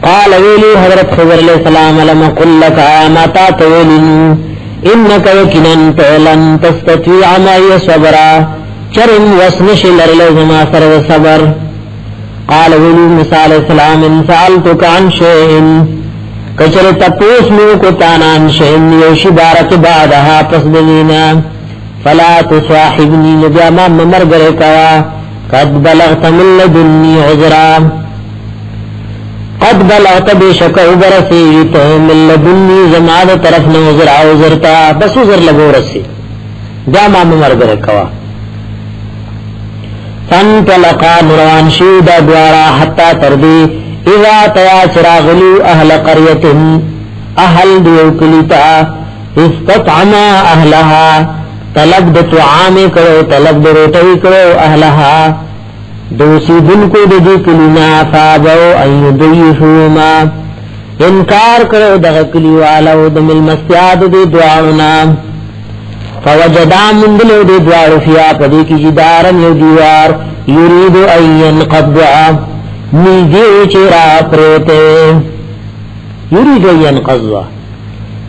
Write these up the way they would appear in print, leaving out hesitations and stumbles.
قال ویلی حضرت خضر علیہ السلام لما قل لکا ماتا تولین انکا یکنن تولن تستطیع مائی صبرا چرم وسنش لرلزما سر صبر. قال ویلی موسیٰ علیہ السلام ان سألتک عن شئن کچر تپوس مو کو تانان شئن یوشی بارک بعدها پس دلینا فلا تصاحبنی نبیاما ممرگر کوا قد بلغت من لدنی عذرا قد بلغت بشک عبرسیت من لدنی زماد طرف نوزر عوزرتا بس عذر لگو رسی بیاما ممرگر کوا. فانطلقا نروان شیدا دوارا حتی تردی اذا تیا چراغلو اہل قریت اہل دیو کلیتا استطعما اہلها طلب د طعام کرو طلب د روٹی کرو اہلها دوسی دن کو دی کلینا فابو ان یضیفوما انکار کرو دغ کلیوالو دمل مسیاد دی دعاونا فوجدا من دلو دی دوار فیا پدی کی جدارن یو دیوار یرید این قضا نزدیو چرا پریوتے یرید این قضا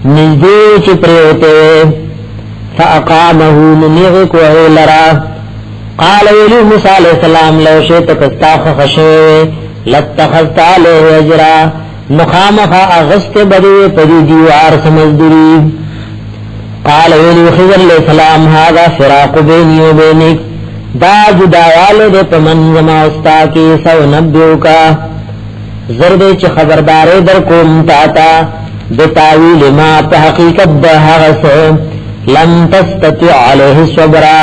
نزدیو چ پریوتے فاقامه ننیغ کو لرا. قال ویلی موسیٰ علیہ السلام لو شیطک استاخ خشوے لاتخذتا لے اجرا مخامخ اغسط بدی پدی دیوار سمزدری. قال ویلی خضر علیہ السلام هذا فراق بینی و بینک دا جداوال دے پمن زما استا کی سو نبیو کا زردے چ خبردارے در کوم تاتا بتاویل ما پا حقیقت دا حغس لم تستطیع علیہ صبرا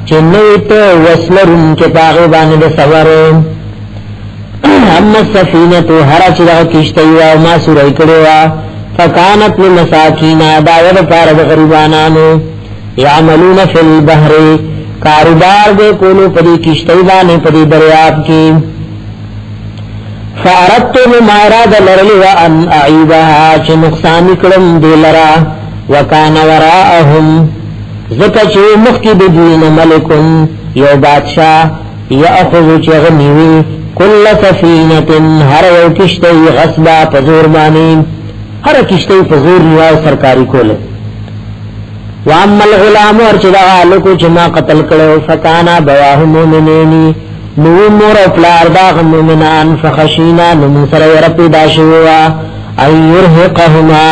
چنویت وصلرن کے پاغبان دے صبر. اما السفینتو ہرا چدا کشتیوا ما سورائی کڑوا فکانت لمساکین داود پارد غریبانانو یعملون فی البحر کاروبار دے کولو پدی کشتیوانے پدی دریاب کی. فاردتو مماراد لرلی وان اعیبها چھ نقصانی کرم دے لرا وکان وراءهم ذکا چھ مخی بدوین ملکن یو بادشاہ یاخذ چغنیوی کل سفینت ہر یو کشتی غصبا پزور بانی ہر کشتی پزور نیواو سرکاری کولے. واما الغلام ارچدا لکو چما قتل کرو فکانا بواہ مومنینی نو مور اپلار داغ مومنان فخشینا نمسر ورپی داشوا ان یرحقهما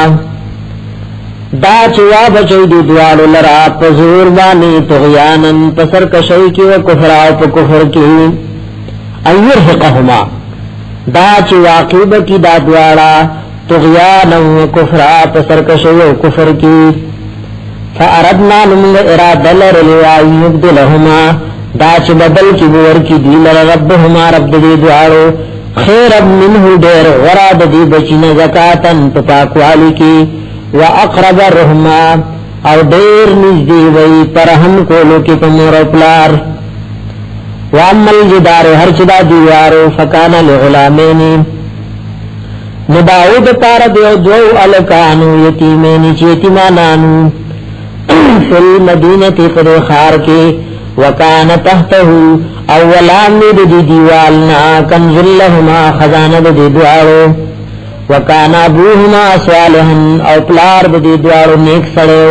دا چوا بچی دی دوالو لرا پزور بانی تغیانا پسر کشی کی و کفراو پا کفر کی ان یرحقهما دا چوا قیب کی دا دوالا تغیانا و کفرا پسر کشی و کفر کی. فاردنا نمگ ارادہ لرلوا یبدلہما دا چ بدل کی بور کی دیل ربهما رب دی دوارو خیر اب منہ دیر غراد دی بچین زکاتن پاکوالی کی و اقرب رحما او دیر نزدی وی پرہم کولو کی پمور اپلار. وعمل جدار ہر چدا دیوارو فکانا لغلامینی نداود پارد یو دو الکانو یتیمینی چیتیمانانو فی المدینة قد خار کے وکان تحته اولان دی دیوالنا کنز لهما خزانہ دی دوارو وکان ابوهما صالحا او پلار دی دوارو نیک سڑو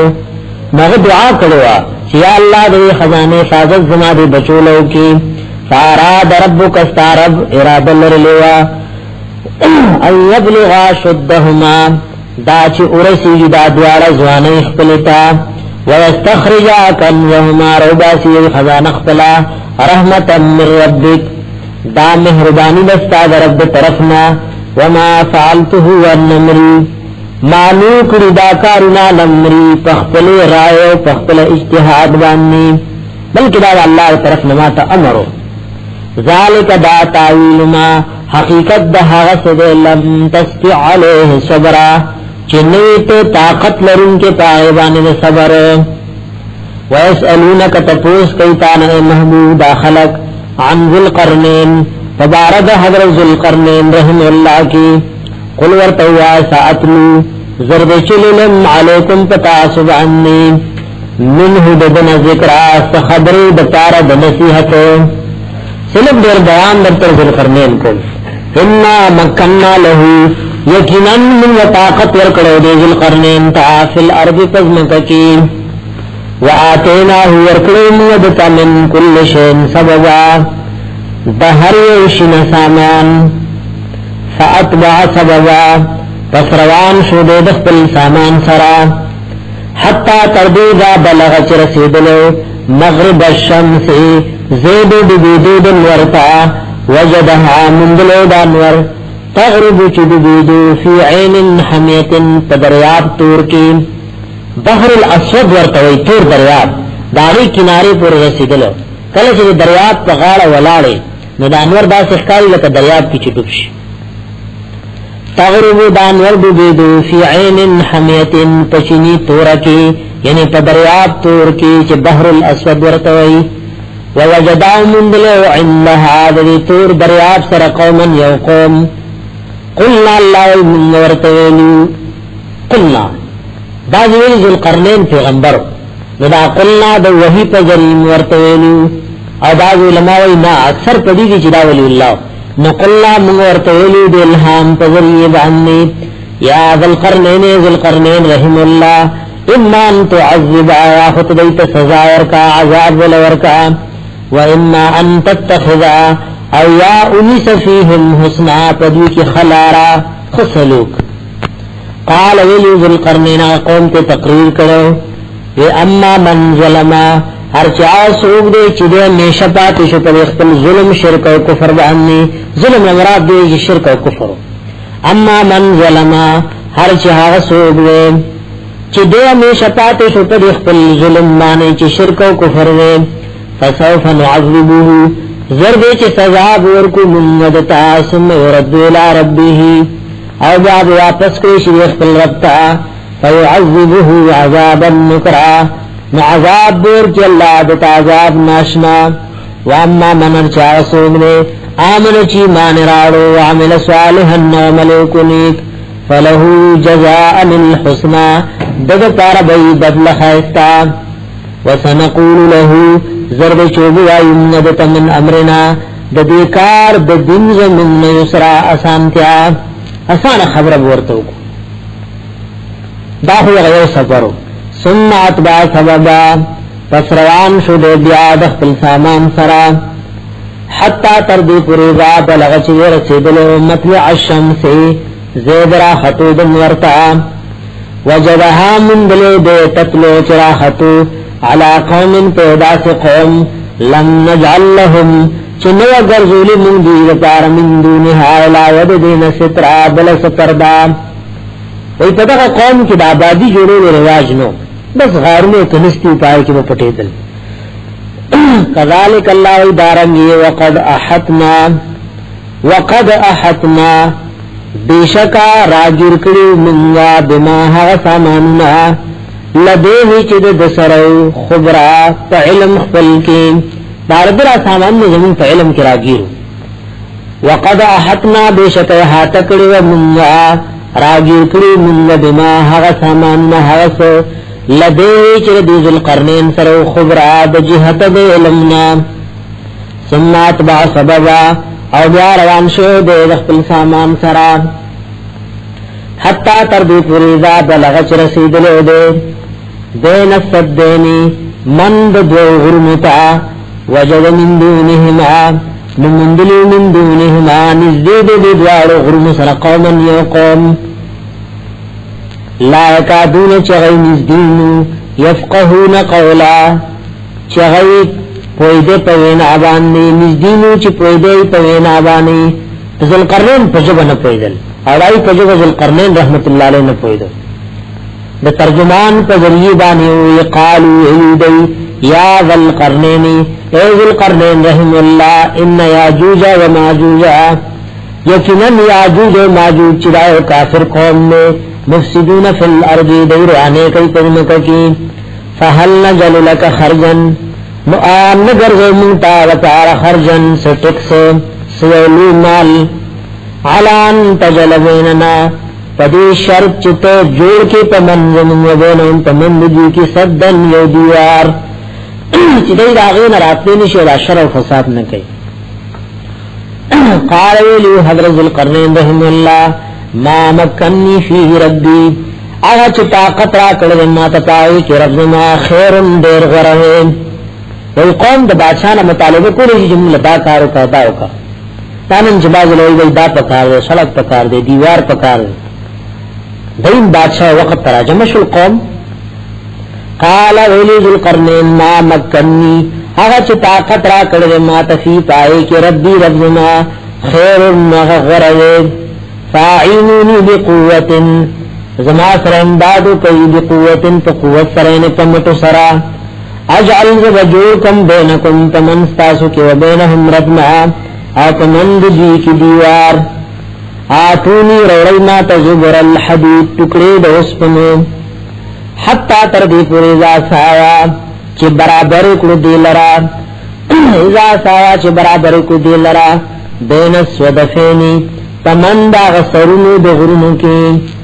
مغ دعا کروا یا اللہ دی خزانے حفاظت زما دی بچولو کی. فاراد ربک استارب ارادہ لرلوا ان یبلغا شدهما دا چی ارسی دا دوارا زوانے اخپلتا ويستخرجا كنزهما رباسي خزان اختلا رحمة من ربك دا مهربانی دستا دا رب طرفنا وما فعلته والنمری مانوک ردا کارنا نمری پخپل رائے پخپل اجتحاد باننی بلکہ دا اللہ طرفنا ما تا امرو ذالک دا تاویل ما حقیقت دا غصد لم تستع علیہ صبرا چنیت طاقت لرن کے پائبان صبر. ویسألونک تپوس کیتان اے محمود خلق عن ذی القرنین فبارد حضرت ذی القرنین رحم اللہ کی قل ورطوا ساتلو زرد چللم علیکم پتاسب عنی منہ بدن ذکرہ خبر بطارد نصیحت. صرف دیر بیان در ذی القرنین کو انا مکننا له یقینا من طاقت ورکړو د ذل قرنین تا فی الارض پزمککی وآتیناه ورکړو موږ د من کل شین سببا د هر یو شین سامان فاتبع سببا پس روان شو د خپل سامان سره حتا تردیدا بلغ چ رسیدلو مغرب الشمس زید بدود ورتا وجدها مندلو دانور تغرب چدودو فی عین حمیت پدریاب تور کی بحر الاسود ورتوی تور دریاب داری کنارے پر رسیدلو کله چې دریاب په غاړه ولاړې نو د انور داسې ښکاري لکه دریاب کې چټوب شي تغرب دانور بدودو فی عین حمیت پچینی تور کی یعنی په دریاب تور کی چې بحر الاسود ورتوی ووجداو مندلو عندها ذی تور دریاب سر قوما یوقوم قلنا اللہ من ورتویلو قلنا دا ذویل ذو القرنین پیغمبر ندا قلنا دا وحی پا ذریم ورتویلو او دا ذو علماء نا اکثر پدیدی چدا ولی اللہ نو قلنا من ورتویلو دا الہام پا ذریب عنی یا ذو القرنین رحم اللہ اما ان تعذب آیا خط دیت سزا ورکا عذاب ولورکا وَإِمَّا أَن تَتَّخِذَا او یا انیس فیہم حسنا پدوی کی خلارا خسلوک قال ویلی ذو القرنین قوم تے تقریر کرو وی اما من ظلما ہر چاہ سوک دے چدے میشہ پاتی شو پر اختل ظلم شرک و کفر بعنی ظلم امراد دے شرک و کفر اما من ظلما ہر چاہ سوک دے چدے میشہ پاتی شو پر اختل ظلم مانے چی شرک و کفر دے فسوف نعذبوه زردے چی سزاب ورکو منودتا ثم يرد الى ربه او بعد واپس کوئی شریخ پل ربتا فیعذبه عذابا نکرا نعذاب دور چی اللہ دتا عذاب ناشنا واما من ارچا سومنے آمن چی مان راڑو وعمل صالحا وملوک نیک فله جزاء الحسنا دگتار بی بدل خیستا وسنقول له ضرب چوبو وایمدت من امرنا د دې کار د دین زمون یسرا اسانتیا اسانه خبره ورته کو دا هو غیر سفرو ثم اتبع سببا فسروان شو د بیا د خپل سامان سرا حتا تر دې پورې وا بلغ چې رسیدلو مطلع الشمس زیدرا خطود ورتا وجدها من بلو دې تطلو چرا خطو على قوم پیدا سے قوم لم نجعل لهم چنو اگر ظولی من دی وطار من دونها law with then sutra bills پردا وی پتا قوم کی دا آبادی جوڑو رواج نو بس غار میں کنستی پائے کی وہ پٹے دل کذالک اللہ دارنگی وقد احتنا بیشکا راجر کری منگا بما ها ساماننا لدیوی چید دسرو خبرا پا علم خپل کی باردرا سامان میں زمین پا علم کی راگیرو وقد احتنا بیشک احاتا کری و منگا راگیر کری منگا بما حغا سامان محغسو لدیوی چید ذو القرنین سرو خبرا بجہت دے علمنا سمات با سببا او بیا روان شو دے خپل سامان سرا حتی تردی پوریزا بلغچ رسیدلو دے دین الصدینی مند دو غرمتا وجد من دونهما نمندلو من دونهما نزدید دوار غرم سر قوما یوقوم لا یکادون چغی نزدینو یفقهون قولا چغی پویده پوین آبانی نزدینو چی پویده پوین آبانی ذل قرنین پجب نپویدل اوڑائی پجب ذل قرنین رحمت اللہ علیہ نپویدل د ترجمان په ذریعہ باندې قالو ایدی یا ذل قرنین اے ذل قرنین رحم الله ان یاجوج و ماجوج یقینا یاجوج و ماجوج چرای کافر قوم میں مفسدون فی الارض دیرانے کئی پرمک کی فهل نجل لك خرجا مؤمن گرز منتا وتعال خرجا سٹکس سیلو مال علان تجل بیننا پدی شرط چتا جوڑ کے پمنزم وبینهم پمندجی کی صدن یو دیوار چدی داغین راتلی نشی دا شر و فساد نکی قال ویلی حضرت ذوالقرنین رحم اللہ ما مکنی فی ربی اغا چه طاقت را کړل ما ته پای کې رب زما خیرن ډیر غره وی قوم د بادشاہ مطالبه کولی چې جمله دا کارو کا دا وکا تانن جباز لوی دا پکار دی سړک پکار دی دیوار پکار دی دین بادشاہ وقت تراجم شو القوم قال ویلی ذوالقرنین ما مکنی اغا چه طاقت را کړل ما ته فی پای کې ربی رب زما خیرن غره فاعینونی بقوت زما سره امدادو کوي د قوتن په قوت سره نه پمټو سره اجعل وجوکم بینکم تمن تاسو کې و بینهم ردما اتمند دی کی دیوار اتونی روړینا تزبر الحدید ټکړې د اوسپنو حتا تر دې پورې ځا سایا چې برابر کړو دی لرا ځا سایا چې برابر کړو دی لرا بین سودفینی تمن دا غسرونو د غرونو کې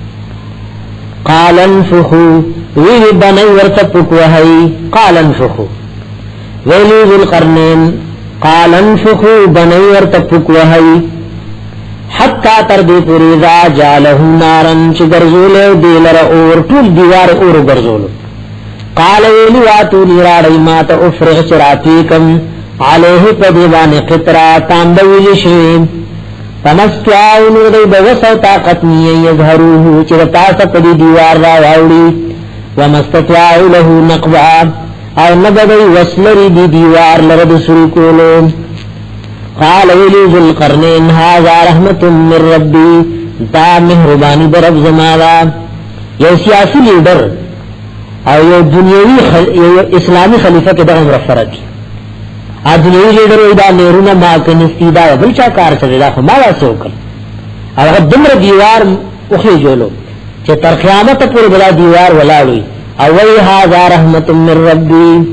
قال انفخوا وی بنی ورتپک وحی قال انفخوا ویلی ذوالقرنین قال انفخوا بنی ورتپک وحی حتی تردی پوری ذا جالہو نارن چی گرزولو دیلر اور طول دیوار اور گرزولو قال ویلی واتو لیراڑی مات افرغ چراپیکم علیہ پدیوان قطرہ تاندویلی شیم فمستعاون دی بوسو طاقت نیئی یظهروه چرتا سپدی دیوار را واوڑی ومستطعاو له نقبا او نبدی وسلری دی دیوار لرد سرکولو قال ولی ذوالقرنین هذا رحمت من ربی دا مهربانی در رب زمالا یو سیاسی لیڈر او یو دنیاوی اسلامی خلیفہ کے دغم رفرد دنیاوی لیڈر دا نیرونا ما کنستی دا بلچا کار چلی دا خو ما واسه وکل او دمر دیوار اخلی جولو چه تر قیامت پور بلا دیوار ولالوی او وی هذا رحمت من ربی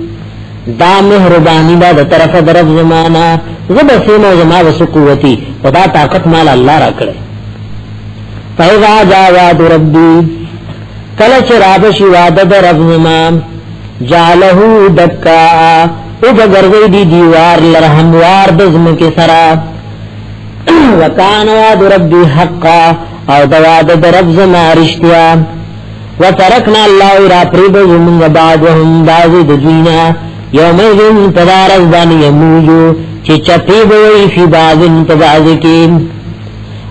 دا مهربانی دا دا طرف درف زمانا زب سیمو زما وسو قوتی و دا طاقت مال اللہ را کرے فیضا جاواد ربی کلچ رابشی وادد رب زمان جعلہو دکا او بگرگی دی دیوار لرحموار دزم کے سرا وکان واد ربی حقا او دواد درب زما رشتیا وترکنا اللہ را پریب زمن بعدهم بعض دجینا یومئذن تدارز بانی یموجو چی چپیب وی فی بعضن تبعض کی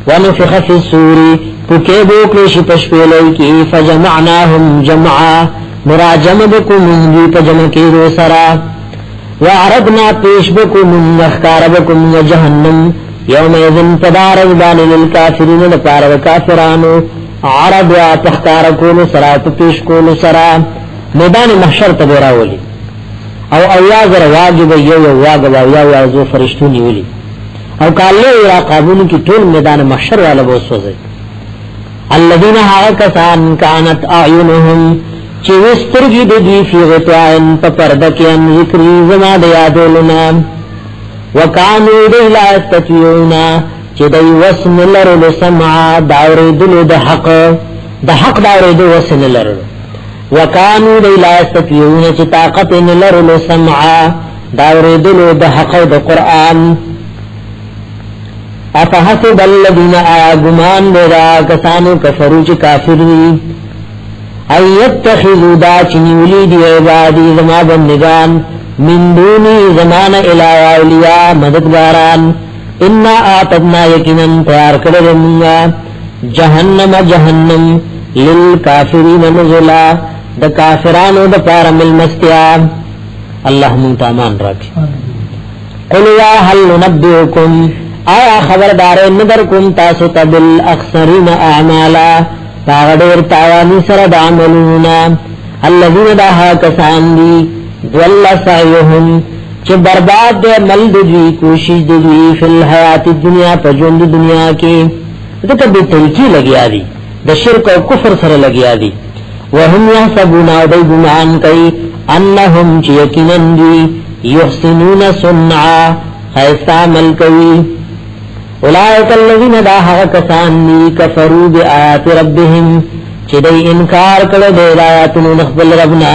ونفخ فی السوری پکیبو کلیش پشپیلوی کی فجمعناهم جمعا مراجم بکو منگی پجمع کی رو سرا وعرضنا پیش بکو من اخکار بکو من جہنم یومئذن تدارز بانی للکافرین لپار وکافرانو عرب و تخکار کولو سرا پیش کولو سرا میدان محشر تبیراولی او اویازر واجب یو واگب اویازو فرشتونی ولی او کاللو اراقابونو کی طول میدان محشر والا بوسوزی الذین حاکسان کانت اعینهم چی وسترگی دی فی غطائن پپردکی ان ذکری زما دیادولنا وکانو دی لا استطیعونا چی دی وسن لرلو سمعا داوردلو دا حق داوردو وسن لرلو وکانو دی لا استطیعونا چی طاقت لرلو سمعا داوردلو دا حق دا قرآن افحسب الذین آگمان دیدا کسانو کفرو چی کافر دی ایتخذو دا چنیولی دی عبادی زما بندگان من دونی زمان الہ اولیاء مددگاران انا آتدنا یقیناً تیار کردنگا جہنم جہنم للکافرین نزلا دا کافرانو دا پارم المستیا اللہ منتامان راکی قلوا حل ننبئکم آیا خبردار ندرکم تاسو تبل اخسرین اعمالا تاغدیر تاوانی سرد عملونا الذین داہا کسان دی دول سعیهم چه برباد دے مل دوی کوشش دوی فی الحیات الدنیا پا جوند دنیا کی دکا بے تلکی لگیا دی دا شرک و کفر سر لگیا دی وهم یحسبون دی گمان کئی انہم چه یقینن دی یحسنون سنعا خیستا مل کئی اولئک الذین داہا کسان دی کفروا بی آیات ربهم چه دی انکار کل دے آیاتنو نخبل ربنا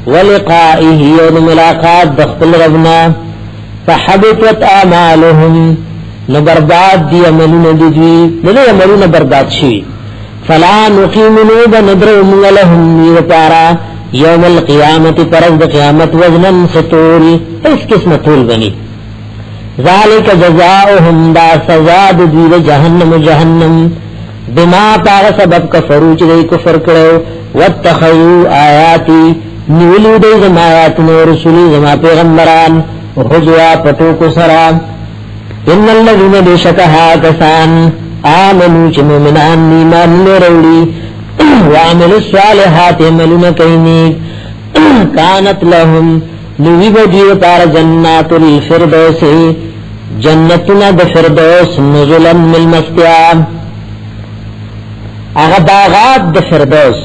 ولقائه یوم ملاقات دخل ربنا فحبطت اعمالهم نو برباد دی عملون دیدوی نو عملون برباد شوی فلا نقیم نوب ندرو مغلهم نیر پارا یوم القیامت پرد قیامت وزنن ستول اس قسم طول بنی ذالک جزاؤهم دا سزاد دیو جہنم جہنم بما پاغ سبب کفرو چدئی کفر کرو واتخذو آیاتی نیولو دی زما آیاتنو رسولی زما پیغمبران حجوا پتو کو سرام ان الذين بشكها كسان آمنوا چ مومنان ایمان لروڑی وعملوا الصالحات عملنا کینی كانت لهم نوی بدیو پار جنات الفردوس جنتنا دفردوس نزلا من مستیام اغا باغات دفردوس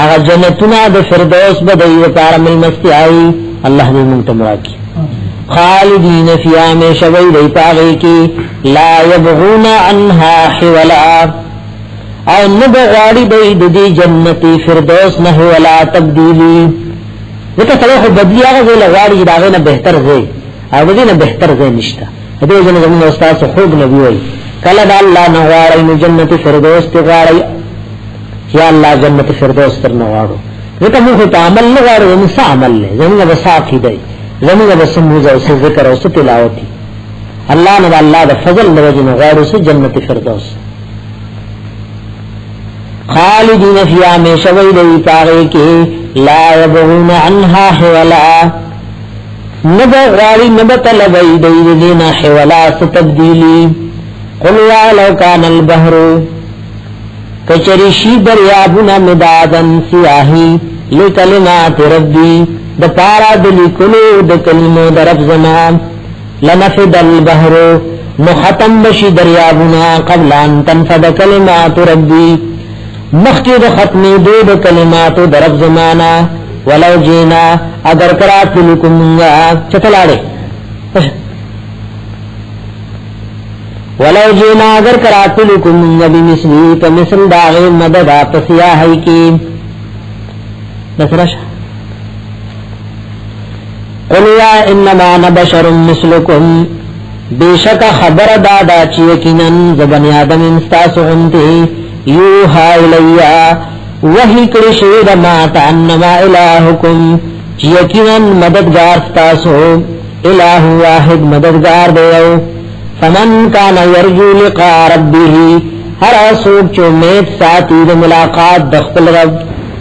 اغا جنتنا دفردوس بدیو پار من مستیائی اللہ نے منتمرا کی خالدین فی آمیشہ وی دی پاغی کی لا یبغون عنها حولا او نبغاڑی بید دی جنتی فردوس نحولا تبدیلی لیکن صلاح بدلی آغا زی لغاڑی داغینا بہتر زی او دینا بہتر زی نشتا دیو جن زمین استاذ خوب نبی وی کلد اللہ نغاڑی نو جنت فردوس تغاڑی یا اللہ جنت فردوس تر نغاڑو لیکن من خود عمل نغاڑو زمین سا عمل لے زمین بساقی دی زمین بسموزہ اسے ذکر اسے تلاوتی اللہ نبا اللہ دا فضل نوجی نغاڑو سے جنت فردوس خالدین فی آمیشہ وی دی پاغی کے لا یبغون عنها حولا نبا غالی نبا طلبی دی دینا حولا ستبدیلی قلوا لو کان البحر کچریشی دریابنا مدادن سیاہی لکلمات ربی دپارا دلی کلو دکلمو درب زمان لنفد البحر نختم بشی دریابنا قبل ان تنفد کلمات ربی مخی دا ختمی دو کلماتو درب زمانا ولو جینا اگر کرات لکم منگا چتلاڑے ولو جینا اگر کرات لکم منگا بمثلی پمثل داغی مددا پسیاہی کی نسرش قلیا انما نبشر مثلکم بیشک خبر دادا چیکنن زبن آدم انستاسو انتی یوحا الیا وحی کرشید ماتا انما الہکم یقیناً مددگار ستاسو الہ واحد مددگار دیو فمن کان یرجو لقاء ربه ہر سوک چو میت ساتی دا ملاقات دخل رب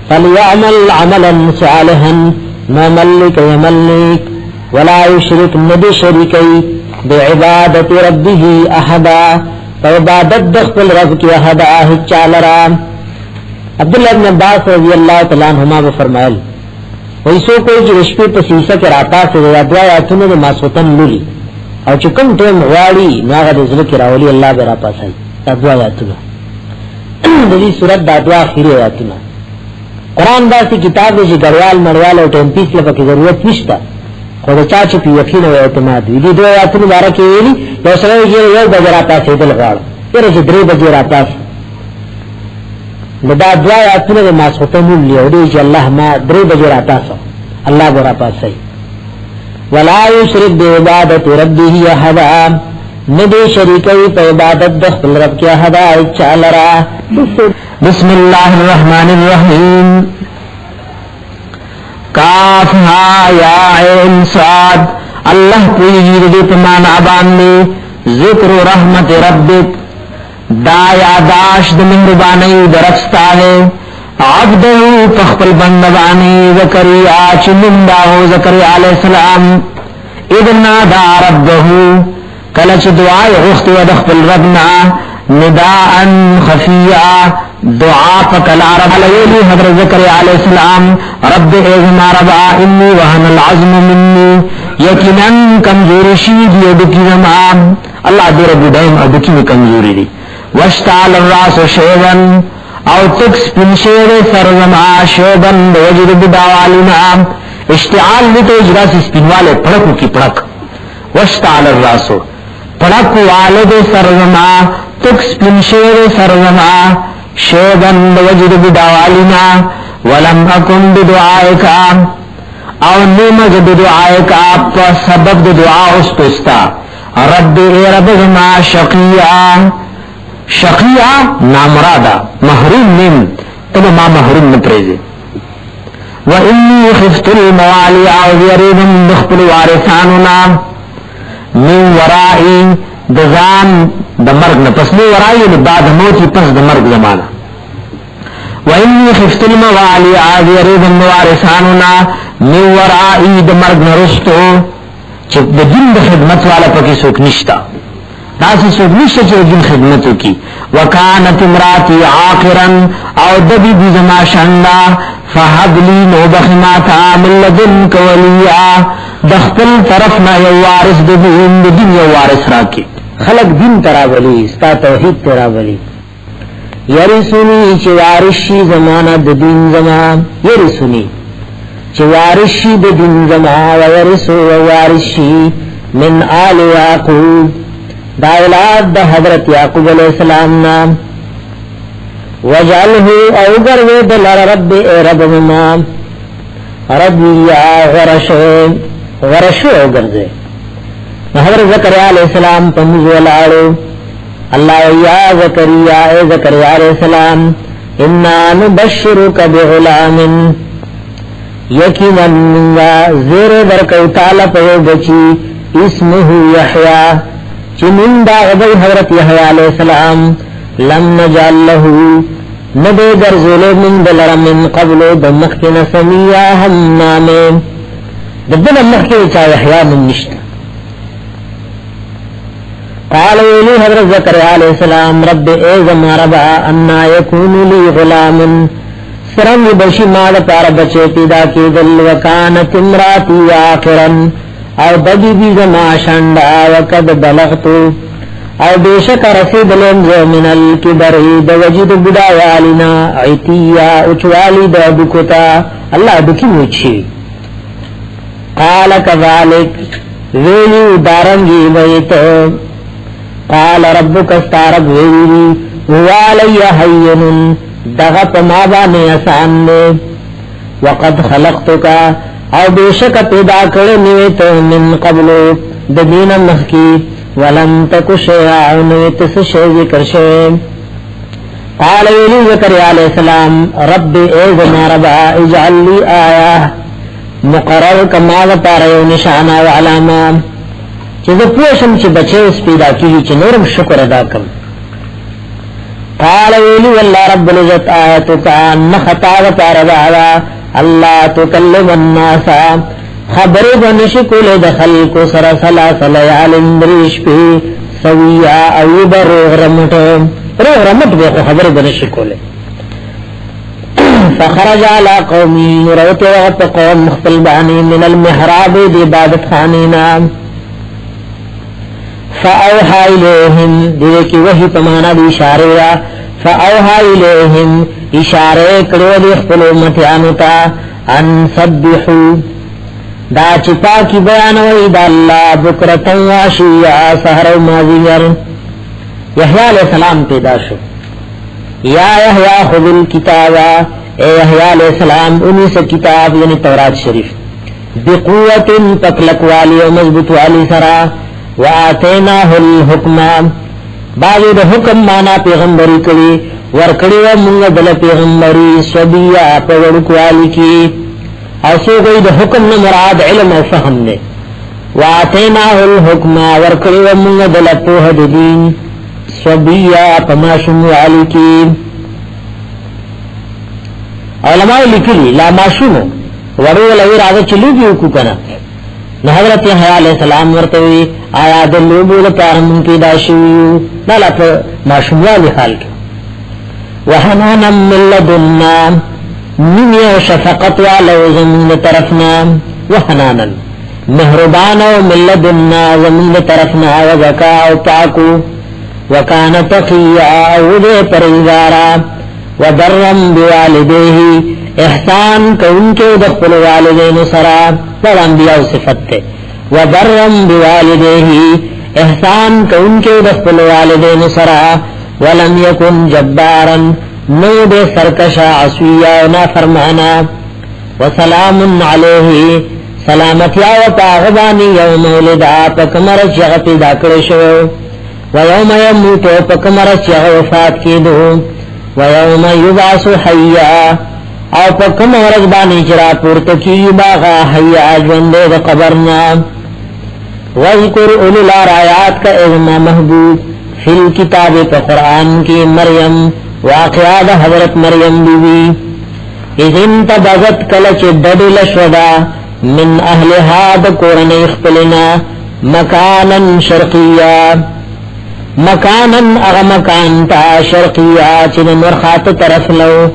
فلیعمل عملا صالحا نعملک یملک ولا یشرک ندی شریکی بعبادت ربه احدا فعبادت دخل رب کی احدا چالرا عبداللہ ابن عباس رضی اللہ تعالیٰ عنہما بفرمائل ویسو کوئی جو رشپی پسیسا کے راتا سے دعا آتون دے ماسوتن لولی او چکم ٹیم غواری ناغد ازل کی راولی اللہ بے راپا سائی دعا آتون دلی صورت دا دعا خیری آتون قرآن دا سی کتاب دے جی گروال مروال او ٹیم پیس لپا کی ضرورت نشتا خود چاچو پی یقین و اعتماد ویدی دعا آتون بارکی ویلی یو سرائی جیر یو بجر آتا سی دل غوار تیرے چی دری بجر آتا سی دا دعا آتون دے ماسوتن لولی او دی چی اللہ ما دری بجر آتا سا اللہ برا پاس سی ولا یشرک بعبادت ربه احدا ندی شریکی پا عبادت دخل رب کی احدا چالرا بسم اللہ الرحمن الرحیم کاف ہا یا عین صاد اللہ کوئی دی پمانا باندے ذکر رحمت ربک دا یاداش د مہربانی درفستا ہے عبدہ تخپل بندبانی زکریا چننداہو زکریا علیہ السلام ادنا دا ربہو کلچ دعائی غخت و دخپل ربنا نداءن خفیہ دعا پکلا رب علیہ حضرت زکریا علیہ السلام رب اذما ربا انی وحن العظم منی یقیناً کمزوری شید یدکی زمان اللہ دے رب دائم ادکی میں کمزوری دی واشتعال الراس شیبن او تکس پنشیر سرزما شیبن وجد بداوالنا اشتعال لیتو اجراس سپنوالے پڑکو کی پڑک واشتعال الراس پڑک والد سرزما تکس پنشیر سرزما شیبن وجد بداوالنا ولم اکن بدعائکا او نمج بدعائکا پا سبب دعا استستا رب اے رب زما شقیہ نامرادا محروم نیم تب ما محروم نپریزے وَإِنِّي خِفْتُ الْمَوَالِيَ وَيَرِيدُمْ دَخْبُلُ وَارِثَانُنَا مِنْ وَرَائِي دَزَان دَمَرْغ نَپس مِنْ وَرَائِي بعد موتی پس دَمَرْغ زمانہ وَإِنِّي خِفْتُ الْمَوَالِيَ وَيَرِيدُمْ وَارِثَانُنَا مِنْ وَرَائِي دَمَرْغ نَرُسْتُو چه دین د خدمت والا پکی سوک نشتا داسی سوک نشتا چه دین خدمتو کی وکانت امراتی عاقرا او دبی بی زما شندا فحبلی نو بخماتا من لدن کولیا دخپل طرفنا یو وارث دین یو وارث راکی خلق دین تراولی ستا توحید تراولی یرسونی چه وارشی زمانا دین زمان یرسونی چه وارشی د دین زما وورثو وارشی من آل یعقوب دا اولاد د حضرت یعقوب علیہ السلام نام وجعله او گرو دلر رب اے رب مما ربی یا غرشو او گرزے حضرت زکریا علیہ السلام پمز والعالو اللہ یا زکریا اے زکریا علیہ السلام انا نبشرک بغلام یقینا منگا زیر درکو تعالی پیو بچی اسمه یحیٰ چنین دا غبی حضرت یحیٰ علیہ السلام لم نجعل له ندے درزول من دلر من قبل دمخن سمیہ ہم نامے دبن مخن چا یحیٰ من نشتا قال ویلی حضرت زکریا علیہ السلام رب ایزم ربا انا یکون لی غلام سرنگ بشی مال پار بچے پیدا کی دل وکانت امراتی آخرن او بدی بی زما شنڈا وقد بلغتو او بیشک رسید لنز من الكبری دوجد بداوالنا عیتیا اچوالی دو بکتا اللہ بکی موچی قال کذالک ویلی دارنگی بیت قال ربک استارب ویلی والی حینن دغت ما بانے آسان نے وقد خلقتکا او بیشک پیدا کرنیت من قبلو ددین مخکی ولم تکو شیعونیت سشی ذکر شی قال ویلی زکریا علیہ السلام رب ایزم ربا اجعل لی آیا مقرر کما وطاریو نشانا وعلاما چیز پوشم چی بچے اس پیدا کی چی نورم شکر ادا کم قال ویلی واللہ رب العزت آیتکا نخطا وطاردعوا اللہ تکلم الناسا خبر بنشکل دخل کو سرسلا سلیال اندریش پی سویا اویب روغ رمٹ بے خبر بنشکل فخرج على قومی روت وغط قوم مختل بانی من المحراب دی عبادت خانینا فاوحا الیہم دیدے کی وحی پمانا دی اشارے فاوحا الیہم اشارے کرو دی اخفل امتیانتا ان صبحو دا چپا کی بیانوئی دا اللہ بکرتا واشیا سحر و مازیر یحییٰ علیہ السلام پیدا شو یا یحییٰ خذ الکتابا اے یحییٰ علیہ السلام انہی سے کتاب یعنی تورات شریف بقوت پکلک والی و مضبط والی سرا وآتیناہ الحکم باقی دا حکم مانا پیغمبری کری ورکڑی و منگ دل پیغمبری صبیہ پورکوالی کی اوسو گئی دا حکم نمراد علم و فهم نے وآتیناہ الحکم ورکڑی و منگ دل پوہد دین صبیہ پماشم والی کی علماء لکلی لا ماشومو ورو لویر آگا چلو گی اکو کنا حضرت یحییٰ علیہ السلام ورتوی آیا دلو بول پارمون کی داشویو نالا پا معشوموالی حال کی وحنانا من لدنا منی و شفقت والو زمین طرفنا وحنانا مہربانا من لدنا زمین طرفنا وزکا و پاکو وکان تقیعا ودے پریزارا وبرم بوالدیہی احسان کون کے دخل والدین سرا بڑا انبیاء صفت تے وبرم بوالدیہی احسان کون کے دخل والدین سرا ولم یکن جبارا نو دے سرکشا عصویا و نافرمانا وسلام علیہ سلامتیا و پاغبانی یوم ولدا پکمر چغ پیدا کړشو و یوم یموت پکمر چغ وفات کیدو و یوم یبعث حیا او پکمر باندې چرا پورته کی باغا حیا ژوند د قبرنا واذکر اولو الآیات کا اذن محبوب فی الکتاب کا قرآن کی مریم واقعات حضرت مریم بیوی اذن تبغت کلچ ددل شدا من اهلها دکورن اختلنا مکانا شرقیا مکانا اغمکان تا شرقیا چن مرخات طرف لو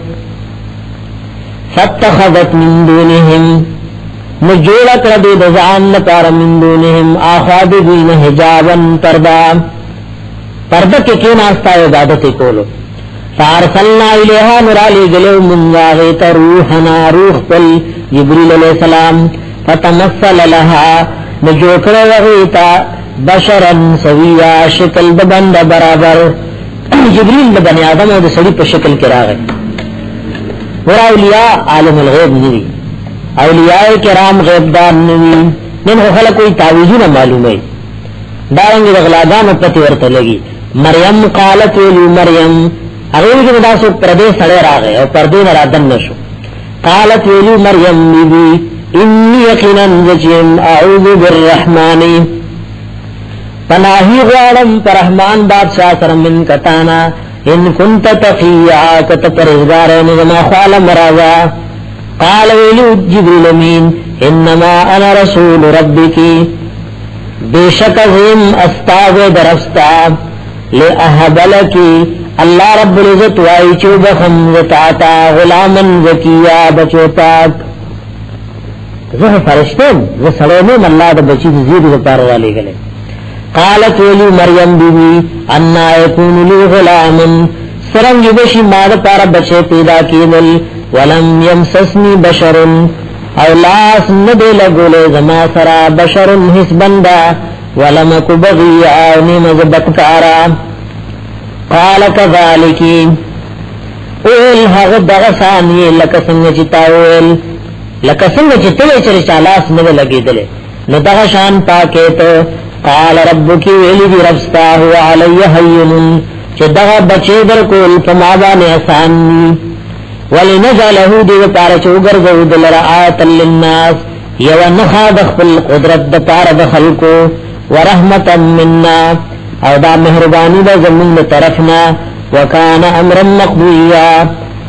فاتخذت من دونهم نجولت ربی دزان لپار من دونهم آخواد دین حجابا پردہ کے کیوں ناستا عبادت کولو فارسلنا الیہا نرالی گلو من واغیت روحنا روح پل جبریل علیہ السلام فتمثل لها نجوکر وغیتا بشرا سویا شکل دبند برابر جبریل دبنی آدم او دسڑی پر شکل کرا گئے ورا اولیاء عالم الغیب نوی اولیاء کرام غیبدان نوی نن خلق کوئی تعویزی نہ معلوم ہے دارنگی دغلادان پتی ورطا لگی مریم قالت ویلو مریم اغیل کی مداسو پردے سڑے راگئے اور پردے نرادن نشو قالت ویلو مریم بیبی انی یقینا زچیم اعوذ بالرحمانی پناہی غوارم پرحمان بادشاہ سرمن کتانا ان کنت تقیعا کت پرزگار نظما خوال مرازا قال ویلو جبریل امین انما انا رسول ربکی بیشک عظیم استاذ درفستا لأہب لکی اللہ رب العزت وائی چوب خمزتاتا غلاما زکیا بچو پاک زہ فرشتیم زہ سڑونیم اللہ دا بچی زیر زپار والے گلے قالت ویلی مریم بیوی انا یکون لی غلاما سرنگی بشی ماد پارا بچے پیدا کیدل ولم یمسسنی بشر اولاس ندے لگولے زما سرا بشر حس بندا ولم اکو بغیعا نیم زبتکارا قال کذالکی اویل حق دغسانی لکسنگ چتاویل لکسنگ چتوی چر چالاس ندے لگی دلے ندغشان پاکیتو قال ربکی ویلی دی ربستا ہوا علی حیمن چه دغا بچے در کول فمابان احسانی ولنجعله دی پارا چوگر زود لرآتا للناس یو نخا دخل قدرت دا پارا دخلکو ورحمتا مننا او دا مہربانی دا زمین طرفنا وکان امرا مقضویا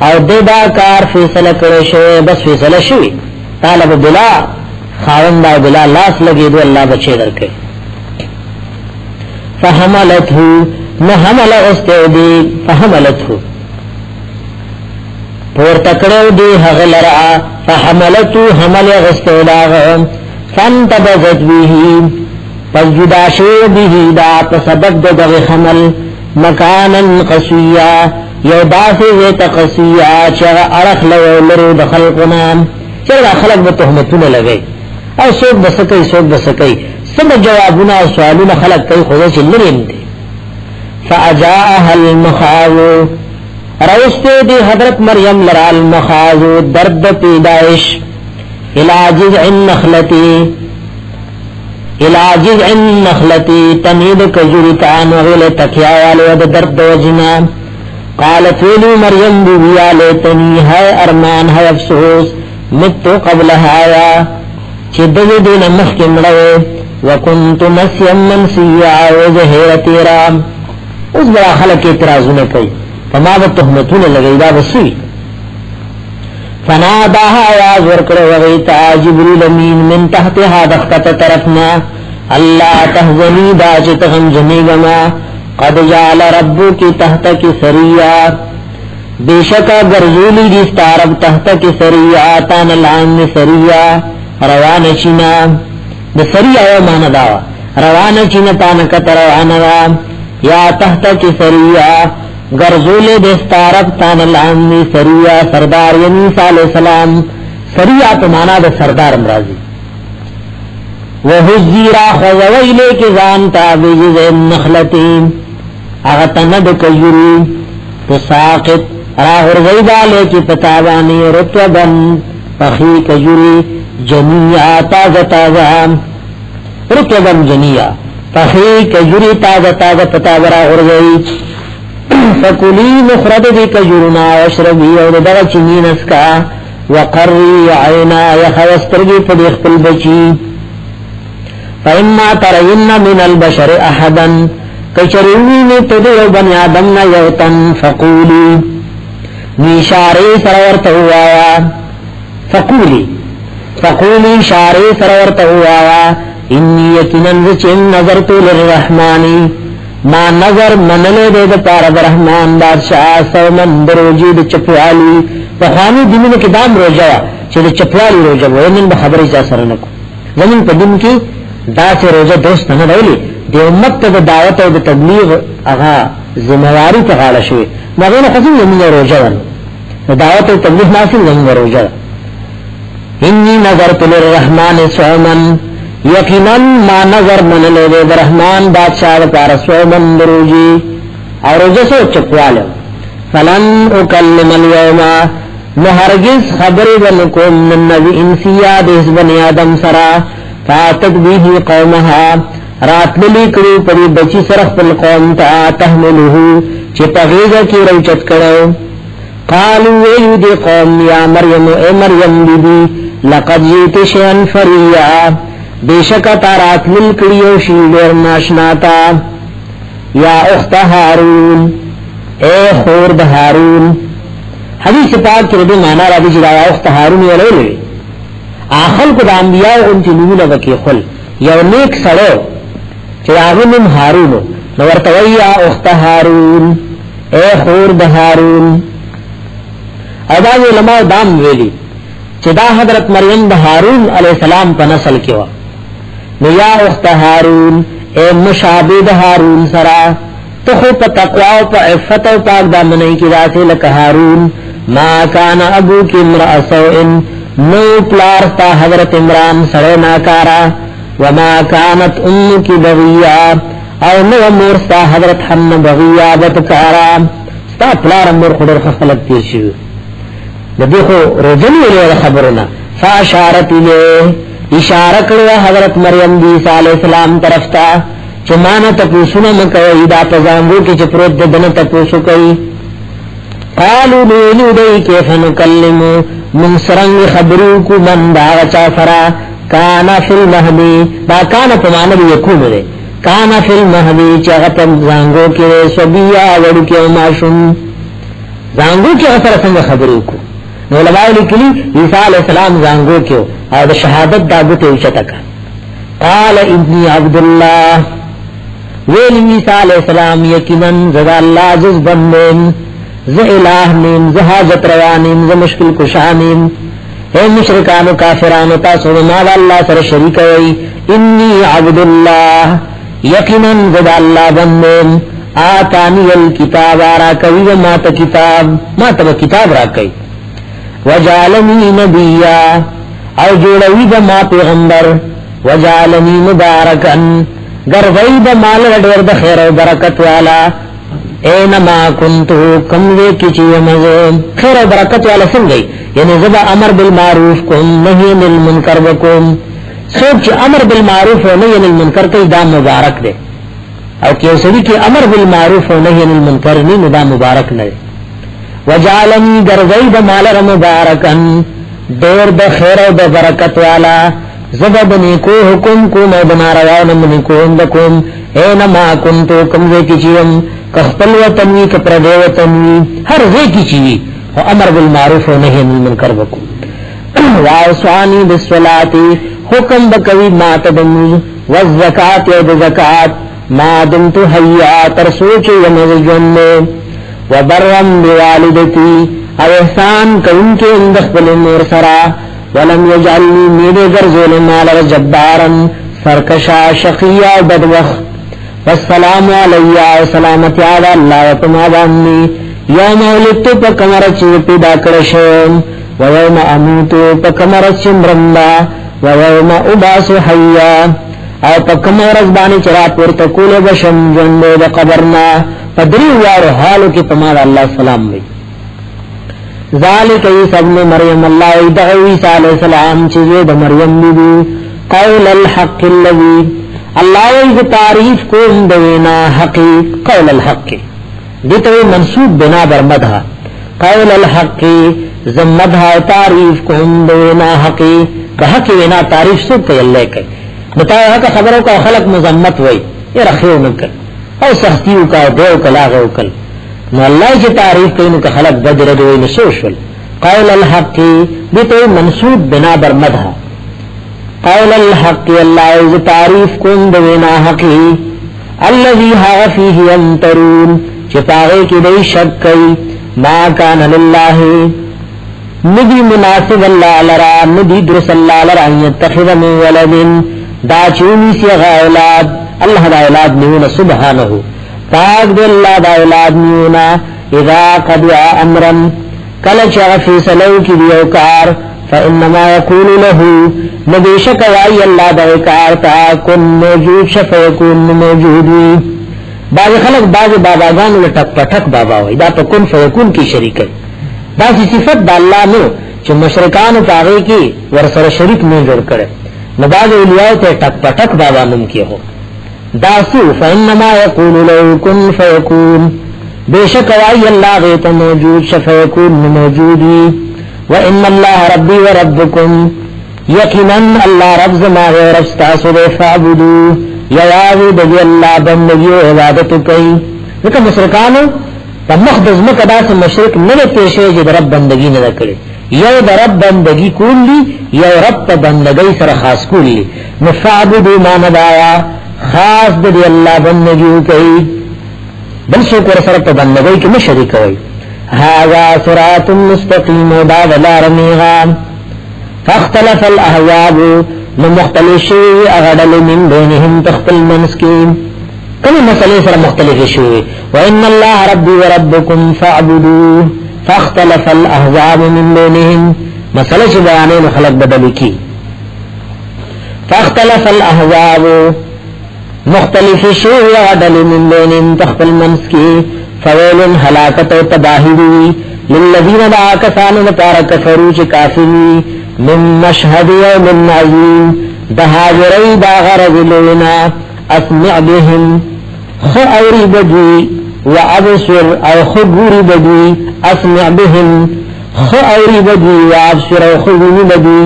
او دا کار فیصلہ کرشوے بس فیصلہ شوی طالب بلا خاون دا بلا لاس لگی دو اللہ بچے در کے فحملتہو نحمل استعدی فحملتہو پور تکڑو دی حغلرع فحملتو حمل غستوداغ فانتبذت بیہی پس جدا شو بیہی دا پسبب دغ حمل مکانا قصویا یو داسی ویت قصویا چغ ارخ لو لرو دخلقنا چغ خلق بتحمتون لگئی او سوک بسکی سب جوابنا و سوالون خلق کئی خوزش لرین دی فاجاءها المخاضو روستے دی حضرت مریم لرا المخاضو درد پیدائش الى جذع النخلتی تنید کجورتان وغیل تکیاوالو ود درد وجنا قالت ویلو مریم بیا لیتنی ہے ارمان ہے افسوس متو قبل حایا چدد دین مخی مڑوے وکنت نسیم منسیا وزہیرتی رام اس بڑا خلق اعتراض نے کئی فما بتهمتون لگئی دا بسوی فناداها آواز ورکر وغیتا جبریل امین من تحتها دخت طرفنا اللہ تحزنی دا چتغم جنیگما قد جعل ربو کی تحت کی سریا بیشکا گرزولی دیستا رب تحت کی سریا تان الان سریا روان چینا دا سریا و مانا داوا روان چینا تانکت روان دا یا تحت کی سریا گرزول دستارب تان العمی سریا سردار یعنی عیسیٰ علیہ السلام سریا پمانا دا سردار امراضی وحزی را خوزویلے کی زانتا بجز النخلتین اغتند کجوری تساقط را غرزیدالے کی پتابانی رتوبن پخی کجوری جنیا تازه تازه رطبا جنیا فخی کجوری تازه تازه پتا برا غرزی فکلی مخرد دی کجورنا وشربی او دغا چنی نسکا وقری عینا یخوسترگی پدیخ پل بچی فإما ترین من البشر احدا کچریوی تدیو بنی آدمنا یوتن فقولی نیشاری سرورت ہوایا فقولی شاری سرورت ہوایا انی یکنن چن نظرتو للرحمانی ما نظر منلے دے دا پارا برحمان بادشاہ سومن دروجی دا چپوالی پخوانی دنوں کی دام روجہ چه دا چپوالی روجہ وینن بخبری چا سرنکو زمین پا دن کی دا سے روجہ دوست ندولی دی امت تا دا دعوت و دا تبلیغ اغا زمواری تا غالا شوی مغین خصیم زمین روجہ ون دا دعوت و تبلیغ ناصل زمین روجہ انی نظرت للرحمن سومن یقیناً ما نظر من لے دے برحمان بادشاہ پارا سومن دروجی اور روجہ سو چپوالی فلن اکلم اليوما نہرگز خبری بنکم من نبی انسیہ دیس بنی آدم سرا فاتت بیہی قومہا رات للی کرو پری بچی سرخ پل قوم تا تحملہو چی پغیزہ کی روچت کرو قالو ویلو دی قوم یا مریم اے مریم بی بی لقد جیت شیئن فریا بیشکا تارات لل کریو شیدر ناشناتا یا اخت ہارون اے خورد ہارون حدیث پاک کی ردو مانا را دیجی یا اخت ہارون یا لولوی آخل کو دا انبیاء انتی نولا وکی خل یو نیک سڑو چی آغنم ہارونو نورتوی یا اخت ہارون اے خورد ہارون اداز علماء دام ویلی چی دا حضرت مریم دا ہارون علیہ السلام پا نسل کیوا نو یا اخت ہارون اے مشابد ہارون سرا تخو پا تقوی پا عفت و پاک دامنی کی راسی لک ہارون ما کان ابو کی امرأ سوئن نو پلارستا حضرت عمران سرے ناکارا وما کانت ام کی بغیہ او نو مورستا حضرت حم بغیہ بدکارا ستا پلار امور خدر خخلق تیر شو دیکھو رجلی علیہ خبرنا فاشارت الیہ اشارہ کرو حضرت مریم عیسیٰ علیہ السلام طرفتا چمانا تپوسونا مکوئی دا پزانگو کی چپروت ددن تپوسو کئی قالو نولو دی کیف نکلمو من سرنگ خبرو کو من داغ چافرا کانا فی المہدی دا کانا پمانا بھی یکون دے کانا فی المہدی چاگت زانگو کی سبیا وڑو کی اماشن زانگو کی اثر سنگ خبرو کو علماء لکلی عیسیٰ علیہ السلام زانگو کیو اور شہادت داغت اوچتکا قال ابنی عبداللہ ویلی عیسیٰ علیہ السلام یقیناً زدا اللہ جز بندین ز الہ نیم ز حاجت روانیم ز مشکل کشانیم اے مشرکان و کافران و تاسو مالا اللہ سر شریک وی انی عبداللہ یقیناً زدا اللہ بندین آتانی الکتاب آرا کئی و مات کتاب را کئی وجعلنی نبیا او جوڑوی با ما پیغمبر وجعلنی مبارکن گروی با مال رڈور دا خیر و برکت والا اینما کنتو کموے کچی ومزم خیر و برکت والا سن گئی یعنی زبا امر بالمعروف کن نہین المنکر بکن سوچ امر بالمعروف و نہین المنکر کئی دا مبارک دے او کیو سوی کی امر بالمعروف و نہین المنکر نہیں دا مبارک نہ وجعلنی گرزی دا مالر مبارکن دور دا خیر و دا برکت والا زبد نیکو حکم کو مودنا روان منکو اندکم اینما کنتو کمزے کی چیوم کخپل وطنوی کپردے وطنوی ہر زے کی چیوی و امر بالمعروف و نہی المنکر بکم وعصوانی بالصلاتی حکم بکوی مات دموز والزکاة و بزکاة ما دمتو حیاء ترسوچ یمزجن وبرم بوالدتی او احسان کون کے اندخبل مور سرا ولم یجعلنی میرے گرزول مال جبارا سرکشا شقیا بدوخ والسلام علیہ وسلامتی علی اللہ وطمابانی یوم اولدتو پا کمرچ پیدا کرشن ویوم اموتو پا کمرچ مرمدا ویوم اباس حیا او پا کمرچ بانی چرا پورتکول بشم جنبو دا قبرنا پدری وارو حالو کی پماد اللہ سلام بھی ذالک عیسی ابن مریم اللہ ادعو عیسی علیہ السلام چیزے دا مریم بیبی قول الحق اللذی اللہ عز تعریف کو اندوینا حقی قول الحق دیتوی منصوب بنا بر مدھا قول الحق زمدھا تعریف کو اندوینا حقی بحق وینا تعریف سب کئی اللہ کئی بتایا حق خبروں کا خلق مزمت وی یہ رخیو نکل او سختیو کا دیو کلاغو کل نو اللہ جی تعریف کئی نو کا خلق بدر دوی نسوشل قول الحق دیتوی منصوب بنا بر مدھا قول الحق اللہ عز تعریف کو اندوینا حقی اللذی حاغ فیہ انترون چپاغے کی دی شک کئی ما کان للہ ندی مناسب اللہ لرا ندی درس اللہ لرا یتخذ من ولد دا چونی سیغا اولاد اللہ دا اولاد نیونا سبحانہو پاک دی اللہ دا اولاد نیونا اذا قدع امرن کلچ غفیصلو کی دیوکار فإنما يقول له نبیشک وائی اللہ دا اکار تا کن موجود شفیکون موجود وی بعض خلق بعض باباگانو لٹک پٹک بابا ہوئی دا پا کن فیکون کی شریک ہے دا سی صفت دا اللہ نو چو مشرکانو پاگئی کی ورسر شریک میں جوڑ کرے نباز اولیاء تے ٹک پٹک بابا نم کی ہو دا سو فإنما يقول له کن فیکون بیشک وائی اللہ غیت موجود شفیکون موجودی وَإِنَّ اللَّهَ رَبِّي وَرَبُّكُمْ یقیناً اللہ رب زماغ رب ستاسو دے فعبدو یوازی دگی اللہ بندگی و عبادت کئی لیکن مشرکانو تا مخدز مکدا سے مشرک نلے پیشے جد رب بندگی نہ کرے یو دا رب بندگی کون لی یو رب تا بندگی سر خاص کون لی نفعبدو ما ندایا خاص دگی اللہ بندگی کئی بلسو کور سر تا بندگی کی مشرک ہوئی هذا صراط مستقيم وبعد الارميغا فاختلف الاهواب لمختلف شيء اغدل من بينهم تختل منسكين كل مسئلے سر مختلف شيء وان الله ربي وربكم فاعبدوه فاختلف الاهواب من بينهم مسئلہ بیانین خلق بدل کی فاختلف الاهواب مختلف شيء اغدل من بينهم تختل منسكين فویل حلاکت و تباہی ہوئی للذین دعاکسان نتار کفرو چی کافری من مشہد یوم عظیم دہاجری داغر ذلونا اسمع بهم خعوری بدوی و ابصر او خگوری بدوی اسمع بهم خعوری بدوی و ابصر او خگوری بدوی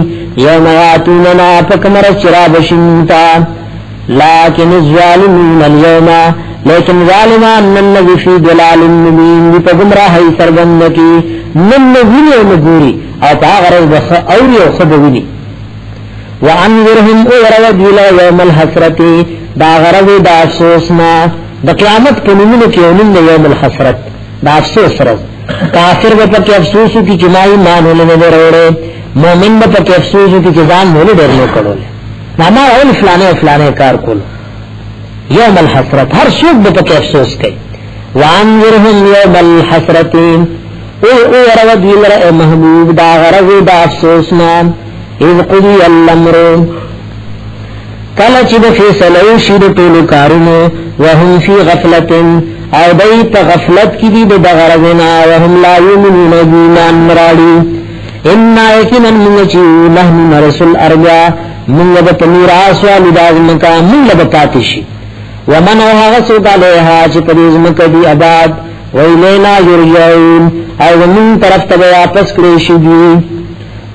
یوم یاتوننا پکمر چراب شنتا لیکن الظالمین اليوم لیکن ظالمان ننگی فی دلال مبین دی پا گمراہی سرگند کی ننگی و نگوری او پا غرز بخ اوری و خبوینی وعنذرهم اغرو دیل یوم الحسرتی دا غرز دا افسوسنا دا قیامت کنمون کیونن یوم الحسرت دا افسوس رز کافر با پا افسوسو کی چمائی مانو لنے در اوڑے مومن با پا افسوسو کی چزان مولے در نو کرو لے ناما اول فلانے کار کولو یوم الحسرت ہر شوق بتا کے افسوس کئی وانذرهم یوم الحسرتین او ورود ویلر اے محبوب دا غرض دا افسوسنا اذ قضی الامر کلچ دا فیصلو شید طولو کارنو وهم فی غفلت او دیت غفلت کی دی دا غرضنا وهم لا یومنون دیمان مرالی انا یکنن منچیو نحن نرسل ارجا من لبت میراس والدازمکا من لبتاتشی ومن وغسوك عليها چپریز مکدی عباد ویلینا یرجعون او من طرف تب واپس کریشی دی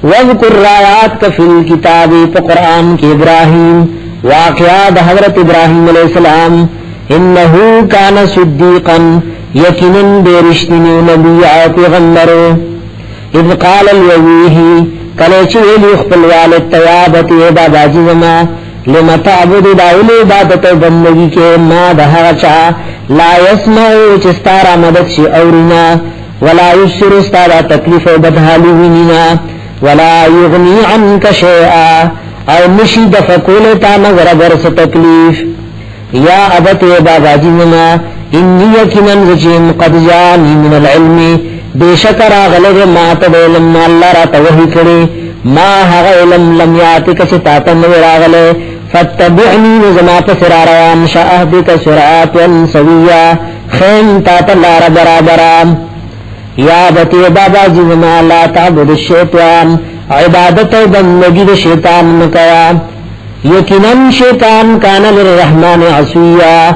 وذکر رایات کا فی الكتاب پا قرآن کی ابراہیم واقعات حضرت ابراہیم علیہ السلام انہو کان صدیقا یکنن بیرشتنی نبی پیغمبرو اذ قال الویہی کلیچی ویلی اخفل والد تیابت ایبا باجی زما لما تعبد داول عبادت بندگی کے ما دہاچا لا يسمعو چستارا مدد شی اورنا ولا یسر استارا تکلیف و بدحالی وینینا ولا یغنی عنک شیئا او نشی دفکولتا نظر برس تکلیف یا ابت بابا جنما انی یکنن زچیم قد جانی من العلم بے شکر آغلق مات علم اللہ را توحی کرے ما حق علم لم یاتک چتاتا نور آغلے فاتبعنی نظمات سراروان شاہدک سرعات سویا خیم تاتا لار برابرام یا بتی بابا جی زما لا تعبد الشیطان عبادت و بندگی دا شیطان مکیا یقیناً شیطان کان للرحمن عصیا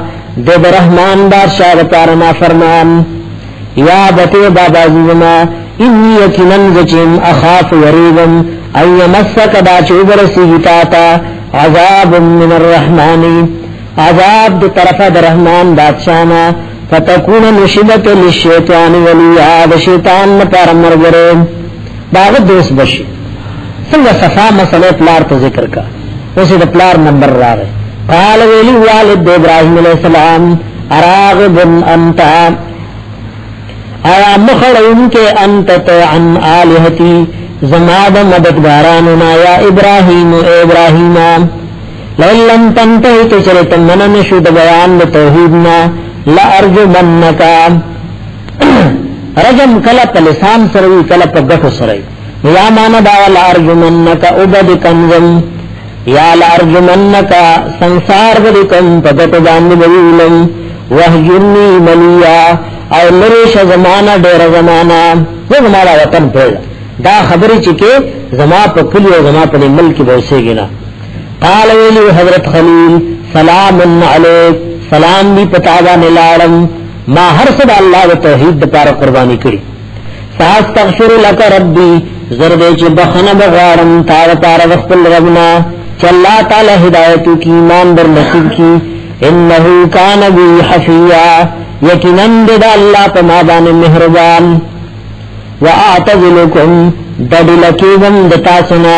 دے دا رحمان بادشاہ پارنا فرمان یا بتی بابا جی زما انی یقیناً زچم اخاف وریغم ان یمسک دا چوبرسی گتاتا عذاب من الرحمن عذاب دے طرف دا رحمان بادشاہنا فتکون نشبت للشیطان ولیا دا شیطان نپار مرگرے باغ دوست بشی سنگا صفا مسئلہ پلار تو ذکر کا اسی دا پلار نمبر را رہے قال ویلی والد ابراہیم علیہ السلام اراغب انتا آیا مخرون کے انتت عن آلہتی زماد مددگاراننا یا ابراہیم ابراہیما لئلم تنتہی کچرت منن شد بیان توحیدنا لأرجمنکا رجم کلپ لسان سروی کلپ گٹھ سروی یا مانا داوا لأرجمنکا عبد کنزم یا لأرجمنکا سنسار بدکم پگت باند بویلم وحجرنی ملیا او لریش زمانہ دیر زمانہ وہ زمانہ وطن پیدا دا خبری چکے زما پا کلی و زما پا ملک بوسے گنا قال ویلی حضرت خلیل سلام علیک سلام دی پتابان لارم ما ہر صدا اللہ و توحید دپار قربانی کری ساستغفر لک ربی زردے چی بخن بغارم تاوتار وقتل ربنا چلا تعالی ہدایتو کی ایمان در نصیب کی انہو کان بی حفیہ یقیناً دا اللہ پا مابان مہربان وَاعْتَزِلُكُمْ دَدِلَكِيغم دتاسنا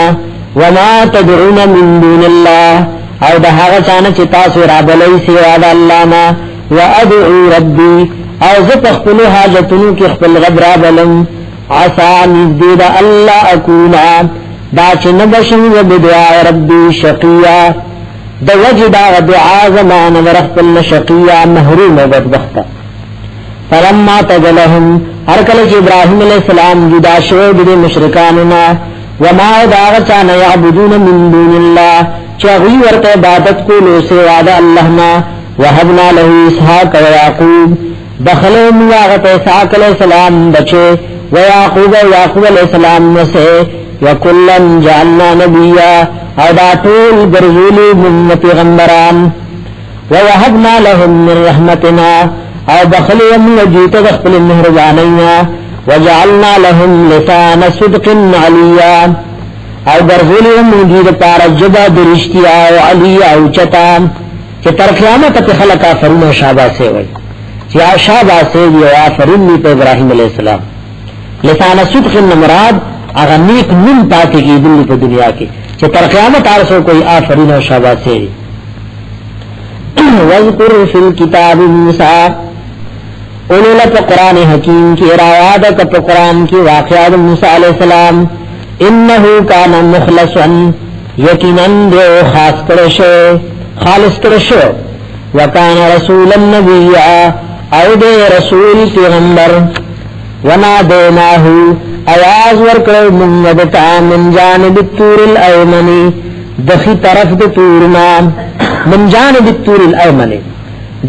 وَمَا تَدْعُونَ مِن دُونِ اللَّهِ او دا حاغا چانا چی تاسو رابلی سوا دا اللہ نا وَأَدْعُو رَبِّي او زت اخپلو حاجتنو کی اخپل غد رابلم عَسَى نِزْدِدَ اللَّهَ أَكُونَ دا چی نبشن وبدعاء ربی شقیہ دا وجدا ودعا زمان ورخپل شقیہ محروم بدبختا فلما تجلهم ارکلچ ابراہیم علیہ السلام جدا شوید دی مشرکاننا وما داغچانا یعبدون من دون اللہ چاہوی ورط عبادت کو لو سواد اللہنا وحبنا له اسحاق و یعقوب دخلو میاغت اسحاق علیہ السلام بچے ویعقوب علیہ السلام نسے وکلن جعلنا نبیا او دا طول برزولی من پیغمبران ووحبنا لهم من رحمتنا او بخلی من جیت دخل مہربانینا وجعلنا لهم لسان صدق علیا او برزولی من جیت پارا جبا درشتیا و علیا او چتا چی تر قیامت پی خلق آفرین و شابہ سے ہوئی چی شابہ سے دی و آفرین پی ابراہیم علیہ السلام لسان صدق مراد اگر نیک من پاتی کی دلی پی دنیا کی چی تر قیامت آرسو کوئی آفرین و شابہ سے وذکر فی الکتاب موسیٰ اولولت قرآن حکیم کی روایات پا قرآن کی واقعات موسیٰ علیہ السلام انہو کان مخلصا یقیناً دیو خالص کرشو وکان رسول النبی او دے رسول پیغمبر ونادیناہو آواز ورکڑو منگدتا من جانب التور الایمنی دخی طرف دتورنا من جانب التور الایمنی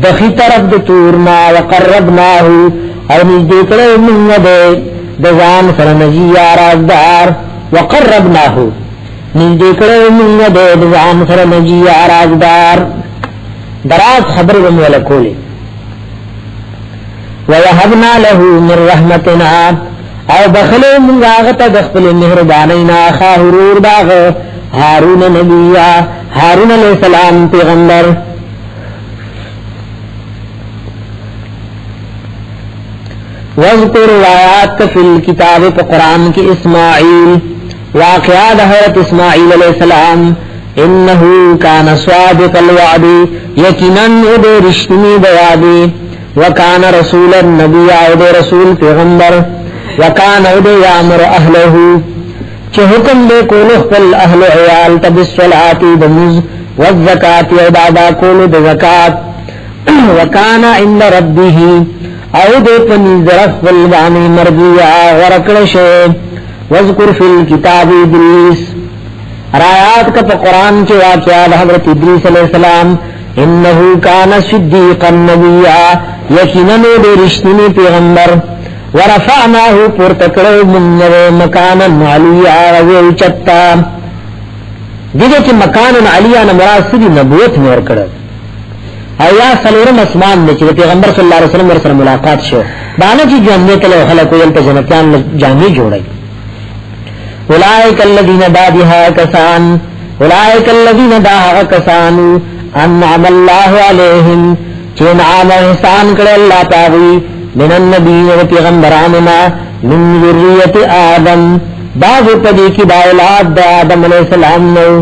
دخی طرف دتورنا وقربناہو او نزدیکڑو منگدے دزان فرنجی آرازدار وقربناہو نزدیکڑو منگدے دزان فرنجی آرازدار دراز خبر بمولکولی وَوَهَبْنَا لَهُ مِنْ رَحْمَتِنَا او بخلو منگاغتا دخل مہربانینا خاہرور داغ ہارون نبیہ ہارون علیہ السلام پیغمبر وذکر روایات فی الکتاب پا قرآن کی اسماعیل واقعات حضرت اسماعیل علیہ السلام انہو کان صادق الوعد یقیناً دے رشتنی بیادی وکان رسول النبی عود رسول پیغمبر وکان عود یامر اہلہو چه حکم دے کولو خپل اہل عیال تبسولاتی دمز والزکاة عبادا کولو دزکاة وکان عند ربیه عود پنیز رفل بانی مرضیہ ورکڑشے وذکر فی الکتاب ادریس رایات کا پا قرآن کے واقعات حضرت ادریس علیہ السلام انہو کان صدیقا نبیہ یقیناً دے رشتنی پیغمبر ورفعناه پورتکړو موږ مکانا علیا او چتا دغه چې مکان علیا نه مراد سړي نبوت نور کړ او یا سلورم اسمان نه چې پیغمبر صلی الله علیه وسلم سره ملاقات شو باندې چې جنت له خلکو یل په جنتیان جامې جوړي اولئک الذین دادها کسان اولئک الذین داها کسان انعم الله علیهم چې نعم احسان کړ الله تعالی من النبیین و پیغمبراننا من ذریت آدم بعض پدی کی دا اولاد دا آدم علیہ السلام نو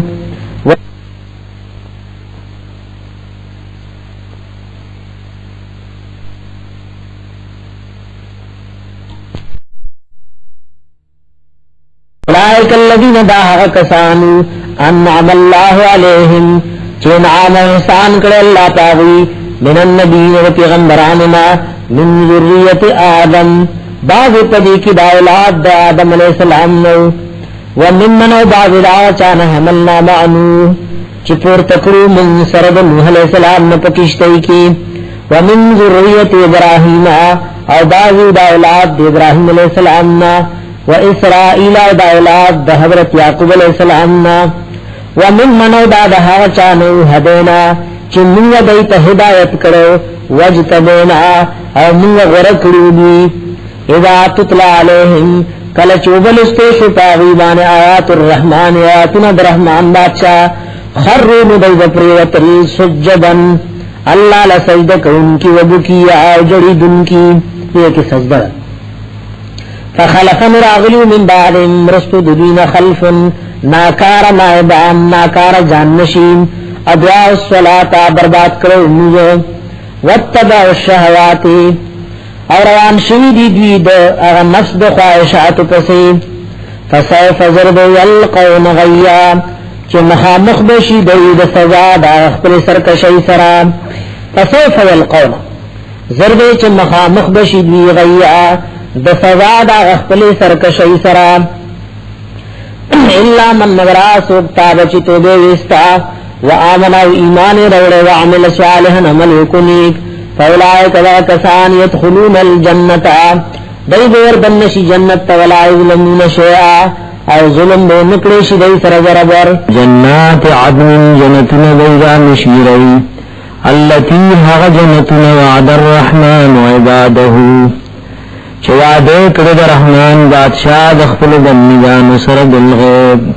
اولئک الذین داها کسان انعم اللہ علیہم چین عام احسان کر اللہ تعالی من النبیین و پیغمبراننا من ذریت آدم بعض پدی کی دا اولاد دا آدم علیہ السلام نو ومن منو بعض دا چانا حملنا معنو چپور تکرو من سرد نوح علیہ السلام نپکشتی کی ومن ذریت ابراہیم او بعض دا اولاد دا ابراہیم علیہ السلام نا و اسرائیل دا اولاد دا حضرت یعقوب علیہ السلام نا ومن منو دا دا چانو حدینا چی منگ دیتا ہدایت کرو وجتبینا او منگ غرکڑو دی اذا تطلع علیہم کل چوبل استیشو پاغیبان آیات الرحمن آیاتنا درحمان بادشاہ خرون دید پریوتر سجدن اللہ لسجدک ان کی وبکی آو جڑید ان کی یہ کی سجدہ فخلف مراغلو من بعدهم رستو ددین خلف ناکار نائبان ناکار جانشین ادعاء الصلاة برباد کرو اموزو واتبع الشہواتی اور روان شوی دی دوی دا اغا نفس دا خواہشات پسی فسیف زرد یلقون غیا چه مخامخ بشی دوی دا سزا دا اخبر سرکشی سرا فسیف یلقون زرد چه مخامخ بشی دوی غیا دا سزا دا اخبر سرکشی سرا الا من نگرا سوکتا بچی تو دے وستا وآمنا و ایمان روڑے وعمل صالحا عمل کنیک فاولائک ذا کسان یدخلون الجنتا دی دور بنشی جنت ولا یظلمون شیئا او ظلم دو نکلیشی دی سرزربر جنات عدن جنتن دیگا نشیرئی اللتی حق جنتن وعد الرحمن وعباده چوادے کرد رحمان بادشاہ دخل بندگان سرد الغیب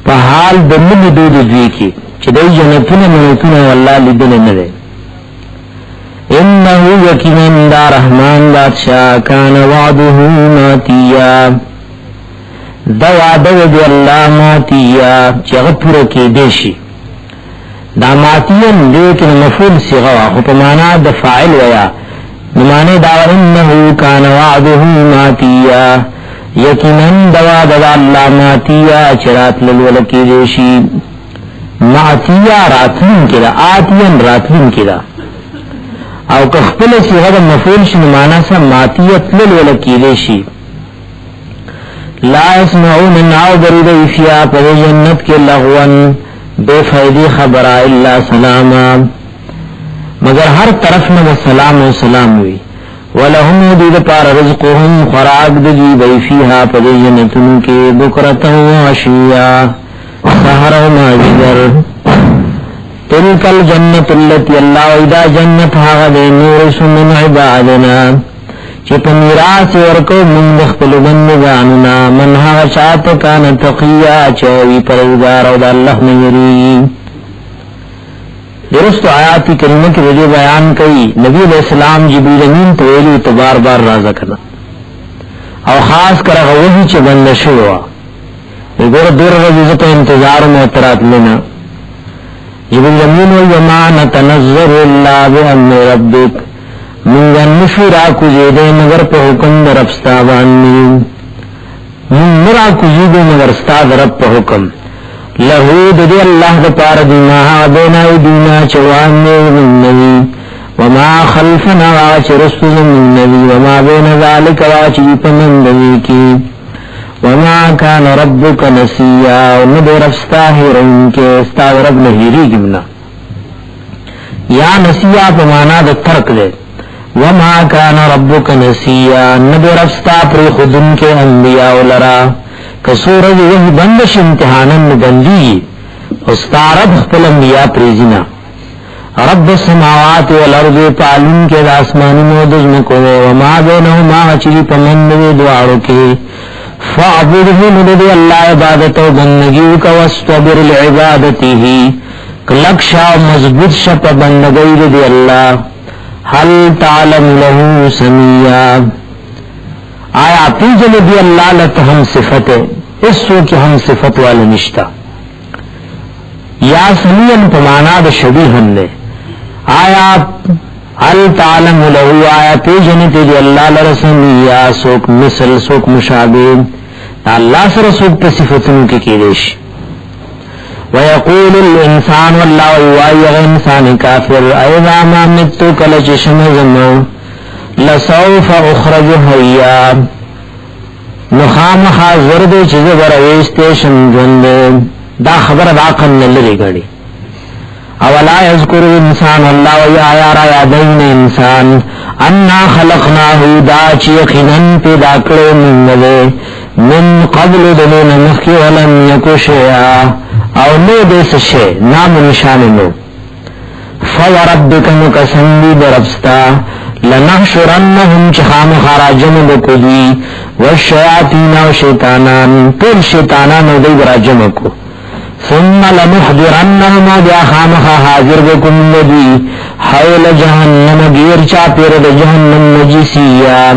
پہال دمن دود دوی کی چدی جنتن منتن واللہ لدن ندے انہو یقیناً دا رحمان بادشاہ کان وعدہو ماتیا دا وعدو دی اللہ ماتیا چغپر کی دیشی دا ماتیا لیکن مفعول صیغہ خطمانا دا فاعل ویا نمانے دا انہو کان وعدہو ماتیا یقیناً دا وعد دا اللہ ماتیا چرات للولکی دیشی ماتیا راتلن کدا آتیا راتلن کدا او کخپل صيغه د مفعول شنو معنا سره ماتیت لولکی دیشی لا اسمعون ناو برید فیا پر جنت کے لغون بے فائدی خبر الا سلاما مگر ہر طرف میں سلام و سلام ہوئی ولهم دید پار رزقهم خراق دجی بی فیها پر جنتن کے بکرتا و عشیا سحر و ماجدر تلك الجنة التي الله اذا جنت هغه نورس من عبادنا چې په میراث ورکو من خپل بندگاننا من هغه شات کان تقیا چې پرهیزګار او د الله نه یری درست آیات کریمه کې وجه بیان کړي نبی علیہ السلام جبرئیل امین ته ویلي ته بار بار راځه کړه او خاص کر هغه وحی چې بند شو وګوره دور ورځې ته انتظار مو ترات لینا جبريل امين وما نتنزل الا بامر ربك من النشرا کوجیدے مگر په حکم در ربستا باندې من مرا کوجیدے مگر ستا رب په حکم له دې الله د پار دی ما بنا دینا چوان من نبی وما خلفنا رسول من نبی وما بين ذلك واجب من نبی کی وما كان ربك نسيا وندر استاهرن کے استاد رب نہیری گمنا یا نسیا بمانا د ترک دے وما كان ربك نسيا نبی رفستا پر خودن کے انبیاء لرا کسورج وہی بندش امتحانن بندی استارب خپل انبیاء پریزینا رب السماوات والارض پالن کے داسمانی مودجم کو وما بینہما چلی پمندوی دوارو کے فعبده ندی اللہ عبادت و بندگیو کا واستبر لعبادتی ہی کلکشا مضبوط شپ بندگی دی اللہ حل تعلم له سمیا آیا پیجن دی اللہ لتا ہم صفت ہے اس سو کی ہم صفت والا نشتا یا سمین پمانا دا شبیہن لے آیا حل تعلم له آیا پیجن دی اللہ لرسمیا سوک مثل سوک مشابہ اللہ سر سوک پہ صفتنوں کی دیش ويقول الانسان والله وایغ انسان کافر ایذا ما مت کل چشم زمو لسوف اخرج حیا مخام حاضر دے چیز برویستے شمجند دا خبر دا قن لری گڑی اولا یذکر انسان والله ویا را یادین انسان انا خلقناه دا چیقنن پیدا کرو من قبل دلون مخی ولم یکو شیعا او نو دیس شے نام نشان نو فوربک مکسندی بربستا لنحشرنهم چخام خراجم بکلی والشیاطین و شیطانان پل شیطانان و دی براجم کو ثم لنحضرنهم بیا خامخا حاضر بکن ندی حول جہنم گیر چاپیر دا جہنم نجیسیا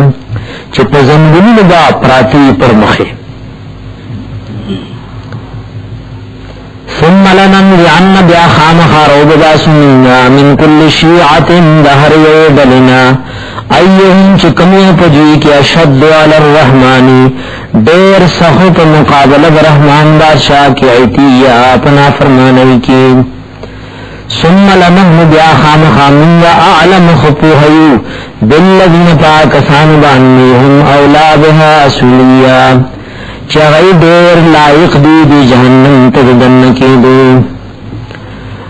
چپ زنبنی دا پراتی پر مخی ثم لننزعن بیا خامخا روبدا سنینا من کل شیعت دہر یوبلنا ایہم چکمیہ پجوی کی اشد علی الرحمانی دیر سخت مقابل برحمان بادشاہ کی عیتیہ اپنا فرمانوی کی ثم لنحن بیا خامخا من اعلم خطوحیو بالذین پاکسان بانیہم اولا بها اسولیہ چغی دیر لائق دی جہنم تدن کی دو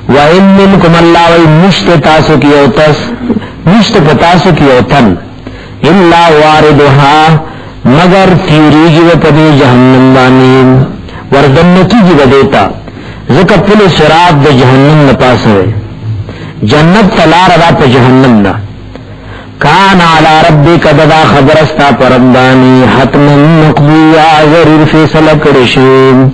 وَإِن مِّنْكُمْ اللہ وَإِن مشت تاسو کی اوتس مشت پتاسو کی اوتن اللہ واردها مگر تیریگی و پدی جہنم بانی وردن کی جی بدیتا ذکر پل سراب دا جہنم نپاس ہوئے جنت تلار دا پا جہنم نا کان علی ربک ددا خبرستا پربانی حتما مقضیا ضرور فیصلہ کرشیم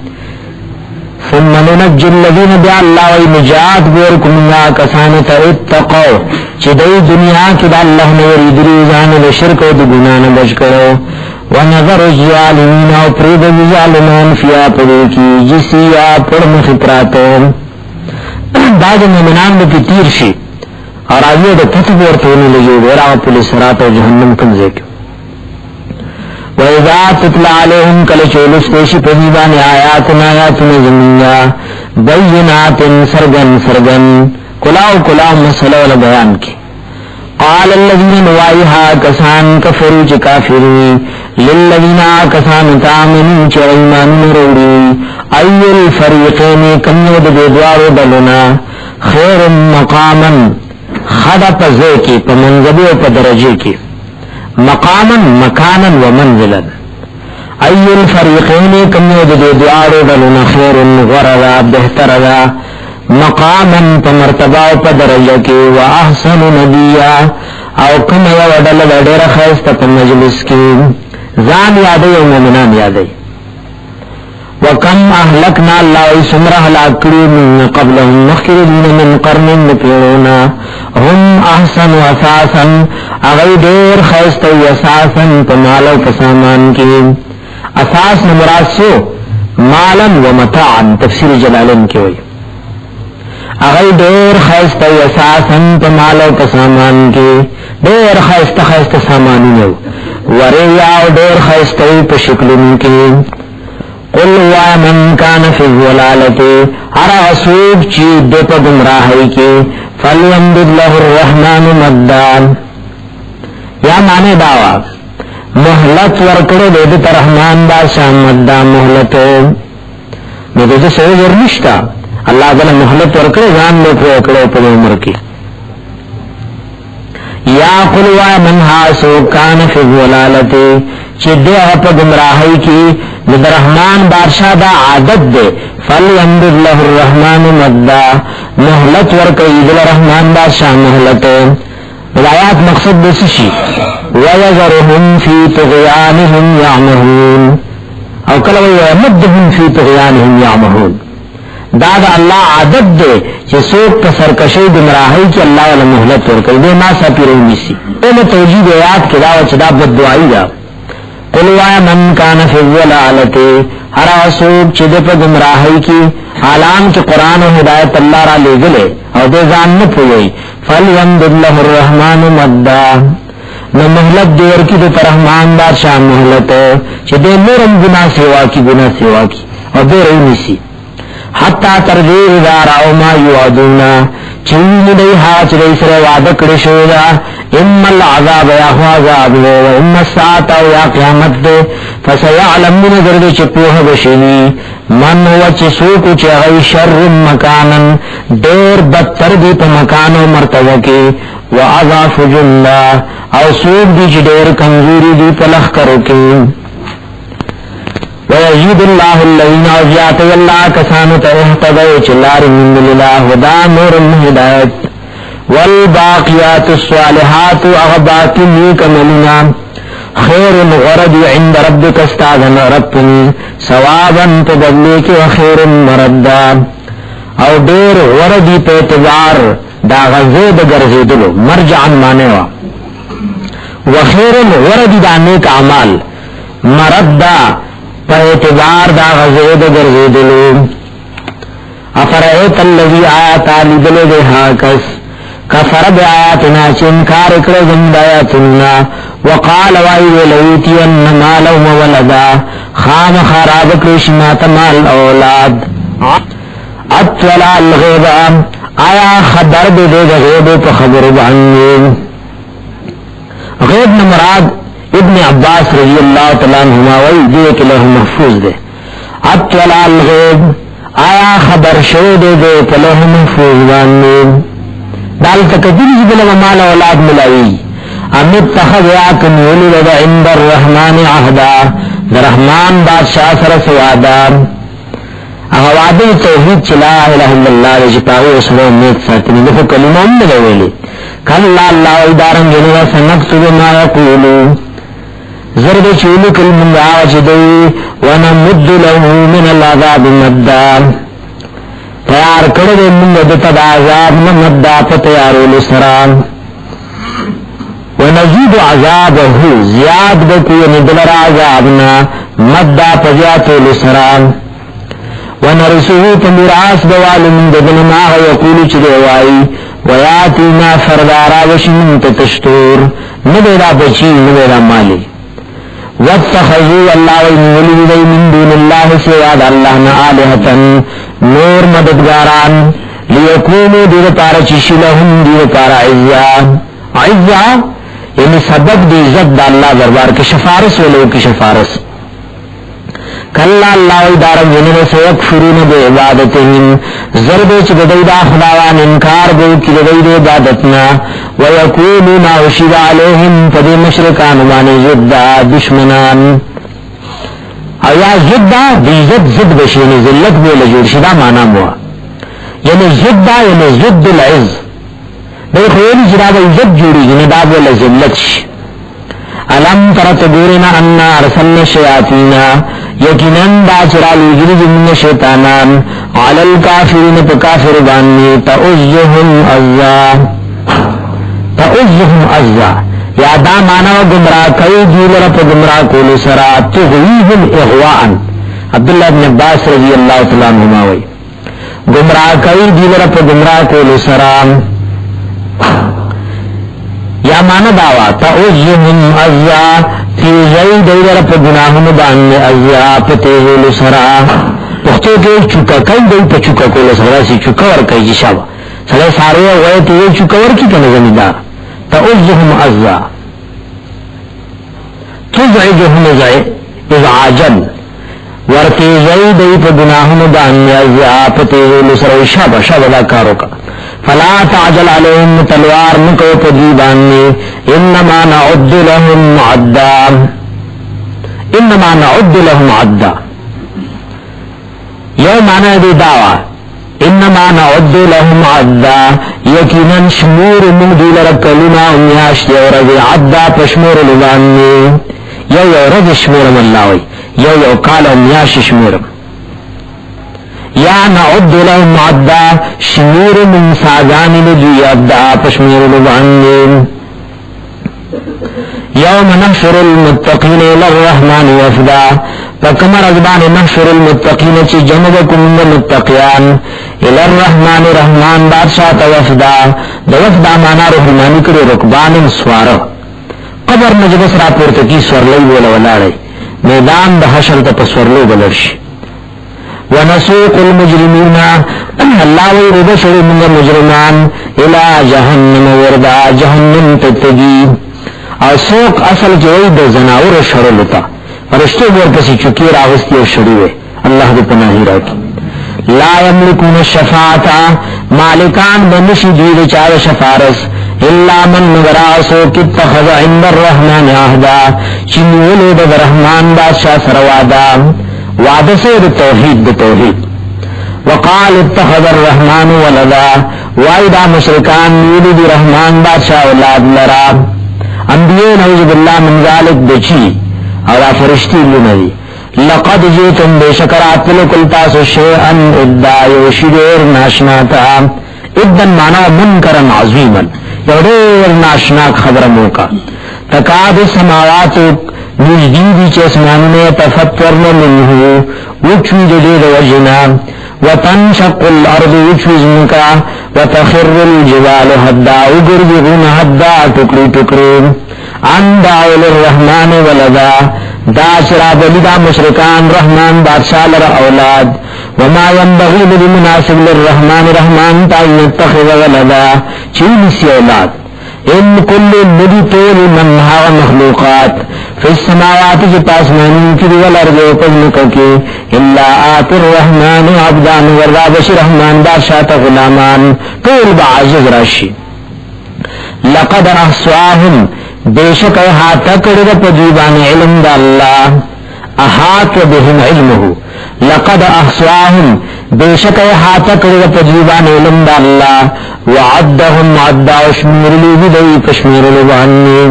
ثم ننجی الذین بیا اللہ وی نجات بورکمنا کسانتا اتقو چی دی دنیا کی دا اللہ نوری دریزان دا شرک و دا گناہ بچ کرو ونظر الظالمین و پرید ظالمان فیا پدو کی جسیا پرم خطراتو بعد مومنان دا کی تیر شی اور آئیے دا کتب ورطونی لگی ویرا پولیس رات و جہنم کنزے کیوں وَإِذَا تُتْلَى عَلَيْهِمْ کل چولس پیشی پذیبان آیاتنا آیاتنا زمینیا بینات سرگن کلاو مسئلہ والا بیان کی قال الذین نوائیہا کسان کفرو چی کافروی للذین کسان تامنین چی ایمان روڑی ای الفریقین کمیود بیدوارو دلنا خیر مقاما خدا پزے کی پا منزبی و پا درجے کی مقاما مکانا و منزلا ای الفریقین کمیود بیدوارو دلنا خیر غردا بہتردا مقاما پا مرتبہ و پا درجے کی و احسن نبیا او کم یو ڈل دیر خیست پا مجلس کی زان یادی و مومنان یادی وکم اہلکنا اللہ سمرہ لاکری من قبلهم مخردین من قرن نپیرونا هم احسن و اساسا اغی دیر خیست و اساسا پمالا و پسامان کی اساس نمراد سو مالا و متاعا تفسیر جلالن کی ہوئی اغی دیر خیست و اساسا پمالا و پسامان کی دیر خیست سامانی نو وریا و دیر خیست و پشکلن کی قل و من کان فی الضلالتی ہر اسوب چید دے پا گمراہی کی فلیمدد لہ الرحمن مدان یا معنی دعویٰ محلت ورکڑے دے دیتا رحمان بادشاہ مدان محلتو میں دے سوئے ورنشتا اللہ تعالی محلت ورکڑے زان لے پرے اکڑے پا عمر کی یا قلوا منها سوکان فی الضلالتی چی دیہ پا گمراہی کی لد رحمان بادشاہ دا عادت دے فلیمدد له الرحمن مددا محلت ورکی دل رحمان بادشاہ محلت ولایات مقصد بسشی وَيَذَرُهُمْ فِي طُغْيَانِهِمْ يَعْمَهُونَ او کلو وَيَمَدُّهُمْ فِي طُغْيَانِهِمْ يَعْمَهُونَ دادا اللہ عادت دے چی سوک پا سرکشی گمراہی کی اللہ والا محلت ورکی دے ما سا پی رومی سی ایم توجید آیات کی دعوت چدا بددعائی دا قلوا من کان فی الضلالتی ہر سوک چی دے پا گمراہی کی عالم کی قرآن و ہدایت اللہ را لے گلے او دے زان نپوئی فَلْيَمْدُدْ لَهُ الرَّحْمَانُ مَدَّا نو محلت دیر کی دے رحمان بادشاہ محلت چی دے نورم گناہ سیوا کی اور دے رونی سی حتی ترجیح ادار او ما یوعدونا چین دی حاچ دی سر وعدکڑ شودا اما العذاب یا خوازاب دے و اما الساعت او یا قیامت دے فسیعلم من درد چپوہ بشنی من ہوا چی سوکو چی غی شر مکانا دیر بدتر دی پا مکان و مرتبہ کی و اضاف جندا او سوک دی چی دیر کمزوری دی پلخ کرو کی وَيَزِيدُ اللَّهُ الَّذِينَ أَوْزِيَاتَ اللَّهَ كَسَانُتَ اِحْتَدَوْا چلار من لِلَّهُ وَدَا نُورُ الْهِدَایَتِ وَالْبَاقِيَاتُ الصَّالِحَاتُ أَغْبَاكِ نِيكَ مَلِنَا خیر الغرد عند ربک استاذن ربنی ثوابا تبلیک وخیر مردا او دیر غردی پیتوار دا غزید گرزیدلو مرجعن مانیوا وخیر الغردی دا نیک عمال مردا پیتوار دا غزید گرزیدلو افرائیت اللذی آیاتا لیدلو دے ہاکس کفر بی آیاتنا چنکار اکڑ زمد آیاتنا وقال وائد لویتین مالا وولدا خام خراب کرشمات مال اولاد اطلع الغیب آیا خبر دے دے غیب پا خبر بعنی غیب نمراد ابن عباس رضی اللہ تعالیٰ عنہما وائد کہ لہ محفوظ دے اطلع الغیب آیا خبر شو دے دے پا لہ محفوظ بعنی دال تکتیر جبل مال اولاد ملاوی امت تخذ یاکن ولد عند الرحمن عہدا درحمان بادشاہ سر سوادا اغوادی توحید چلا الہ الا اللہ رجپاوی اسلو امید ساتنی دفو کلمہ امید اولی کلا اللہ ادارن جنوہ سنکتب ما یقولو زرد چولو کلمہ آجدوی ونمد له من العذاب مددا تیار کردے من دتا دا عذاب مددا پتیارو لسران ونزید عذابه زیاد بکو ندلر عذابنا مددا پزیاتو لسران ونرسوه تمراس بوال من ددن ماغ یقولو چدوائی ویاتینا فردارا وشمن تتشتور ندیدا بچی ندیدا مالی واتخذوا اللہ وینولی دی من دون اللہ سواد اللہ نآلہتا نور مددگاران لیکونو دیر پارا چشی لهم دیر پارا عزا یعنی سبب دی عزت دا اللہ دربار کی شفارس ولو کی شفارس کلا اللہ ادارم ینن سیکفرون بے عبادتهم ضرب چی دید خداوان انکار بو کی دید عبادتنا ویکونون اوشید علیہم پدی مشرکان وانی زدہ دشمنان او یا زدہ دی زد بشینی ذلت بولا جوڑ شدہ مانا موا یعنی زدہ یعنی زد العز بے خویلی جراب عزت جوڑی جنی دا بولا ذلت علم ترت گورنا انا ارسلن شیاطینا یقیناً دا چرالی گری جمن شیطانان علی الکافرین پا کافر باننی تعزهم عزا یا دا مانا و گمراہ کئی دیلر پا گمراہ کولو سرا تغویهم اغواءن عبداللہ ابن عباس رضی اللہ تعالیٰ عنہما وی گمراہ کئی دیلر پا گمراہ کولو سرا یا مانا داوا تعزهم عزا تیزائی دیلر پا گناہم باننی عزا پا تیزولو سرا پختو کے چکا کئی دی پا چکا کولو سرا سی چکا ورکی جی شابا سرے سارے وی تیزائی چکا ورکی کنزمی دار تعزهم عزا تزعجهم ازعاجن ورتیزائی دی پا گناہم باننی عزا پا تیزولو سرا شابا دا کارو کا فلا تعجل علیہم تلوار نکو پدیبانی انما نعد لهم عدا انما نعد لهم عدا یو معنی دی دعوی انما نعد لهم عدا یقینا شمور من دی لرکلنا امیاشت یو رض عدا پشمور لبانی یو رض شمورم اللہ وی یو کال امیاش شمورم یا نعد لهم عدا شمور من ساگان لجی عدا پشمور لبانی یوم نحشر المتقین الى الرحمن وفدا فکمر ازبان نحشر المتقین چی جمدکم من متقیان الى الرحمن رحمان بادشاہ وفدا دا وفدا مانا رحمانی کری رکبان سوار قبر مجلس را پورتکی سورلو بولا ولارے میدان دا حشر تا پسورلو بلرش ونسوق المجرمین اللہ وی ربشر من مجرمان الى جہنم وردا جہنم تتگی اور سوق اصل جوئی دا زناور شرلتا فرشتو بور کسی چکی راغستی و شروع اللہ دی پناہی راکی لا یملکون الشفاعتا مالکان بنشی دید چار شفارس الا من مغراسو کتخذ عند الرحمن عہدا چنیولو دا رحمان بادشاہ سروادا وعدہ سے دا توحید وقال اتخذ الرحمن ولدا وائدہ مشرکان نیولو دی رحمان بادشاہ اولاد لرا انبیاء نعوذ باللہ من ذالک دچی اور فرشتی لنوی لقد جیتم بے شکرات لکل تاسو شیئن ادعای وشدیر ناشناتا ادن مانا منکرن عظیما یودیر ناشناک خبر موکا تکاد سماواتو نجدیدی چسماننے تفتورن منہو وچوی جدید وجنا وتنشق الارض وچوی زمکا وتخر الجبال حدا اگرگرون حدا ٹکری ٹکری ان دعو للرحمن ولدا دا شراب لدا مشرکان رحمان بادشاہ لر اولاد وما ينبغي لمناسب للرحمن رحمان تا يتخذ ولدا چین سی اولاد ان کل ندی طول من ها مخلوقات فی السماوات کی پاسمانین کی والارض وقزمکا کی الا آت الرحمن عبدان وردابش رحمان بادشاہ تا غلامان طول بعجز راشی لقد احصواهم بیشک احاطہ کرد پدیبان علم دا اللہ احاط بهم علمه لقد احصواهم بیشک احاطہ کرد پدیبان علم دا اللہ وعدهم عدا وشمیر لبدئی پشمیر لبانی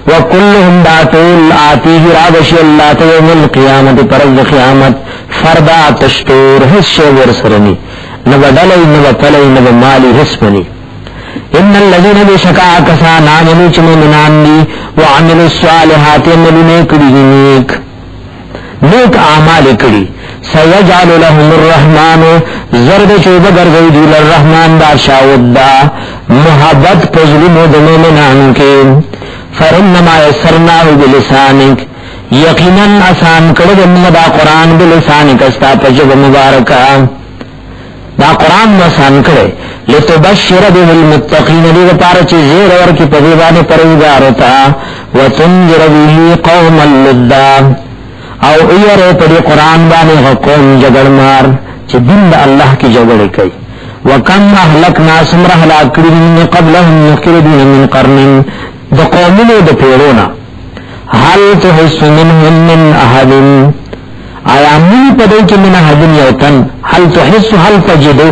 وکلهم داتول آتیه رابش اللہ تیوم القیامت پرد قیامت فردا تشتور حس شور سرنی نبدلی نبتلی نبمالی حس بنی ان الذين بشكا كسان عملوا چمنان دي وعملوا الصالحات عملوا نیک اعمال کړي سيجعل لهم الرحمن زرد چوب ګرځي دي الرحمن بادشاہ ودا محبت پزلو د مومنانو کې فرنما يسرناه بلسانك یقینا آسان کړه د دا قران بلسانك استا پجب مبارکا دا قرآن مسان کرے لتبشر به المتقین دیو پارچ زیر ورکی پدیبان پرویدارتا وتنجر به قوم اللدا او ایرے پدی قرآن بانے قوم جگڑ مار چی دن دا اللہ کی جگڑ کئی وکم احلکنا سمرح لاکرین قبلهم نقردین من قرن دا قومن دا پیرونا حل تحس منهم من احد آیا منی پدے کی من احدن یوتن حل تحس حل تجدو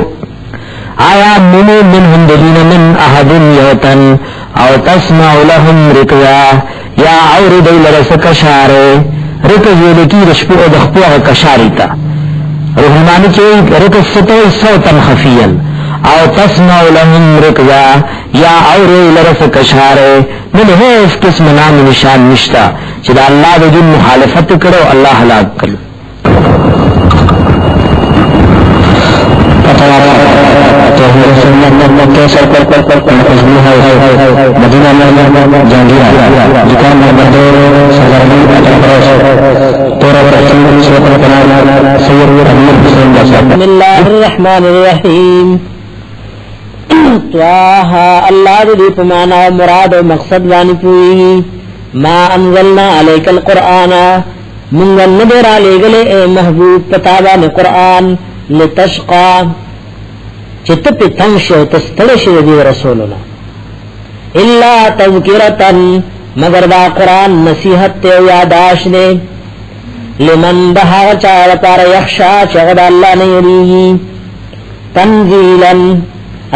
آیا منی منهم دلین من احدن یوتن او تسمع لهم رکیا یا عورد لرس کشارے رکزو لکی رشپو دخپو کشاریتا رحمانی چوئی رکز ستوئی صوتا خفیا او تسمع لهم رکیا یا عورد لرس کشارے من حیف قسم نام نشان نشتا چدا اللہ دن محالفت کرو اللہ حلاک کرو مدینہ جہانگیر دکان نمبر 2 بسم اللہ الرحمن الرحیم طه اللہ دی پمانا مراد و مقصد وانی پوئی ما انزلنا علیک القرآن منگل ندر علی گلے اے محبوب پتابان قرآن لتشقا چت په تنگ شو تستړی شو دی رسولنا الا تذکرتن مگر دا قرآن نصیحت ته یاداش دے لمن دها چا لپاره یخشا چغد الله نه یریږي تنزیلا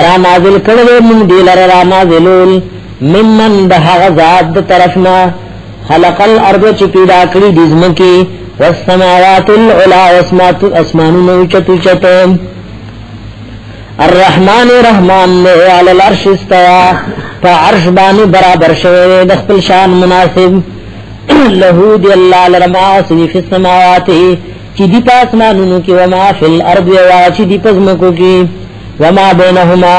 را نازل کړو موږ دی لره را نازلول ممن دها ذات طرفنا خلق الارض چې پیدا کړی د زمکه والسماوات العلى واسمات اسمانونو چتو چته الرحمن رحمان نے علی العرش استوا فعرش بانی برابر شوه د خپل شان مناسب له دی الله لرما فی السماوات چې دی پاسمانونو کې وما فی الارض وا چې دی پزمکو کې وما بینهما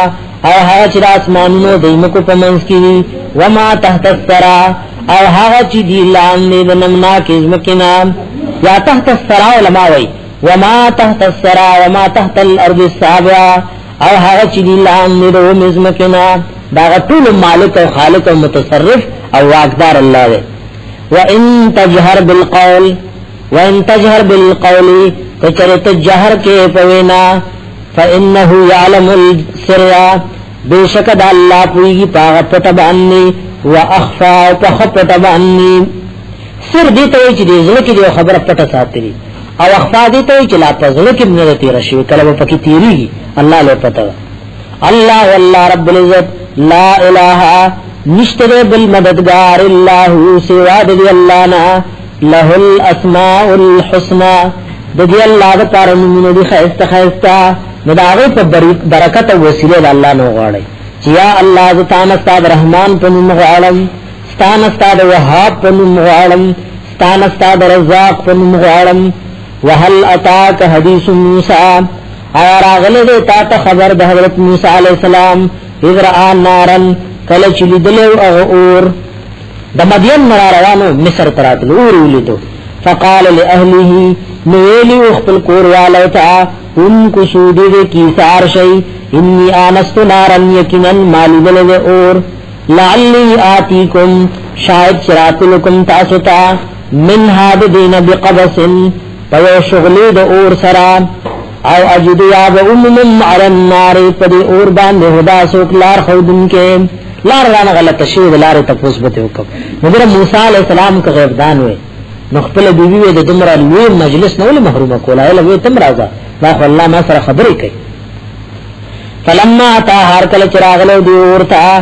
او هغه چې اسمانونو دیمکو پمنس کې وما تحت الثرى او هغه چې دی لاندې د نمنا کې زمکینا یا تحت الثرى علماء وی وما تحت الثرى وما تحت الارض السابعه او هغه چې دی لاندې د مزمکینا دا ټول مالک او خالق او متصرف او واقدار الله دی وان تجهر بالقول کچرت جهر کې پوینا فانه يعلم السر بشکد الله پویږي پاغه پټ باندې واخفا پخپټ باندې سر دې ته چې دې زړه کې خبره پټه ساتري او اخفا دې ته چې لا پزړه کې نه تیر شي کله په کې تیری الله له پته الله والله رب العزت لا اله نشتر بالمددگار الله سوا دی الله نا له الاسماء الحسنى دی الله د کارونو دی خیسته خیسته مداغه په برکت او وسیله الله نو غواړي چې یا الله ز تعالی استاد رحمان په نوم غواړم ستان استاد وهاب په نوم غواړم ستان استاد رزاق په نوم غواړم وهل اتاک حدیث موسی اور اغله دې تا خبر د حضرت موسی علی السلام اذرا نارن کله چې لیدلو اور د مدین روانو مصر تراتلو اور ولیدو فقال لاهله نویلی خپل کور والو ته ان کو سودې کی سار شي انی انست نارن یقینا مالدل اور لعلی آتیکم شاید شراتلکم تاسو ته من هاد دین بقبس پيو شغلی د اور سرا او اجد یا بأمم علی النار پدی اور باندې هدا سوک لار خودن کې لار رانه غلط شی لار ته پوسبته وکم مگر موسی علی السلام کا غیبدان وې نو خپل بیبي د دمر لوی مجلس نه ول محرومه کوله له تم راځه دا الله ما سره خبرې کوي فلما اتا هر کله چراغلو دی ورتا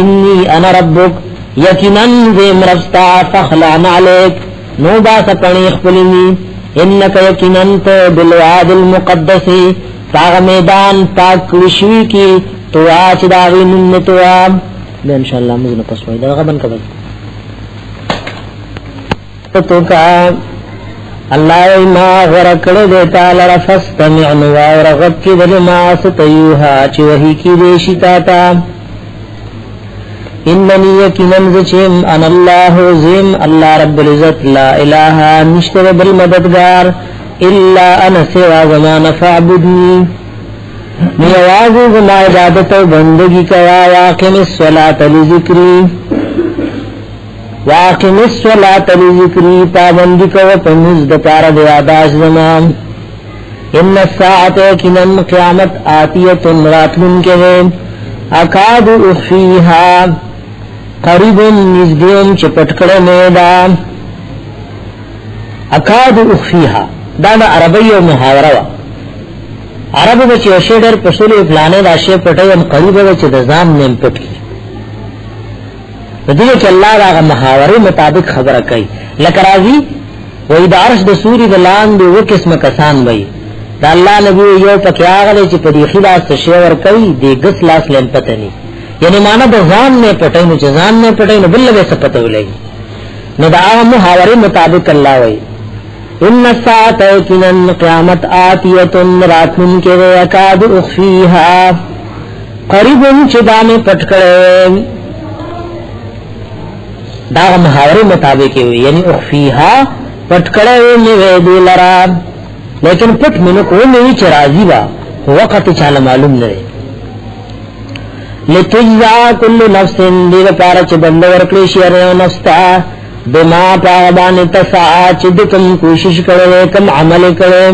انی انا ربک یقینا ذم رستا فخلعن علیک نو با سپنی خپلنی انک یقینا بالواد المقدس پاغ میدان پاک کلشوی کی تو آچ داغی ننتو آم بے انشاءاللہ مزن پسوائی دا غبن کبھل تو کا اللہ ما غرکڑ دیتا لرفستمعن وارغب کی دل ما ستیوها چی وحی کی دیشتا تا اننی یقیناً زچیم ان اللہ زیم اللہ رب العزت لا الہ نشتر بالمددگار الا انا سوا زمان فعبدنی نیوازی زما عبادت و بندگی کوا واقم الصلاة لذکری پابندی کوا پمزد پارد یاداش زمان ان الساعت یقیناً قیامت آتیت راتلن کے اکاد اخفیها قریب نزدیم چپٹکڑ میدا اکاد اخفیها دا عربی و محاوره وا عربو بچی وشیدر پسولی فلانے دا شی پٹای ام قریب بچی دا زام نیم پٹ کی دیگه چه اللہ دا محاوره مطابق خبر کئی لکرازی وی دا عرش دا سوری دا لان دی وہ قسم کسان بئی دا اللہ نبی یو پکی آغا دی چی پدی خلاص تشیور کئی دی گس لاس لین پتنی یعنی مانا دا زام نے پٹای نو چه زام نے پٹای نو بلو بیسا پتو لگی نو دا آغا محاوره مطابق اللہ وی ان الساعت یقیناً قیامت آتیت راتن کے اکاد اخفیها قریب چدا میں پٹکڑے دا محاوره مطابق ہوئی یعنی اخفیها پٹکڑے میں دی لرا لیکن پٹ منو کو نہیں چرازی با وقت چالا معلوم نرے لتجزا کل نفس دیو پارا چه بند ورکلی شیرنو نفستا بما پاغبان تسعا چدکم کوشش کرے کم عمل کرے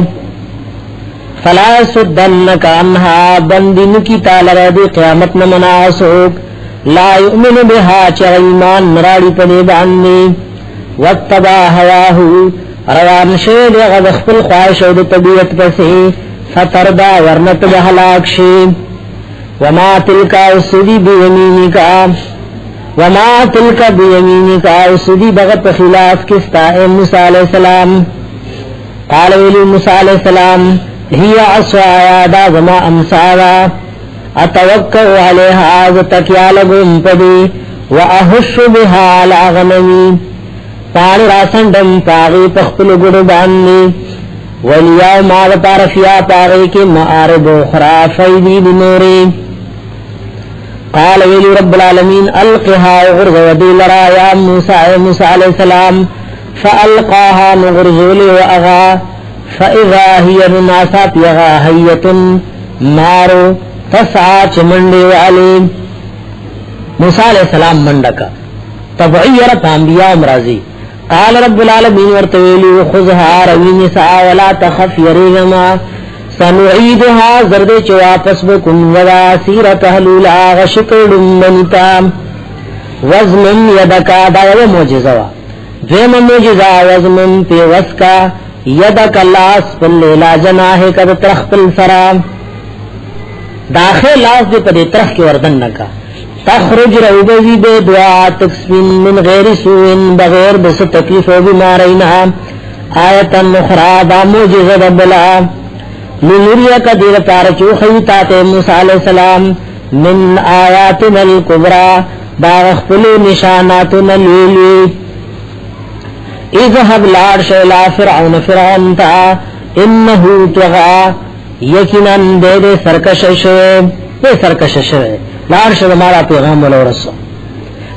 فلا سدنک عنها بندن کی تالر دی قیامت نمناسوک لا یؤمن بها چا ایمان نراڑی پدی بانی واتبا هواہو روان شید غدخ پل خواہش و طبیعت پسی فتردا ورنت بحلاک شی وما تلکا اسدی بیمینکا وما تلکا بیمینکا اسدی بغت خلاف کستا اے موسیٰ علیہ السلام قال ویلی موسیٰ علیہ السلام ہی عصوایا دا زما امساوا اتوکو علیہا زتکیا لگم پدی و احش بها علی غنمی پانی راسندم پاغی پخپل گڑ باننی ولیاو مال پارفیا پاغی کی معارب اخرى فیدی بنوری قال ویلی رب العالمین القها غرز ودی لرا یا موسیٰ علیہ السلام فالقاها نغرزولی و اغا فاذا هی ناسات یغا حیت مارو تسعا چمنڈی والی موسیٰ علیہ السلام منڈکا تبعیر پانبیاء امراضی قال رب العالمین ورطویلی خذها روین سعا ولا تخف یریگما سنعیدها زرد چواپس بکن ودا سیرت حلولا غشکر منتا وزمن یدکا داو موجزوا دویم موجزا وزمن پی وسکا یدک لاس پل لیلا جناہ کد ترخ پل سرام داخل لاس دے پدے ترخ کے وردن نکا تخرج روبزی بے دعا تکسفین من غیر سوین بغیر بس تکلیف و بیمارینا آیتا نخرا دا موجزہ ربلا لنوریا کا دیر پارچو خیطات موسیٰ علیہ السلام من آیاتنا الکبرى باغخفلو نشاناتنا لیلی اذهب لار شیلا فرعون فرعون تا انہو تغا یقیناً دے دے سرکش شوے لار شد مارا پیغام ولو رسو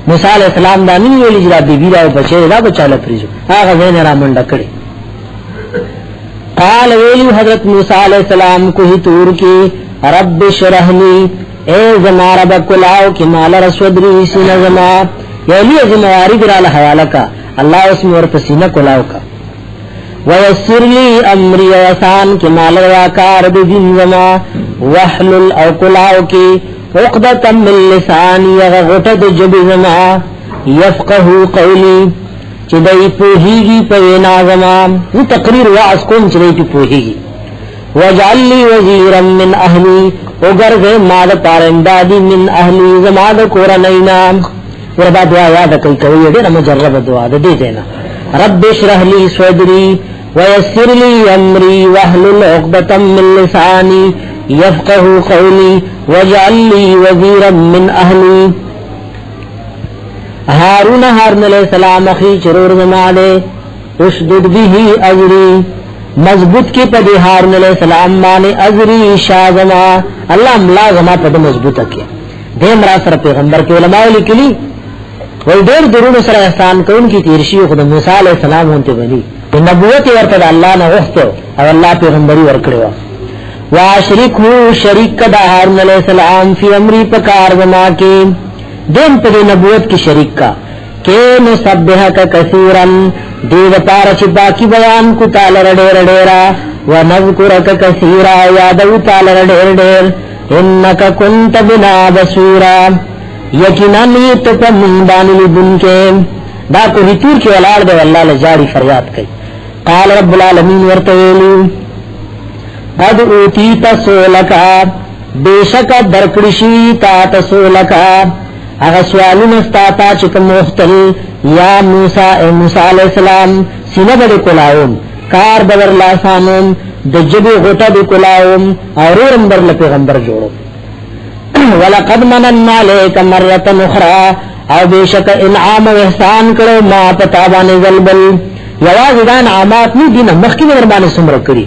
موسیٰ علیہ السلام دا نی ویلی جدا بی بی راو بچے دا بچا لپریزو آغا زین را منڈا کڑی قال ویلی حضرت موسیٰ علیہ السلام کو ہی تور کی رب شرح لی اے زما رب کلاو کی مال رسودری سینہ زما یعنی زمواری گرال حوالہ کا اللہ اس میں ورپسینہ کلاو کا ویسر لی امری وسان کی مال واکار دین زما وحلل او کلاو کی عقدتا من لسانی غغتد جب زما یفقہو قولی چدئی پوہیگی پوینا زما وہ تقریر وعظ کن چدئی پی پوہیگی وجعل لی وزیرا من اہلی اگرز ماد پارندادی من اہلی زماد کورنینا وربا دعا یاد کئی کوئی دینا مجرب دعا دے دینا رب اشرح لی صدری ویسر لی امری وحلل عقدتا من لسانی یفقہو قولی وجعل لی وزیرا من اہلی ہارون علیہ السلام اخی چرور زمادے اشدد بھی ازری مضبوط کی پدی ہارون علیہ السلام مانے ازری شازما اللہ ملا زما پد مضبوط کیا دیم را سر پیغمبر کے علماء لکلی وی دیر درون سر احسان کون کی تیرشی خود موسیٰ علیہ السلام ہونتے بنی نبوت ورطد اللہ نے وقت اور اللہ پیغمبری ورکڑے واشرک ہو شریک کدا ہارون علیہ السلام فی امری پکار زما کے دیم پدی نبوت کی شریک کا کہ نسبح کا کثیرن دید پارچ باقی بیان کو تالر ڈیر ڈیرا ونذکر کا کثیرا یادو تالر ڈیر ڈیر انکا کنت بنا بصورا یقیناً تو پا منبانی لبن کے دا کو ہتور کی ولار دے واللہ لجاری فریاد کئی قال رب العالمین ورطویلو قد اوتیتا سولکا بیشکا درکڑشی تا سولکا اغا سوالون استاتا چکم مختل یا موسیٰ اے موسیٰ علیہ السلام سینہ بڑی کلاؤم کار بدر لاسانوم دجبی غٹا بی کلاؤم اورورم بر لپیغمبر جوڑو وَلَقَدْ مَنَنَّا عَلَيْكَ مَرَّةً أُخْرَى او بیشک انعام و احسان کرو ما پتابان زلبل یواز دان عامات نی دین مخی دربان سمر کری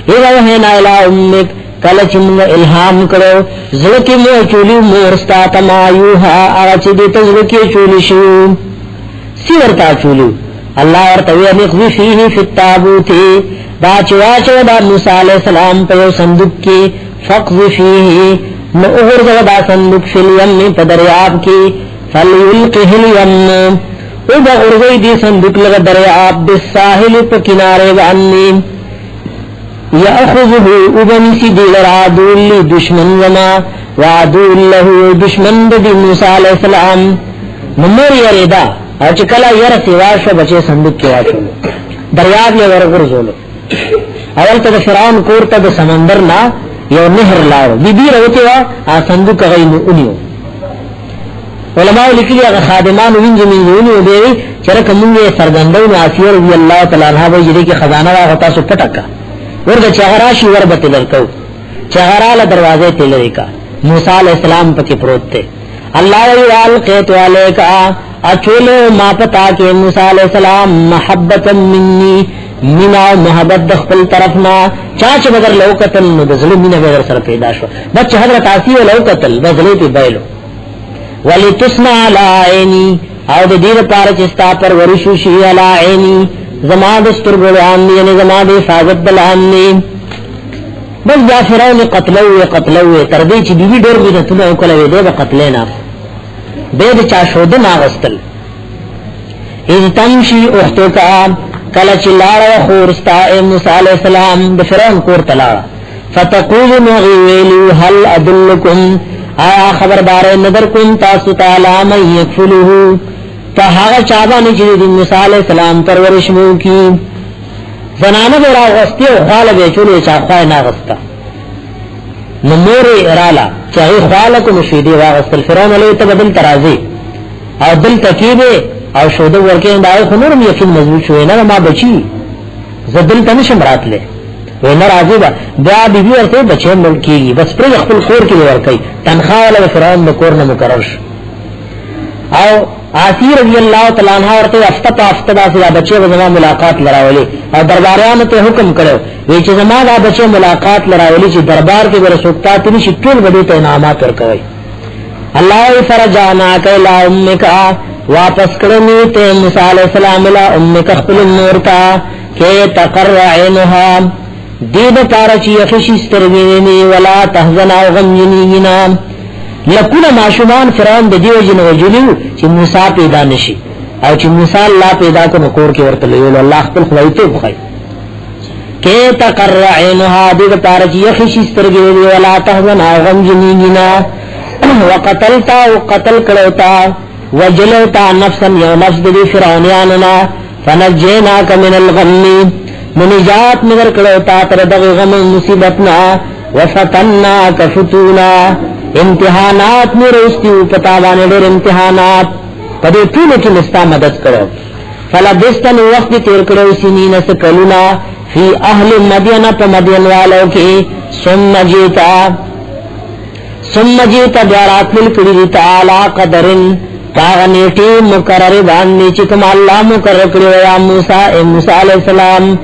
ایغا وحینا الہ امک کلچ منگا الہام کرو زلکی مو چولی مورستا تمایوها آغا چی دیتا زلکی چولی شو سیورتا چولی اللہ ورطوی نقضی فیہی فی التابوتی دا چواچو دا موسیٰ علیہ السلام پیو صندوق کی فقضی فیہی نو اغرز دا صندوق فی الیم پدریاب کی فلیلقه الیم او با غرزی دی صندوق لگا دریاب بالساحل پا کنارے بانی یأخذه او بنیسی دی لرعادو لی دشمن وما وعدو اللہ دشمن دی موسیٰ علیہ السلام نمور یریدا او چکلا یر سواشو بچے صندوق کی واشو دریاب لے ورغرزولو اول تا فرعون کورتا دا سمندر نا یو نهر لاو بی بی روتی وا صندوق غین اونیو علماء لکلی اگر خادمان وینج من اونیو بیوی چرک منگی سرگندون آسیر رضی اللہ تعالی عنہ بای جدی کی خزانہ واغتا سو پتکا ورگا چغراشی وربت لرکو چغرال دروازے تلرکا موسیٰ علیہ السلام پکی پروت تے اللہ والقیت علیکا اچولو ما پتا کہ موسیٰ علیہ السلام محبتا منی مینا محبت دخل طرفنا چاچ بگر لو قتل نو دزلو مینا بگر سر پیدا شو بچ حضرت آسیو لو قتل بزلو پی بیلو ولی تسنا علا عینی او دا دیر پار چستا پر ورشوشی علا عینی زمان دستر گلعامنی یعنی زمان دی فاظت بلعامنی بس بیا فرعون قتلوی تردی چی بیوی دور بینا تنو اکلوی دے با قتلینا بید چا شودن آغستل از تمشی اختو کا کلچ لارا خورستا اے موسیٰ علیہ السلام دا فرعون کور تلارا فتقول مغیویلو حل ادلکم آیا خبردار نظر کن تاسو تعالی من یکفلوہو تا حاغا چابانی چیزی دی موسیٰ علیہ السلام پرورشمو کی زنانا بورا غستی و خوال بیچولی چا خواہ ناغستا نموری ارالا چاہی خوالکو مشیدی واغستل فرعون علیہ تبدل ترازی او دل تکیبے او شودو ورکے اندائی خنورم یقین مضبوط شوئے نا ما بچی زدل تنشم رات لے وینا راضی با بیا بی بی ورتے بچے ملکی گی بس پر خپل خور کی ورکی تنخواہ والا فرعون دا کورنا مکررش او آسی رضی اللہ تعالیٰ عنہ ورتے افتہ افتہ دا سیا بچے و زمان ملاقات لراولی او درباریان تے حکم کرو ویچے زمان دا بچے ملاقات لراولی چی دربار کے برسوکتا تنی شی طول بدیتا انعامات ورکوئی اللہ فرجانا کلا امکا واپس کرنی تے موسیٰ علیہ السلام لا امک اخبل النورتا کہ تقر عینها دید پارچی افشسترگینی ولا تحزنا غمجنینا لکونا معشومان فرعون دا دیو جن وجلیو چی موسیٰ پیدا نشی او چی موسیٰ اللہ پیدا کو مکور کی ورطلیو اللہ اخبر خواہیتو بخوائی کہ تقر عینها دید پارچی افشسترگینی ولا تحزنا غمجنینا وقتلتا وقتل کروتا وجلوتا نفسا یو نفس دی فرعونیاننا فنجیناک من الغمی منجات مگر کروتا تردغ غم مصیبتنا وفتناک فتونا امتحانات میں روستی پتاوانے دیر امتحانات پدے طولو کی نستا مدد کرو فلبستن وقت تیر کرو سنین سکلونا فی اہل مدین پا مدین والو کی ثم جیتا بیارات ملکری تعالی قدرن پاغنیٹی مقرر باندی چکم اللہ مقرر کری ویا موسیٰ اے موسیٰ علیہ السلام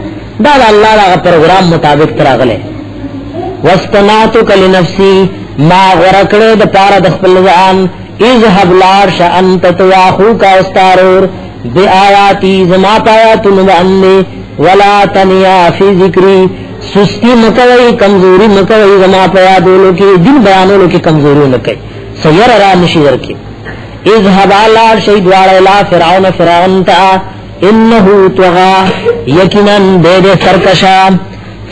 دادا اللہ دا پروگرام مطابق تراغلے وستناتو کلی نفسی ما غرکڑے دا پارا دخپل زعان اذهب لارش انت تواخو کا استارور بی آیاتی زما پایاتو نبعنی ولا تنیا فی ذکری سستی مکوئی کمزوری مکوئی زما پیادولو کی دن بیانولو کی کمزوری مکوئی سیر را نشیدر کی اذهب علار شید وارلا فرعون فرعون تا انہو توغا یکنن دید سرکشا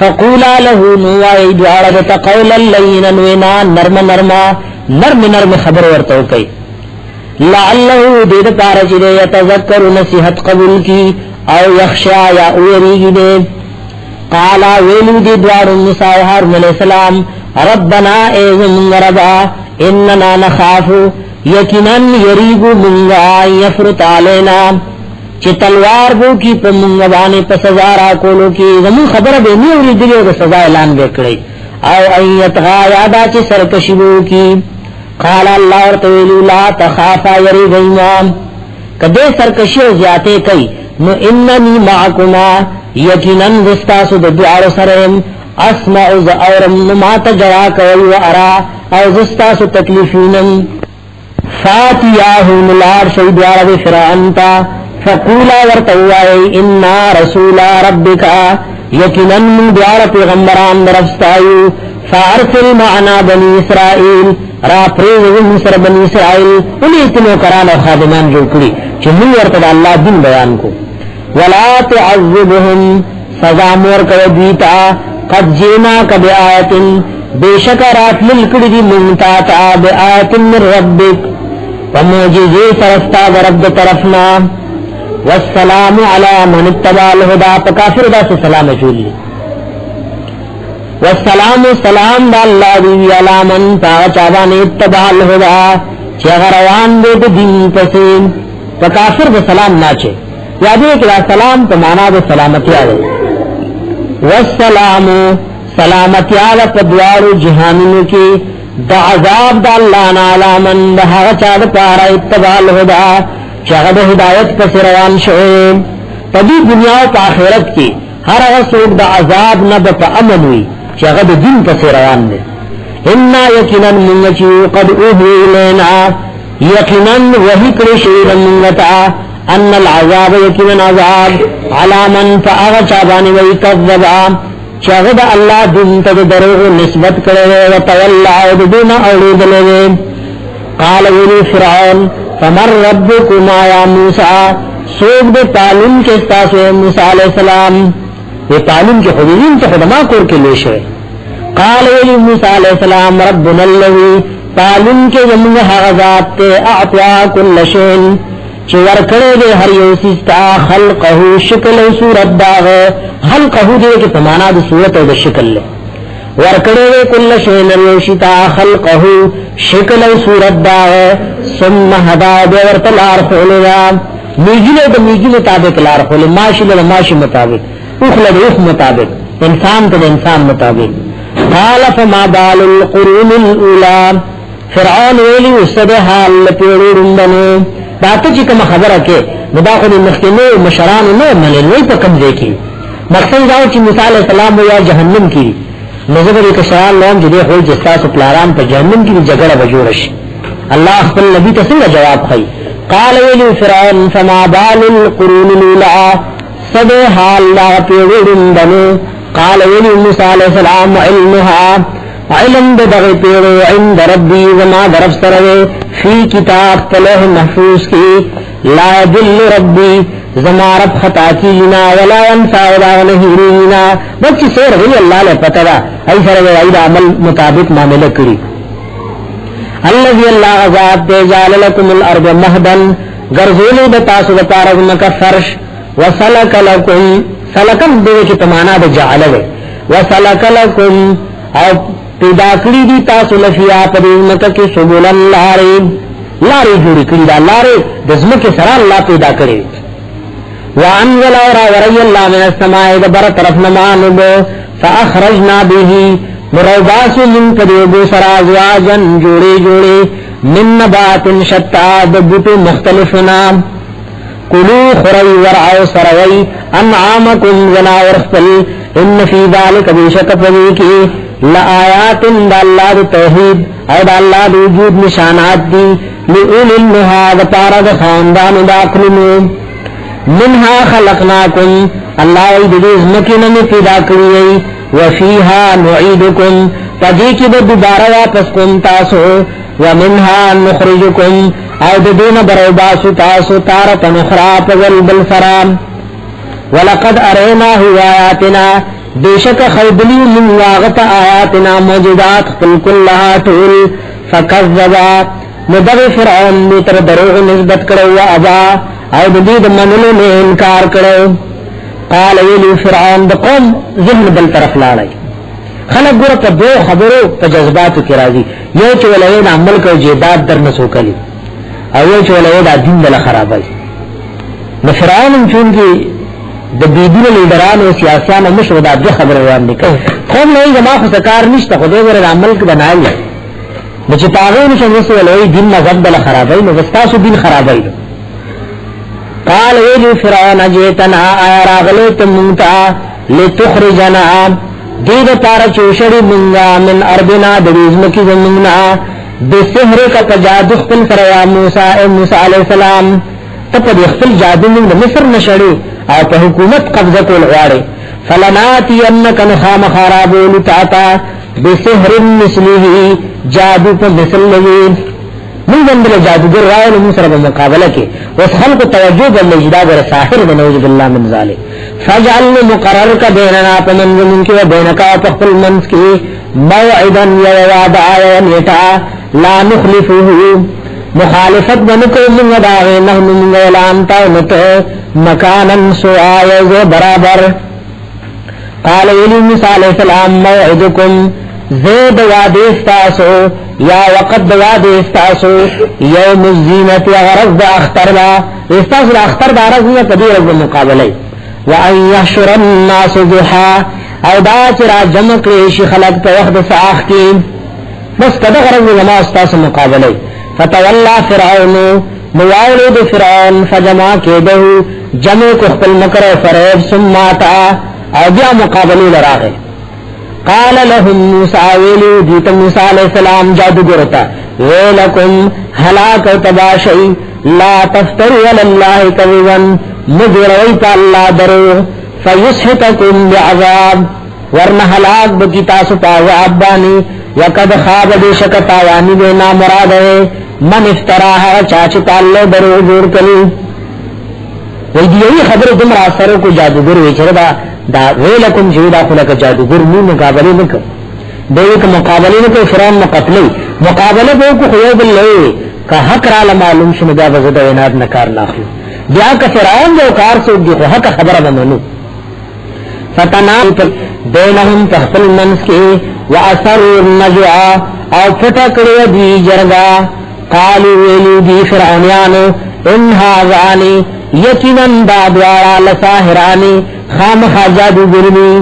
فقولا له نوائی دوارد قولا لینا وینا نرم نرم خبر ورتو کئی لعلہو دید پارچ دے یتذکر نصیحت قبول کی او یخشا یا اویریگی دے قالا ویلو دی دوار موسیٰ و ہارون علیہ السلام ربنا ایزم ربا اننا نخافو یقیناً یریگو منگا یفرط علینا چی تلوار بو کی پا منگا بانے پا سزارا کولو کی زمون خبر بے نیوری دلیو دا سزا اعلان بکڑی او ایت غایادا چی سرکشی بو کی قال اللہ ورطویلو لا تخافا یریگ ایمام کدے سرکشی و زیادے کئی نو اننی معکما یقیناً زستاسو دا دوار سرم اسمع از اورم نمات جوا کوئی و ارا او زستاسو تکلیفینم فاتیاہو ملار شیدوار بی فرعنتا فقولا ورطوائی انا رسولا ربکا یکنن من دوار پیغمبران درفستایو فارسل معنا بنی اسرائیل را پریز مصر بنی اسرائیل انہی اتنو کران و خادمان جو کری چمو ورطا اللہ دین بیان کو ولا تعذبهم سزا مور کو دیتا قد جینا کب آیت بے شکرات للکڑی منتا تا بے آیت من ربک وموجزی سرستا برب طرفنا والسلام علی من اتبع الہدا پکافر دا سے سلام چولی والسلام سلام دا اللہ دی علی من چابان اتبع الہدا چغروان دے دین پسین پکافر دا سلام ناچے یادی کہ سلام تو مانا دا سلامتی آدھے والسلام سلامتی آدھا پدوار جہانوں کی دا عذاب دا اللہ نالا من دا چاد پارا اتبع الہدا چاہد ہدایت پس روان شعیم تبی دنیا و آخرت کی ہر اغسوک دا عذاب نبت امن ہوئی چاہد دن پس روان دے انا یقینا منگچیو قد اوہی لینا یقینا وحی کرشیر منگتا ان العذاب یقینا عذاب علا من فاغچابانی وی کذبا چاہد اللہ دن تد دروغ نسبت کرے و تولا دون اولید لے قال ولی فرعون فمر ربکما یا موسیٰ سوک دے تعلیم کے استاسو موسیٰ علیہ السلام یہ تعلیم کے خودین تو خدمہ کور کے لے شوئے قال ولی موسیٰ علیہ السلام ربنا اللہی تعلیم کے جمع حغزات تے اعطوا کل شین چور کرے دے ہر یوسیستا خلقہو شکل و صورت داغ خلقہو دے کہ پمانا دے صورت و دے شکل لے ورکڑے دے کل شین یوشتا خلقہو شکل و صورت داغ ثم ہدا دے ورطلار خولے دا میجلے دا میجلے مطابق لار خولے ماشلے دا ماشی مطابق اخلے دا اخ مطابق انسان تا دا انسان مطابق قال فما بال القرون الاولا فرعون ویلی اسد حال پیڑو رندنو داتا چی کم خبر اکے نداخل مختنو مشران نو منلوی پا کم دیکھی مقصد داو چی موسیٰ علیہ السلام یا جہنم کی نظر ایک شران لوم جدے خوش جستاس پلاران پا جہنم کی جگڑ بجورش اللہ اخبر نبی تسنگ جواب خی قال ویلی فرعون فما بال القرون الاولا صد حال لا پیڑو رندنو قال ویلی موسیٰ علیہ السلام علمها علم دغی پیڑو عند ربی وما درف سروے فی کتاب تلوح محفوظ کی لا دل ربی زمارت خطا کی لینا ولا انسا ولا نہیرینا بچی سیر غلی اللہ لے پتہ دا ایسا روے عید عمل مطابق معاملہ کری اللذی اللہ غزات دے جال لکم الارض مہدن گرزولی بتاسو بتارزمک فرش وسلک لکم سلکم دے کی تمانا دے جعلوے وسلک لکم او پیدا کری دی تاسو لفیا پدیزمکا کی سبولن لارے لارے جوڑی کری دا لارے دزمک سرا اللہ پیدا کرے وانزل اورا وری اللہ من السماء دبر طرف نمانبو فاخرجنا بیہی مروباسو من پدیبو سرا زواجن جوڑے جوڑے من نبات شتا دبتو مختلفنا کلو خری ورعو سروی انعامکم زناورخفل ان فی ذالک بیشک پدیکی لآیات دا اللہ دا توحید او دا اللہ دا وجود نشانات دی لئول النہا دا پارا دا خاندان دا اقلمو منہا خلقناکم اللہ وی دیز مکنن پیدا کریئی وفیہا نعیدکم پدی کی دا دوبارہ واپس کن تاسو ومنہا نخرجکم او دا دون بروباسو تاسو تارت نخرا پزل بالفرام ولقد اریناہو آیاتنا بیشک خیبلی من واغت آیاتنا موجودات قل کلہا طول فکذبا مدغ فرعون نیتر دروغ نسبت کرو و ابا او دید منلو نے انکار کرو قال ویلی فرعون دا قوم ذہن بل طرف لاڑائی خلق گورا پا دو خبرو پا جذباتو کی رازی یو چولوید عمل کو جیداد در نسو کلی او یو چولوید دین دل خرابائی نفرعون چون کی د بیدین لیڈران و سیاسیان و مشر دا دو خبر روان دی قوم نوی زمان خسکار نشتا خودے ور عمل کی بنائی نچه پاغوی نشن رسو ولوی دین مذہب دل خرابائی نوستاسو دین خرابائی قال ویلی فرعون جیتنا آیا راغلیت منتا لتخرجنا دید پارا چوشڑی منگا من اربنا دریزمکی زمنگنا بسحر کا پجادو خپل کریا موسیٰ علیہ السلام تپا دی خپل جادو منگ مصر نشڑی او پا حکومت قبضہ کول غوارے فلناتی انکا نخام خرابولو تاتا بسحر مثلی جادو پا مثل لگی من بندل جادوگر راول من سره مقابله کې اوس خلق توجه بل اجدا ور ساحر بنوذ بالله من ذلك فجعل مقرر کا بیننا پمن من کې بینکا تخل منس کې موعدا یوعدا نیتا لا نخلفه مخالفت بنکو من داغه نحن من اعلان تاوت مکانا سوآ برابر قال علی موسی علیہ السلام موعدکم زید وعده استاسو یا وقت وعده استاسو یوم الزینت غرض دا اختر دا استاسو دا اختر دا رضی پدی رضی مقابلی وان یحشر الناس ضحا او دا چرا جمع کریشی خلق پا وقت ساخ کی بس کدا غرض جمع استاسو مقابلی فتولا فرعون موالد فرعون فجمع کیدہو جمع کو خپل مکر فریب سماتا او بیا مقابلی لراغے قال لهم موسى ویلو دیت موسیٰ علیہ السلام جادوگرتا ویلکم حلاک تباشی لا تفتروا علی اللہ کذبا مجرویت اللہ درو فیسحتکم بعذاب ورنہ حلاک بکی تاسو پاوعب بانی وقد خواب بیشک تاوانی بینا مراد ہے من افتراها چاچتا اللہ درو جور کلی ویدیوی خبر دم راسروں کو جادوگر ویچردہ دا ویلکم جودا خلق جادوگر نو مقابلے نکو دیوی کا مقابلے نکو فرعون مقتلی مقابلے کو خیوب اللہ کا حق را معلوم شنو دا وزد و اناد نکار ناخلو بیا کا فرعون جو کار سو دی خو حق خبر بنونو فتنام بینہم تخفل منس کے وعصر النجعا او فتکڑو دی جرگا قالو ویلو دی فرعونیانو انہاغانی یقیناً دادوارا لساہرانی خام خاجادو گرنی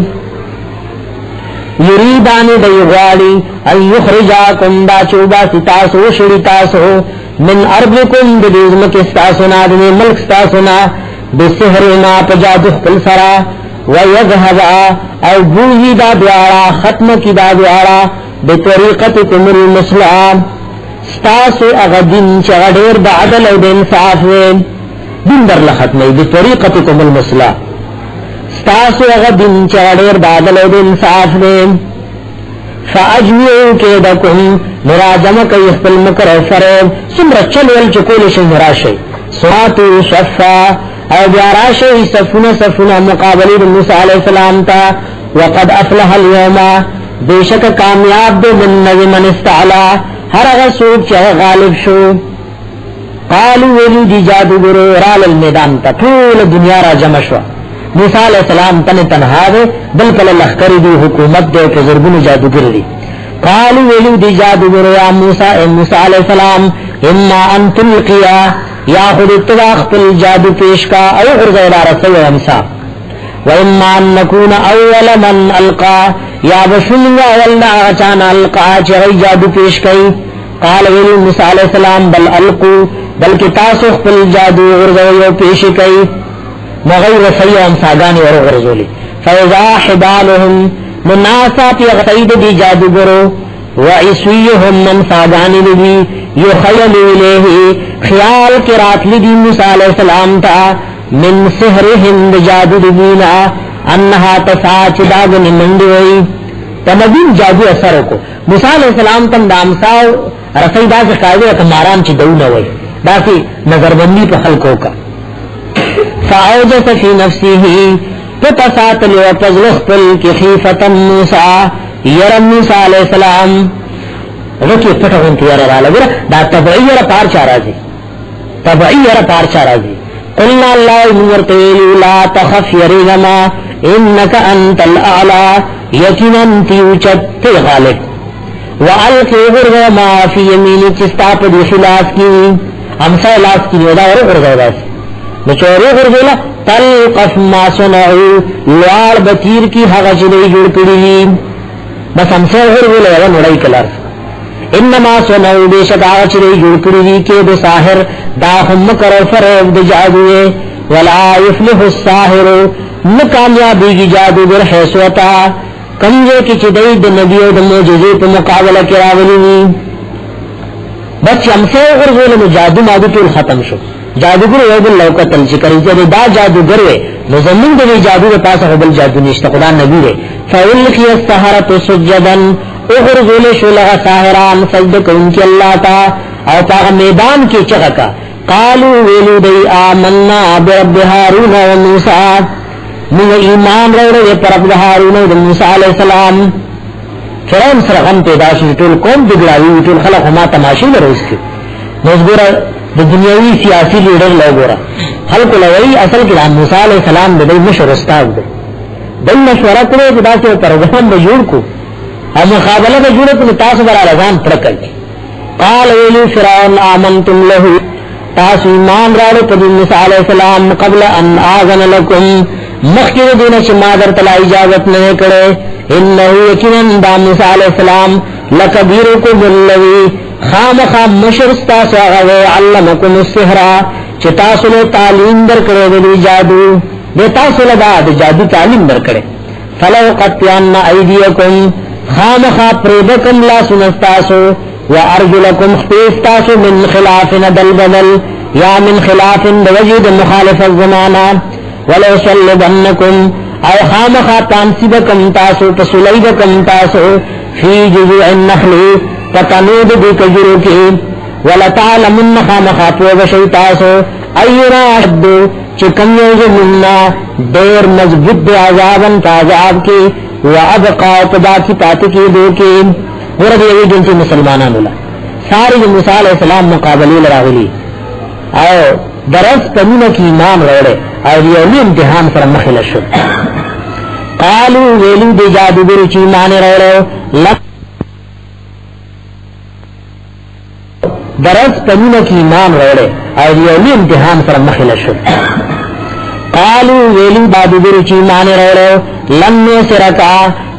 یریدانی دیغوالی ان یخرجاکم دا چوبا ستاسو شریتاسو من ارضکم بدیزمک استاسونا دنی ملک استاسونا بسحرنا پجادو خپل سرا ویذهبا او بوزی دادوارا ختم کی دادوارا بطریقتکم المسلام ستاسو اغدین چغدیر دا عدل او دا انصاف وین دن در لختمی بطریقتکم المسلام ستاسو اغدین چغدیر دا عدل او دا انصاف وین فاجمیعو کیدکم مراجم کئی اخپل مکر فریب سمرا چلول چکول شی مراشی سواتو شفا او بیاراشی صفونا صفونا مقابلی دا موسیٰ علیہ السلام تا وقد افلح اليوما بیشک کامیاب دو من نوی من استعلا ہر غصوب چاہ غالب شو قالو ویلو دی جادو گرو رال المیدان تا طول دنیا را جمع شوا موسیٰ علیہ السلام تن تنہا دے بل پل لخکری دی حکومت دے کہ ضربون جادو گر دی قالو ویلو دی جادو گرو یا موسیٰ علیہ السلام اما ان تلقیا یا خود اتواق پل جادو پیش کا او غرزیدہ رسول امسا و اما ان نکون اول من القا یا بشنگا اولنا اچانا القا چغی جادو پیش کئی قال ویلو موسیٰ علیہ السلام بل القو بلکہ تاسخ پل جادو غرزیو پیش کئی مغیر رسیو امساگانی ورو غرزولی فیضا حبالهم مناسا پی غطید دی جادو گرو وعیسویهم منساگانی دی یخیلو الیہی خیال کی رات لدی موسیٰ علیہ السلام تا من سحرهم جادو دینا انہا تساچ داغنی مندوئی تمدین جادو اثروں کو موسیٰ علیہ السلام تم دامساو رسیدہ سے قائدے اکماران چی دو نوئی داسی نظربندی پا خلقوں کا فاوجس فی نفسه پتسات لیوپزلخ پل کی خیفتا موسیٰ یرم موسیٰ علیہ السلام رکی پتغن تیار رالا گرہ دا تبعیر پار چارازی قلنا اللہ نورتویلو لا تخف یریغما انکا انت الاعلا یقینا تیوچت تی غالب وعلقی غرغما فی یمینی چستا پدی خلاص کی امسا علاص کی ودا ورو غرغیداس بچوری غرغیلا تلقف ما سنعو لوار بطیر کی حغش دی جوڑ پڑی بس امسا غرغیلا یوا نوڑائی کلارس انما سنعو بیشک حغش دی جوڑ پڑی کے دو ساحر دا ہم کرو فریب دی جادوئے ولا یفلح الساحر نکامیابی کی جادو در حیثوتا کمجے کی چدئی دا نبی و دا موجزی پا مقابلہ کراولی بچ امسے غرزول میں جادو مادو طول ختم شو جادوگر ویب اللہ کا تلچی کری جب دا جادوگر وے نزمین دا جادو دا پاسا خبل جادو نشتا خدا نبی وے فَأُلْقِيَ السَّحَرَةُ سُجَّدًا اغرزول شو لغا ساہران سجد کن کی اللہ تا او پاغ میدان کی چغکا قالو ویلو دی آمنا برب هارون و موسیٰ من ایمان روڑے پر رب هارون و موسیٰ علیہ السلام فرعون سره غم پیدا شي ټول قوم بګړاوي ټول خلک ما تماشې لروس کې مزګور د دنیوي سیاسي لیډر لګورا خلک لوي اصل کې موسی عليه السلام د مشر استاد دی د مشوره کړې دا چې پروګرام به جوړ کو او مقابله به جوړ کړو تاسو برابر ځان پړکل قال ویلی فرعون آمنتم له تاسو ایمان راړو په موسی عليه السلام قبل ان اذن لكم مخکې دینه چې ما درته اجازه نه کړې انه یقینا دا موسی علیہ السلام لکبیرکم الذی خامخ مشرستا ساغه علمکم السحر چې تاسو له تعلیم درکړې دی جادو د تاسو له د جادو تعلیم درکړې فلو قطعن ایدیکم خامخ پربکم لا سنستاسو وارجلکم خفاستاسو من خلاف ندل بدل یا من خلاف وجد مخالف الزمانہ ولو صلبنکم او خامخا تانسیبکم تاسو پسولیبکم تاسو فی جزوع النخل پتنود دی کجرو کی ولتعلمن خامخا پوبشی تاسو اینا حدو چکم یوز مننا دیر مضبط دی عذابن تازعاب کی وابقا پدا کی پاتی کی دو کی ورد یوی جنسی مسلمانان اللہ ساری جو موسیٰ علیہ السلام مقابلی لراغلی او درس کمینہ کی ایمان روڑے اور یولی امتحان سر مخل شد قالو ویلو دی جادو برچی مان روڑو درس کمینہ کی ایمان روڑے اور یولی امتحان سر مخل شد قالو ویلو جادو برچی مان روڑو لن سرکا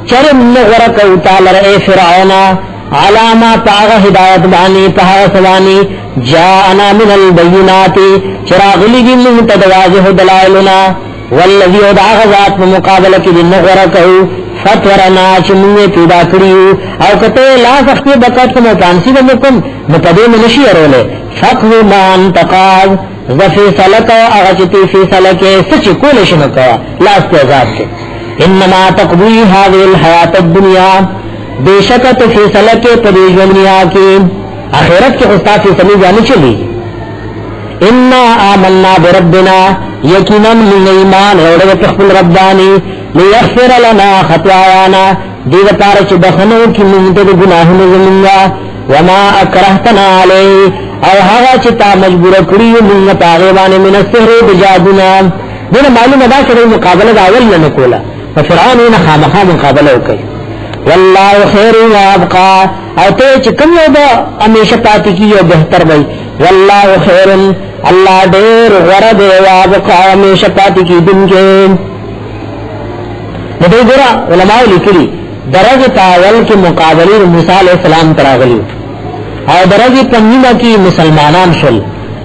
چرم نغرکو تالر اے فرعونا علاما پاغ ہدایت بانی پاغ سوانی جاءنا من البینات چراغلی گی منتد واضح دلائلنا والذی ادعا غزات مقابلہ کی دن غرکو فتورنا چموے پیدا کریو او کتے لا سختی بکت کم وطانسی دمکم مقدے منشی ارولے فقو ما انتقاض ذفی سلکو اغچتی فی سلکے سچ کولشنکو لا استعزاد کے انما تقضی هذه الحیات الدنیا بے شکت فی سلکے پدیج دنیا کی آخرت کے خستہ فی سلی جانی چلی انا آمنا بربنا یقینا من ایمان روڑے تخبل ربانی لیغفر لنا خطوایانا دیو پارچ بخنو کی منتد گناہ نزمنگا وما اکرہتنا علی او حغا چتا مجبور کریو من پاغیبان من السحر بجادنا دینا معلوم ادا کرے مقابلہ اول نکولا ففرعون خامخا مقابلہ کئی واللہ خیر و ابقا او تے چکم یو دا امیشہ پاتی کی یو بہتر بھئی واللہ خیر اللہ دیر غرد و ابقا امیشہ پاتی کی دن کے ندے گرا علماء لکلی درج تاول کے مقابلی موسیٰ علیہ السلام تراغلی او درج پنیمہ کی مسلمانان شل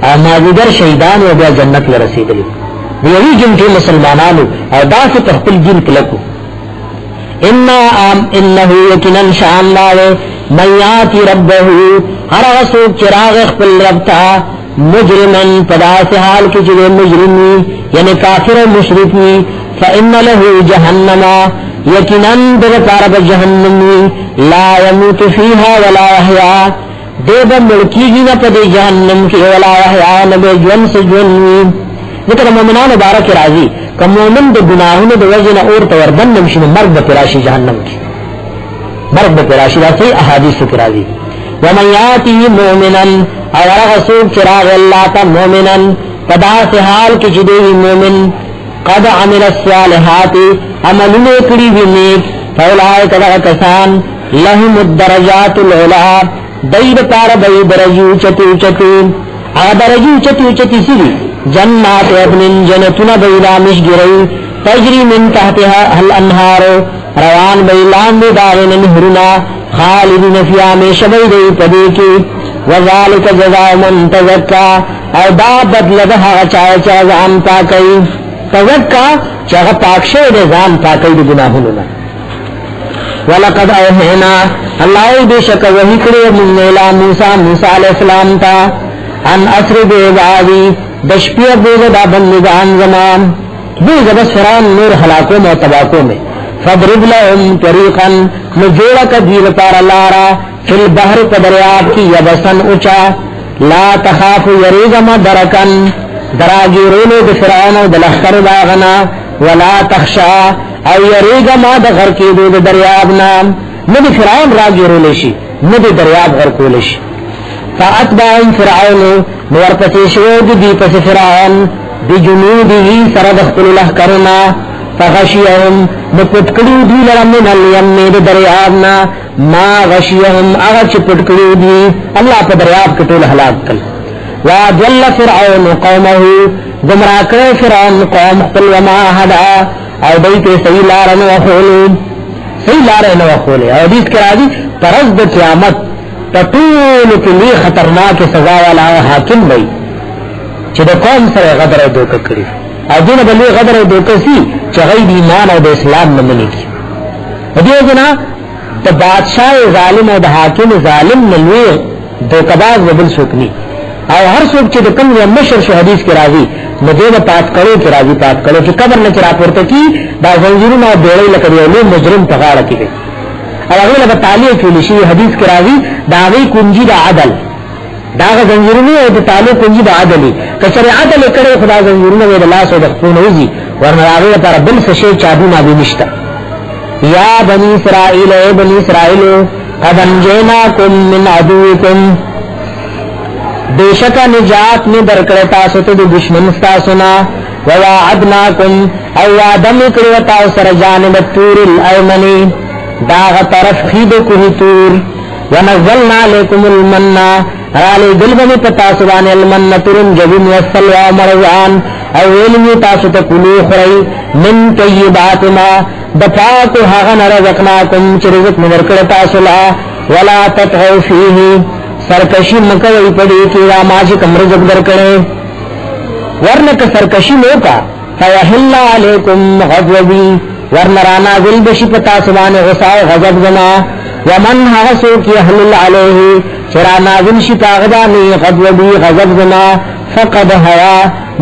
او ماجدر شہیدان و بیا جنت لرسیدلی ویوی جن کے مسلمانانو او دا سے تخپل جن کلکو انہو یکنن شان لاوے من یاتی ربہو ہر غسوک چراغ اخپل ربتا مجرمن پدا سے حال کی جگہ مجرمی یعنی کافر و مشرکی فإن له جہنما یکنن درکارب جہنمی لا یموت فیہا ولا احیاء دے با ملکی گی نا پدی جہنم کی ولا احیاء نبی جون سے جونوی ذکر مومنان بارک راضی کہ مومن دے گناہوں دے وجہ اور توردن نمشن مرگ بپراشی جہنم کی مرگ بپراشی راسی احادیث کی راضی ومن یاتی مومنن اور غسوک چراغ اللہ تا مومنن پدا سے حال کی جدوی مومن قد عمل الصالحات عملن کری بھی نیک فولائے کدغ کسان لهم الدرجات العلا دید پار بی درجو چتی چتی درجو چتی چتی سری جنات ابن جنتنا بیلا مشگری تجری من تحتها الانہار روان بیلان دارن نہرنا خالدین فیها میں شبی دی پدی کی وذالک جزاء من تزکا او دا بدل دہا چاہ چاہ زان پاکی تزکا چاہ پاکشے دے زان پاکی دی گناہننا وَلَقَدْ أَوْحَيْنَا اللہ بے شک وحی کرے من نیلا موسیٰ علیہ السلام تا ان اسر بے بعدی دشپیر بوزدہ بندگان زمان بوزدہ فران نور حلاکوں میں تباکوں میں فضرب لهم طریقا نجوڑا کا دیر پارا لارا فی البحر پدریاب کی یبسن اچا لا تخاف یریگم درکن دراگی رولو د فرعون او د لخر داغنا ولا تخشا او یریگم د غرقیدو د دریابنا نه د فرعون راگی رولو شي نه د دریاب غرقول شي فاتبعهم فرعون نور پسې شو دی پس فرعون بجنوده سرد خپل لخرنا فغشیهم نپټکړو دی لرم من الیم د دریابنا ما غشیهم هغه چې پټکړو دی الله په دریاب کې ټول هلاک کړ وضل فرعون قومه گمراه کړ فرعون قوم خپل وما هدا او دایته صحیح لار نه وخولو او دې کې راځي پرز د قیامت ټول کې لوی خطرناک سزا والا حاکم وي چې د قوم سره غدر او دوکه کړی او دین بلې غدر او دوکه سي چې غیر ایمان او د اسلام نه مني دې جنا د بادشاہ ظالم او د حاکم ظالم نلوي دوکباز وبل سوکني او هر څوک چې د کوم یو مشر شو حدیث کې راځي مدینه پات کړو چې راځي پات کړو چې قبر نه چر راپورته کی دا زنجیرونه بیړې لکه یو مجرم په غاړه کې دی او هغه له تعالی کې شي حدیث کې راځي دا وی کنجی د عدل دا زنجیرونه د تعالی کنجی د عدل کچره عدل کړي خدای زنجیرونه د لاس او د خپل وزي ورنه هغه لپاره بل څه شي چابو ما به نشته یا بنی اسرائیل اے بنی اسرائیل قد انجیناکم من عدوکم بیشکا نجات میں درکڑے تاسو ته د دشمن تاسو نا ووعدناکم او وعدم کړو تاسو سره جانب تور الایمنی داغ طرف خید کوه تور ونزلنا علیکم المنّا علی دلبنی پتا سبحان المنّ ترن جبن والسلوى مرضان او ویلمی تاسو ته کلو خری من طیبات ما دفاق هغه رزقناکم چې رزق مې ورکړ تاسو لا ولا تطغوا فيه سرکشی مکوئی پڑی کی راماجی کم رزق درکڑے ورنک سرکشی موکا فیحل علیکم غضبی ورنرانا ذل بشی پتا سبان غصاء غضب زما ومن حسو کی حلل علیہ چرانا ذل شپا غدانی غضبی غضب زما فقد حوا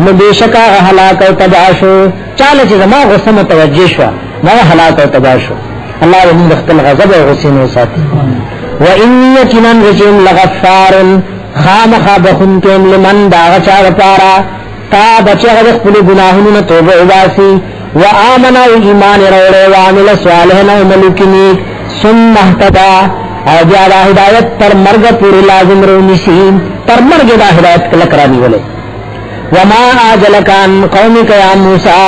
مبیشکا حلاک و تباشو چالچ زما غصہ متوجشوا ما حلاک و تباشو اللہ ومن دختل غضب و غصین و ساتی وَإِنِّ يَكِنًا رَجِمْ لَغَفَّارٌ خَامَخَا بَخُنْكَمْ لِمَنْ دَاغَچَا غَپَارَا تا بچه غد خپل گناهونو توبه وباسي وآمن ایمان وروړي وعمل صالحا وملکنیک ثم اهتدى او بیا د هدایت تر مرګ پورې لازم رونیسی تر مرګ د هدایت کله کرانی ولې وما اجلک عن قومک یا موسی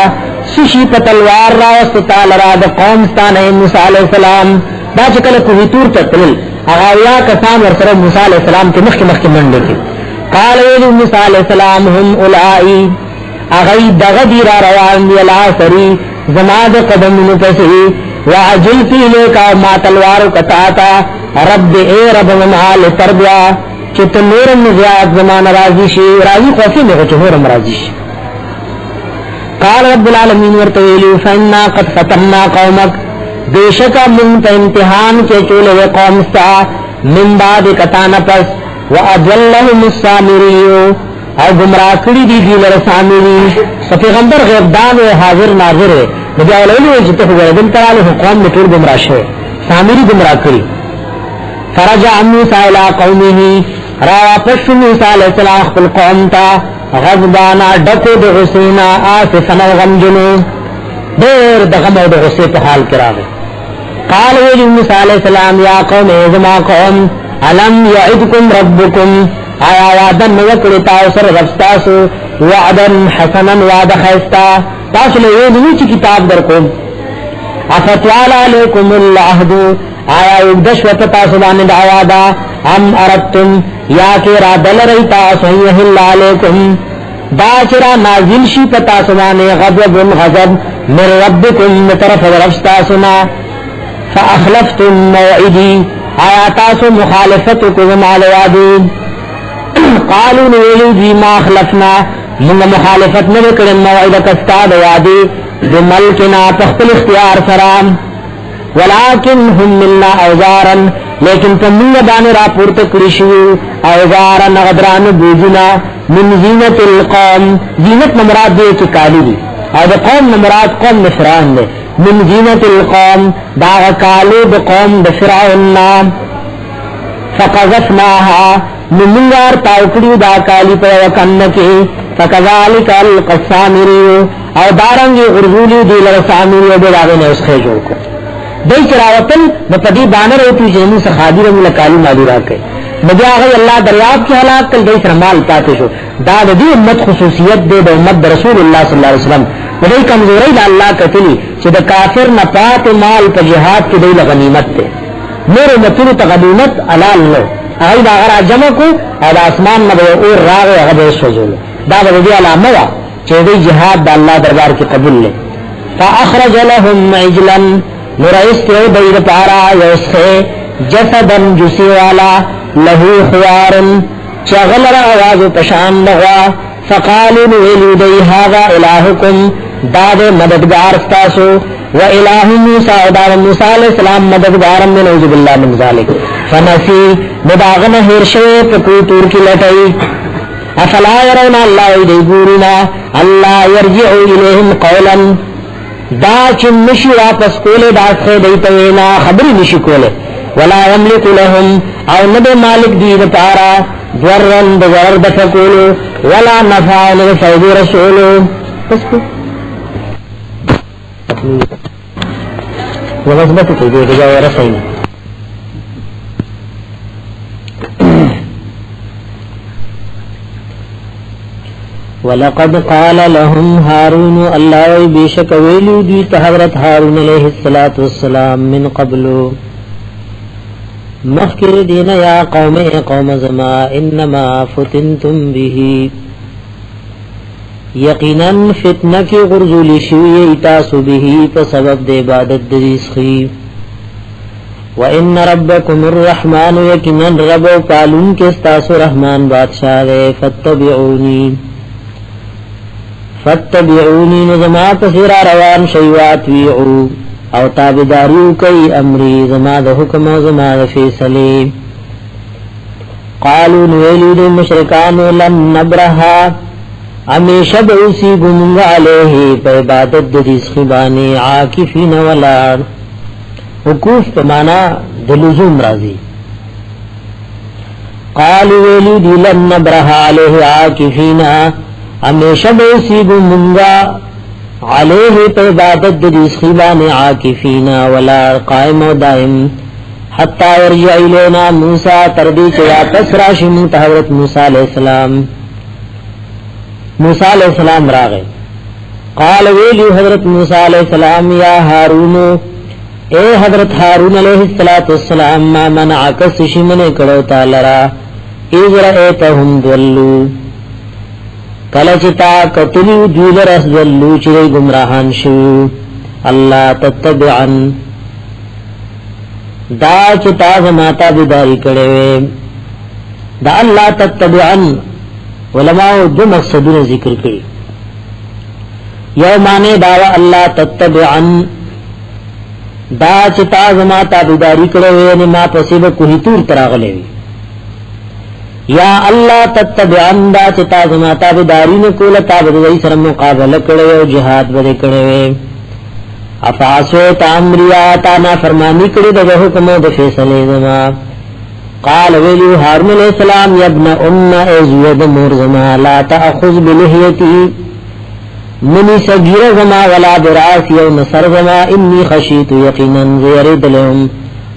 سشی پتلوار را واستعال را د قوم ستانه موسی علیہ السلام دا چې کله کوی تور ته تل هغه یا کسان ورسره موسی علیہ السلام ته مخکې منډه کې قال ویل موسی علیہ السلام هم اولئک اغی دغدی را روان دی العصری زماد قدمونو پسی وعجلت الیکا ما تلوارو کتاتا رب اے رب ممحال تربیا چت نورم زیاد زمان راضی شی راضی خوفی میں کچھ نورم راضی شی قال رب العالمین ورطویلی فإنا قد فتنا قومک بیشکا منت امتحان کے چولے قومستا من بعد کتانا پس وَأَضَلَّهُمُ السَّامِرِيُّ او گمراہ کری دی دیلر سامری پیغمبر غیبدان و حاضر ناظر ہے نبی اولولی جتو غیبن ترالو قوم نطور گمراہ شوئے سامری گمراہ کری فرجع موسیٰ الى قومه راپس موسیٰ علیہ السلام خپل قوم تا غضبانا ڈکو دو غسینا آسفنا غمجنو دیر دغم و دو غسی پہ حال کراوے قال ویلی موسیٰ علیہ السلام یا قوم ازما قوم علم یعدکم ربکم آیا وعدن نوکڑی تاؤسر ربستاسو وعدن حسنن وعد خیستا تاسو لیونی چی کتاب در کن افتوال علیکم العہدو آیا اگدشوت تاسو باند عوادا ام اردتم یا کی را دل رئی تاسو یحل علیکم باچرا نازل شی پتاسو باند غضب غضب من ربکم طرف ربستاسونا فاخلفتم موعدی آیا تاسو مخالفتکم علی وعدین قالوا نویلو جی ما خلفنا من مخالفت نوکر موعدک استاد وعدی بملکنا تختل اختیار سرام ولیکن هم ملنا اوزارا لیکن تمنگ بان راپورت کرشو اوزارا غدران بوجنا من زینت القوم زینت نمراد دے چکالی دی او دا قوم نمراد قوم نفران دے من زینت القوم داغ کالو دا قوم دا فرعون نام فقذفناها نمنگار تاوکڑیو دا کالی پر وکنکی فکذالک القسامریو او دارنگی غرزولی دیلر سامریو بیداغی نے اس خیجو کو دی چراوطن نپدی بانر ہوتی جنمو سخادی رمو لکالی مالو راکے نبی آغی اللہ دریاب کی حلاک کل دی سرمال پاتے شو دا دی امت خصوصیت دے دا امت رسول اللہ صلی اللہ علیہ وسلم دی کمزوری دا اللہ کتلی چی دا کافر نپات مال پا جہاد کی دی لغنیمت تے میرے مطلو تا غنیمت علال لو اغی دا غرا جمع کو او دا اسمان نبی اور راغ اغبی سوزولو دا دی علامہ وا چی دی جہاد دا اللہ دربار کی قبول لے فاخرج لهم عجلا نرائست او دیر پارا یوسخے جسدن جسی والا لہو خوارن چغلر آواز پشان لغا فقالوا نویلو دی هذا الہکم داد مددگار ستاسو و الہ موسیٰ و دار موسیٰ علیہ السلام مددگارم من عوذ باللہ من ذالک فنسی نداغن ہرشوی پکو تور کی لٹائی افلا یرون اللہ دی گورنا اللہ یرجعو الیہم قولا دا چن نشی واپس کولے داس خے دیتوینا خبری نشی کولے ولا یملک لهم او ندے مالک دید پارا ضرن بغیر دفکولو ولا نفعن فید رسولو بس کو وغزبت کی دے بجاو رسائنا وَلَقَدْ قَالَ لَهُمْ هَارُونُ اللَّهُ بِشَكَ وَيْلُو دِيتَ حضرت هارون علیہ الصلاة والسلام من قبلو مخکر دین یا قوم زما انما فتنتم به یقینا فتنہ کی غرزولی شوی اتاسو به فسبب دے عبادت دریسخی وَإِنَّ رَبَّكُمُ الرَّحْمَنُ یقینا رب و پالون کے استاسو رحمان بادشاہ دے فاتبعونی نظما پسیرا روان شیوات ویعو او تابداریو کئی امری زما د حکم او زما د فیصله قالوا نویلو د مشرکانو لن نبرها امیشه بوسی گمنگ علیه په عبادت د رزق باندې عاکفین ولا وقوف په معنا د لزوم راځي قالوا ویلو د لن نبرها علیه عاکفین امیشه بوسی گمنگ علیہ پہ عبادت رزقی بانے عاکفینا ولا قائم و دائم حتی ورجع الینا موسیٰ تردی چیا پس راشمو حضرت موسیٰ علیہ السلام راغے قال ویلیو حضرت موسیٰ علیہ السلام یا ہارونو اے حضرت ہارون علیہ السلام ما منعک سشمن کڑو تالرا اذ رأیتهم دولو کلچتا کتلیو دیلر اسدلو چرے گمراہان شو اللہ تتبعن دا چتا زماتا بداری کڑے دا اللہ تتبعن علماء دو مقصدون ذکر کری یو مانے داوا اللہ تتبعن دا چتا زماتا بداری کڑے نما پسیب کوہی تور تراغلے یا اللہ تتبعن دا چتا زما تابداری نکول تابداری سر مقابل کڑے و جہاد بدے کڑے افعاسو تامریاتا نا فرمانی کڑے دا حکم دا فیصلے زما قال ویلیو ہارون علیہ السلام یبن ازوید مور زما لا تأخذ بلحیتی منی سگیر زما ولا براسی و نصر زما انی خشیت یقینا زیرد لهم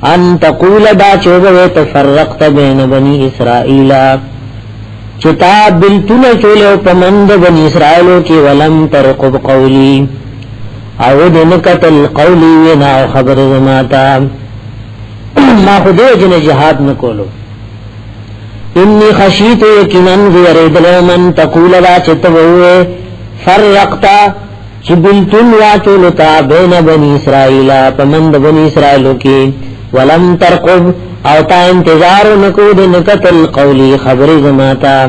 ان تقول دا چوبوے تفرقت بین بنی اسرائیل چتا بلتن چولو پمند بنی اسرائیلو کی ولم ترقب قولی او دنکت القولی وینا خبر زماتا ما خودے جن جہاد نکولو انی خشیت یکنن زیرد لمن تقول دا چتبوے فرقتا چی بلتن وا چولتا بین بنی اسرائیل پمند بنی اسرائیلو کی ولم ترقب او تا انتظار نکود نکت القولی خبر زماتا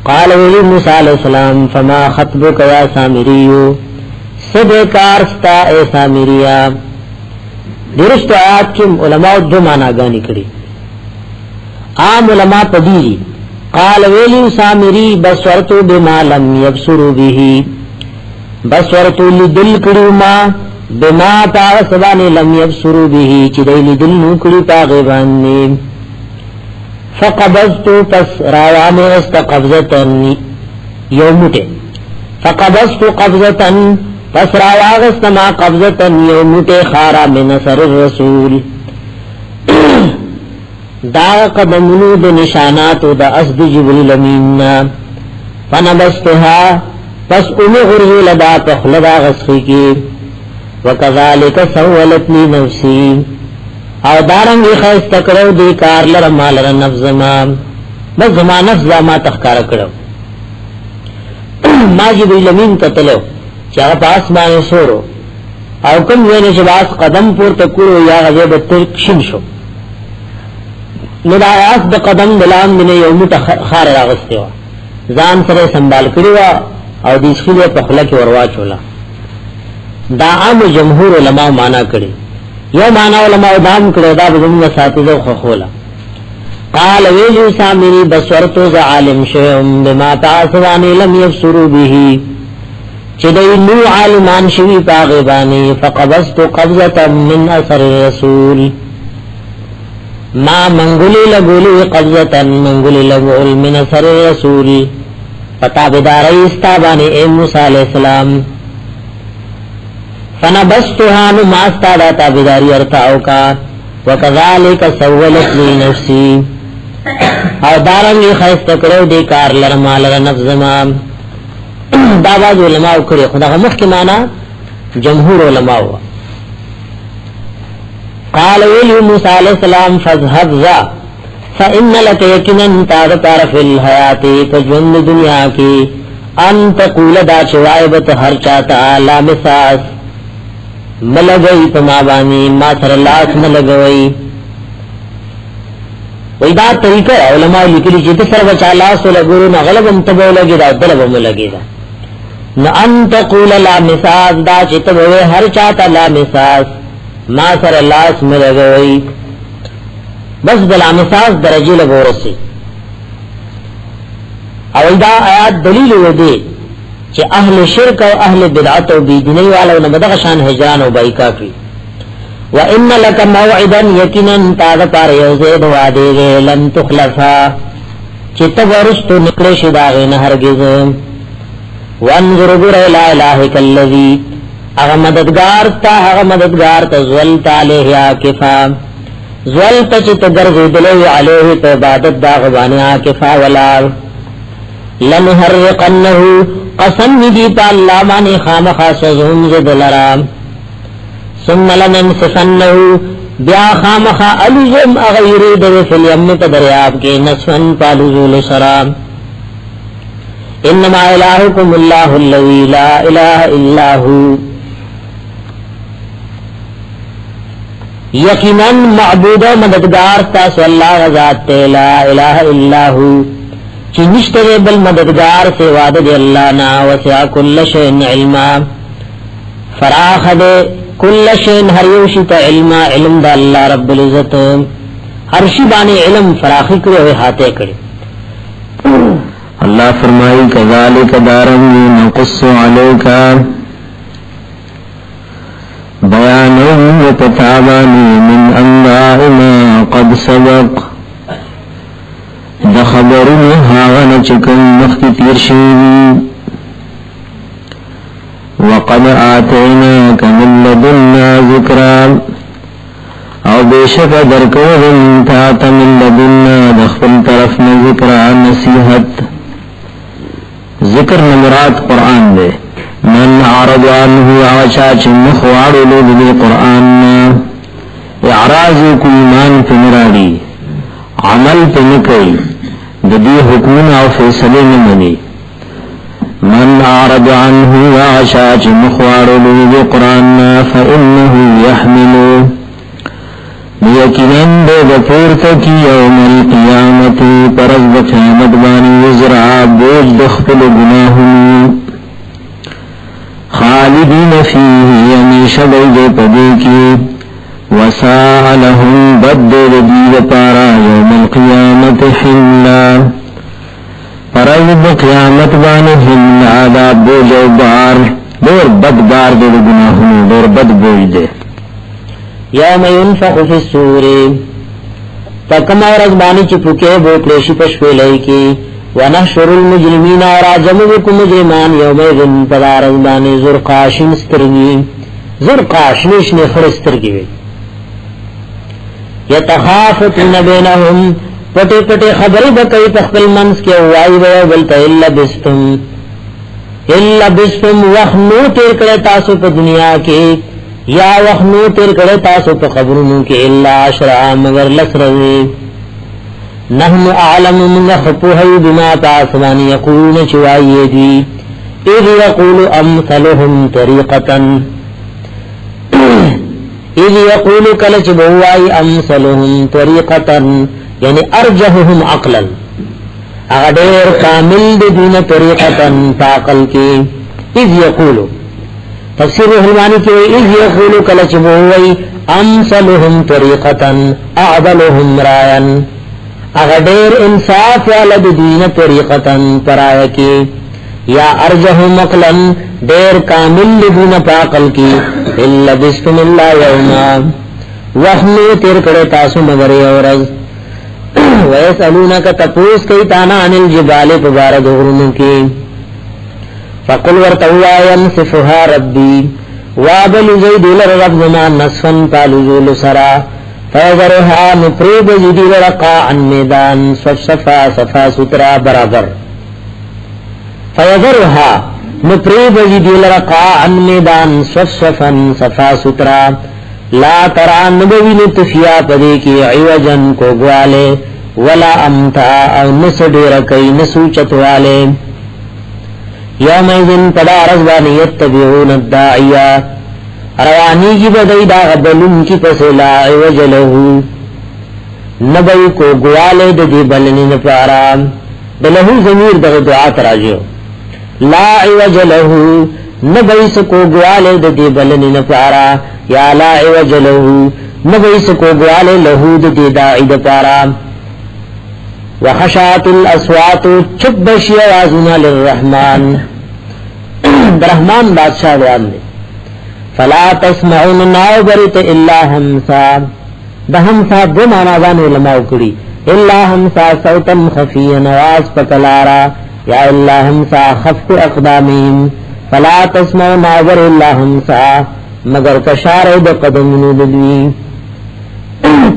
قال ولی موسیٰ علیہ السلام فما خطبک یا سامریو صدقارستا اے سامریا درست آیات کی علماء دو مانا گانی کری عام علماء پدیری قال ولی سامری بسورتو بما لم یبسرو بیہی بسورتو لدل کریو ما بما پاغسبانی لم یبسرو بیہی چی دیلی دل نوکڑی پاغبانی فقبضت پس راوان است قبضتن یوموٹے فقبضت قبضتن پس راوان است ما قبضتن یوموٹے خارا من اثر الرسول دا قدمونو دا نشاناتو دا اسد جبریل امیننا فنبستها پس امی غرزو لدا پخلدا غسخی کی وکذالک سولتنی نفسی او دارنگی خیست کرو دی کار لرما لر نفس ما بس زما نفس ما تخکار کرو ما جبریل امین تتلو چاہ پاس بانے سورو او کم وینه شباس قدم پور تکورو یا غزیب ترکشن شو ندایاس دا قدم دلام من یومو تخار راغستے وا زان سره سنبال کری وا او دیس خیلی پخلک وروا چولا دا عام جمهور علماء مانا کری یو مانا علماء دام کری دا بزمون ساتیزو خخولا قال ویجو سامری بسورتو ز عالم شویم بما تاسوانی لم یبسرو بیهی چدئی نو عالمان شوی پاغبانی فقبضت قبضتا من اثر الرسول ما منگولی لگولی قبضتا منگولی لگول من اثر الرسول فتابداری استابانی اے موسیٰ علیہ السلام فنبستها ما استادا تابداری ارتاو کا وکذالک سولت لی نفسی او دارنگی خیست کرو دی کار لرما لر نفس زمان دعواز علماء کری خدا مخ کی مانا جمهور علماء قال ویلی موسیٰ علیہ السلام فاذهب ذا فإن لك یقینا تادتار فی الحیات تجوند دنیا کی ان تقول دا چوائبت ہر چاہتا لا مساس ملگئی پمابانی ما سر لاس ملگوئی ویدہ طریقہ علماء لکلی چیت سر بچا لاس لگورو نغلب انتبو لگی دا دلبم لگی دا نا ان تقول لا مساس دا چتبوئے ہر چاہتا لا مساس ما سر لاس ملگوئی بس بلا مساس درجی لگو رسی او دا آیات دلیل ہو دے چه اہل شرک و اہل بدعت و بیدنی والا و نبدغشان حجران و بائی کافی وَإِنَّ لَكَ مَوْعِدًا يَقِنًا تَعْدَ پار یوزید وعدے گے لن تخلفا چه تبرستو نکلش داغین ہرگز وانظر گر الہ الہک اللذی اغا مددگار تا زولت علیہ آکفا زولت چت گرزید لو علیہ تا عبادت داغبانی آکفا ولار لنحرقنہو قسم ندی پا اللہ مانی خام خاص وزہم زد لرام ثم لننسفنہو بیا خام خا الزم اغیری دو فی الیم پا دریاب کے نسفن پا لزول سرام انما الہکم اللہ اللذی لا الہ الا ہو یقیناً معبود و مددگار تاسو اللہ غزات تے لا الہ الا ہو چی نشتر بل مددگار سے وعدد اللہ نا وسع کل شئن علما فراخ دے کل شئن ہر یوشت علما علم دا اللہ رب العزت ہر شبانی علم فراخی کرے ہوئے ہاتے کرے اللہ فرمائی کذالک دارنگی نقص علیکا بیانوں وتتابانی من انباء ما قد سبق دا خبرون هاغن چکن مختی تیر شیدی وقد آتیناک من لدنا ذکرا او بیشک درکوذن تاتا من لدنا دخل طرفن ذکرا نصیحت ذکر نمرات قرآن دے من اعرض عنه آچاچ مخوارو لدی قرآن اعراضی کو ایمان پنراری عمل پنکئی ددی حکمون او فیصلے نمانی من اعرض عنه آچاچ مخوارو لدی قرآن فإنه يحملو لیکنن دے دپورتا کی یوم القیامت پرز بقیامت بانی وزرع بوج دخپل گناہنو خالدین فیه یمیش بیدے پدے کی وساء لهم بد دید پارا یوم القیامت حلا پرز بقیامت بانی حلا دا بوج و بار دور بد بار دے گناہنو دور بد بوج دے یوم ينفخ فی السور فکم ورځ باندې چې پوکې بو کلیشي پښوی لای کی ونحشر المجرمین راجمکم مجرمان یومئذ پدارز باندې زرقاشن سترګي زرقاشنش نه خرسترګي وي یتخافتون بینهم پټه پټه خبرې به کوي په خپل منځ کې وایي به بلته الا بستم وحنو تیر کړه تاسو په دنیا کې یا وحنو تیر کړه تاسو په خبرونو کې الا عشرا مگر لسروي نحن اعلم من خطوه بما تاسوان يقولون چوائي دي اذ يقول امثلهم طريقة اذ يقول کلچ بوائی امثلهم طريقة یعنی ارجحهم عقلا اغدیر کامل دین طریقة تاقل کی اذ يقول تفسیر حلمانی کی اذ يقول کلچ بوائی امثلهم طریقة اعدلهم رایا اغدیر انصاف والد دین طریقتن پرائے کی یا ارجح مقلن دیر کامل دین پاقل کی اللہ بسم اللہ یوما وحنو تیر کڑے تاسو مگر یورز ویسالونک تپوس کئی تانا عن الجبال پبارد غرنو کی فقل ورتوا ینصفها ربی وابل زید لرب زمان نصفا پالوزول سرا فیذرها نپریب زیدی ورقا عن میدان صفا صفا سترا برابر فیذرها نپریب زیدی ورقا عن میدان صفا صفا سترا لا تران نبوی نتفیا پدے کی عوجن کو گوالے ولا امتا او نسڈیر کئی نسوچت والے یوم ایذن پدا رزبانی یتبعون الداعیہ روانی کی بدئی دا غبلن کی پس لا عوج لہو نبئی کو گوالے دی بلنی نپارا دلہو ضمیر دا دعا تراجو لا عوج لہو نبئی سکو گوالے دی بلنی نپارا یا لا عوج لہو نبئی سکو گوالے لہو دی داعی دپارا وخشات الاسوات چپ بشی آوازنا للرحمن درحمان بادشاہ دوان دے فلا تسمعون ناوبرت الا همسا ده همسا دو معنادان علماء کری الا همسا صوتا خفیا نواز پکلارا یا الا همسا خفت اقدامین فلا تسمعون ناوبر الا همسا مگر کشار د قدمونو دلوی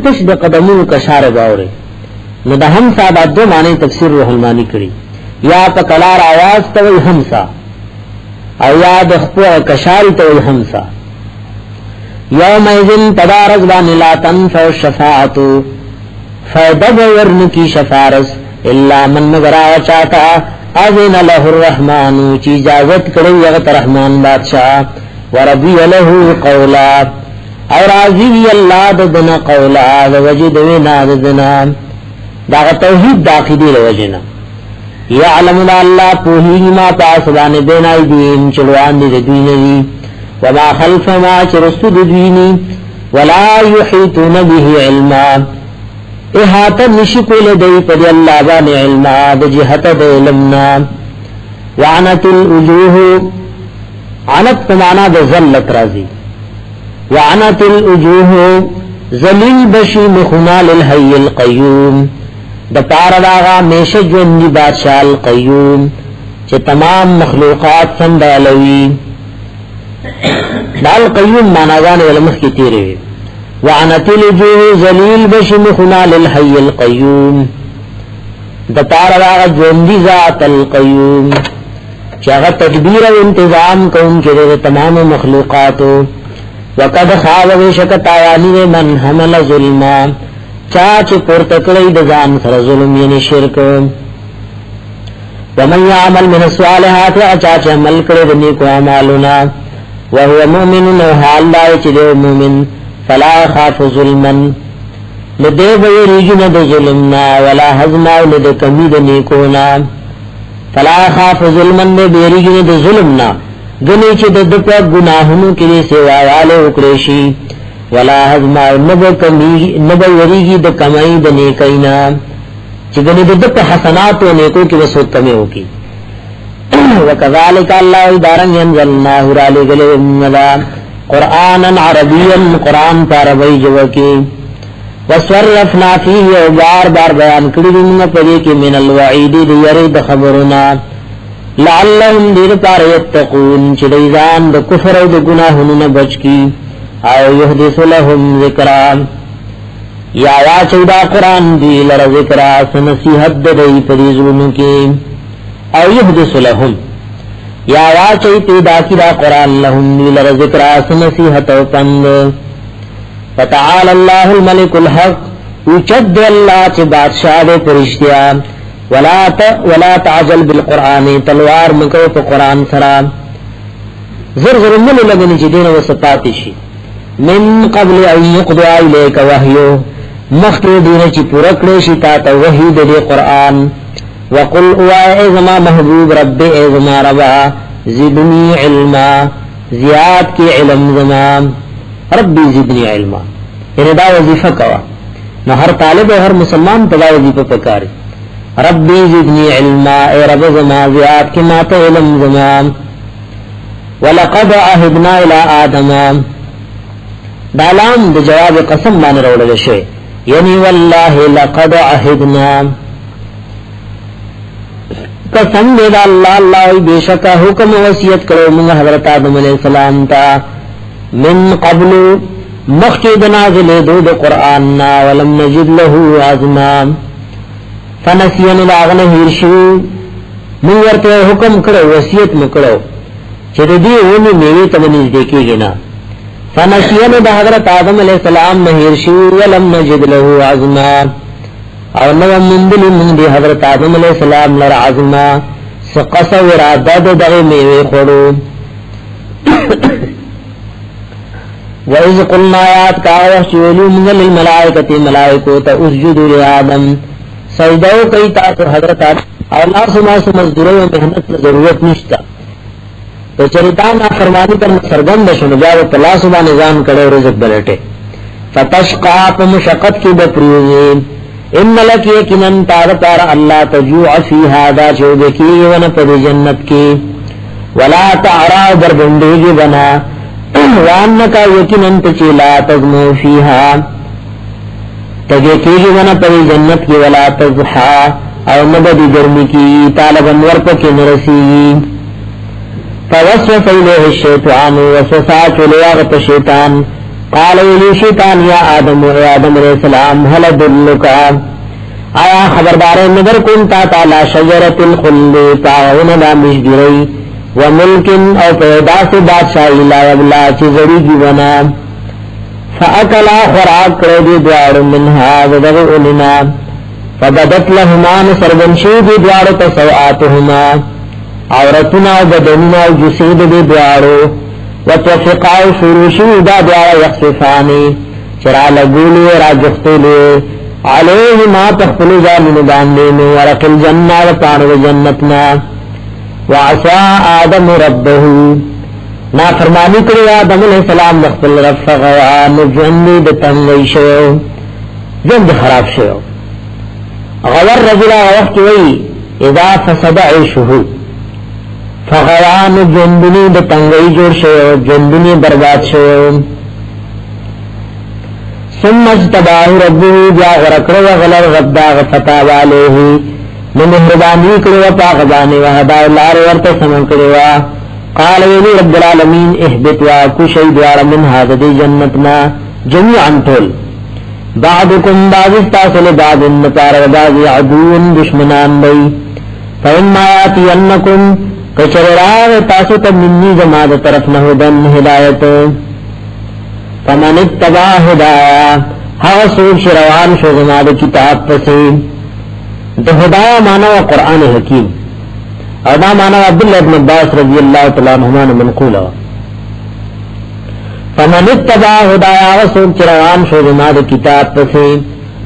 تش د قدمونو کشار باوره نو ده همسا دا دو معنی تفسیر روح المانی کری یا پکلار آواز توی همسا او یاد خپو کشاری تو همسا یوم ایذن تدارز بان لا تنفع الشفاعتو فیدب ورن کی شفارس الا من مگرا چاہتا اذن له الرحمن چی اجازت کرو یغت رحمان بادشاہ وربی له قولا اور عزیزی اللہ ددنا قولا وجد وینا ددنا داغ توحید داخلی روجنا یعلم اللہ پوہی ما پاسبان بین ایدیم چلوان دی دوینی وما خلف ما چرست دوینی ولا یحیطون به علما احاطا نشکو لدی پدی اللہ بان علما بجہت دلمنا وعنت الوجوہ عنت پمانا بزلت رازی وعنت الوجوہ ذلیل بشی مخنا للحی القیوم د پار داغا میش جوندی بادشاہ القیوم چه تمام مخلوقات سندالوی دال قیوم ماناگان علمخ کی تیرے وعنت الوجوہ ذلیل بشی مخنا للحی القیوم د پار داغا جوندی ذات القیوم چاگا تدبیر و انتظام کون کرے تمام مخلوقاتو وقد خواب وشک تاوانی من حمل ظلما چاچ پورتکڑی دزان سر ظلم یعنی شرک ومن یعمل من الصالحات چاچ عمل کرد نیکو عمالنا وهو مؤمن حال دائی چدے مومن فلا خاف ظلما لدے بیریجن د ظلمنا ولا حزنا لد کمید نیکونا فلا خاف ظلما دے بیریجن د ظلمنا گنی چد دپا گناہنو کلی سیوائیالے اکریشی ولا حزما نبا وریگی د کمائی د نیکینا چگنی د دپ حسنات و نیکو کی وسوت کمی ہوکی وکذالک اللہ دارن ینزلناہ رالی گلے امدا قرآنا عربیا قرآن پاربی جوکی وصرفنا فيه بار بار بیان کړی موږ په دې کې من الوعید دی یری د خبرنا لعلهم دیر پار یتقون چې ځان د کفر او د ګناهونو نه بچ کی او یحدث لهم ذکرا یا واچدا قران دی لره ذکرا سنصیحت دی پریزونو کې او یحدث لهم یا واچي پیدا کی دا قران لهم دی لره ذکرا سنصیحت او پند فتعالى الله الملك الحق وجد الله چې بادشاہ دې پرشتیا ولا تعجل بالقران تلوار مکو په قران سره زر زر من لګنی چې دین وسطات شي من قبل ان يقضى اليك وحي مخکې دین چې پوره کړی شي تا ته وحي دې قران وقل اذما محبوب رب اذما ربا زدني علما زیاد کی علم زمان ربی زدنی علما یعنی دا وظیفہ کوا نو ہر طالب و ہر مسلمان تدا وظیفہ پکاری ربی زدنی علما اے رب زما زیاد کی مات علم زمان ولقد عهدنا الى آدم دالام دا جواب قسم مان روڑا دشے یعنی واللہ لقد عهدنا قسم دے دا اللہ بیشکا حکم وصیت کرو من حضرت آدم علیہ السلام تا من قبل مخجد نازل دود قرآننا ولم نجد له عظما فنسین لاغن ہیرشو من ورطے حکم کرو وصیت مکرو چر دی اونی میوی تبنیز دیکھی گنا فنسین دا حضرت آدم علیہ السلام نہیرشو ولم نجد له عظما او نو مندلی من دی حضرت آدم علیہ السلام لر عظما سقص ورادد دغی میوی خورو وَإِذْ قُلْنَا آیات کا وحشولو من للملائکت ملائکو تا اسجدو لآدم سجدو کئی تاثر حضرت آدم اور لا سماسو مزدوری و محنت ضرورت نشتا تو چریتان فرمانی پر سرگند شنو جاو تلا سبا نظام کڑے رزق بلٹے فتشقا پا مشقت کی بپریوزین ان لک یکنن تارتار اللہ تجوع فیہا دا چودکی ون پد جنت کی ولا تعرا بربندگی بنا وانکا یکنن تچیلا تزمو فیہا تجکی ون پد جنت کی ولا تزحا او مدد گرمی کی طالب انور پکی نرسی فوسوس الیہ الشیطان وسوسا چلیاغت شیطان قال ولی شیطان یا آدم اے آدم علیہ السلام حل دلکا آیا خبردار نظر کنتا تعالی شجرت الخلد تعاون لا مشگری وملکن او پیدا سے بادشاہی لا یبلا چیزری کی بنا فاکلا خوراک کردی دوار منها ودغعننا فبدت لهما نسربنشید دوار تسوآتهما عورتنا بدننا جسید دوارو وتوفقاو فروشی دا دوار یخصفانی چرا لگولی را جختولی علیہ ما تخفلو جامن باندینو ورق الجنہ وطانو جنتنا وعصا آدم ربه نا فرمانی کری آدم علیہ السلام نخفل رب فغوان جندی دتنگی شو جند خراب شو غور رجل وقت وی اذا فسد عیشو فغوان جندنی دتنگی جوڑ شو جندنی برباد شو ثم اجتباه ربه جا غرقر وغلر غداغ فتاب علیه ممہربانی کروا پاقبانی وحدا اللہ ورط سمن کروا قال ویلی رب العالمین احبتوا کشی دوار من حادد جنتنا جميعا طول بعضکم بعضستاسل بعض نپار وبعض عدون دشمنان بی فإما یاتینکم کچرراغ تاسو منی زماد طرف نهدن ہدایت فمن اتبع ہدایا ہوا سوچ روان شو زماد کتاب پسی تو ہدایا مانا و قرآن حکیم اور دا مانا عبداللہ ابن عباس رضی اللہ تعالیٰ عنہما منقولا فمن اتبع ہدایا ہوا سوچ روان شو زماد کتاب پسی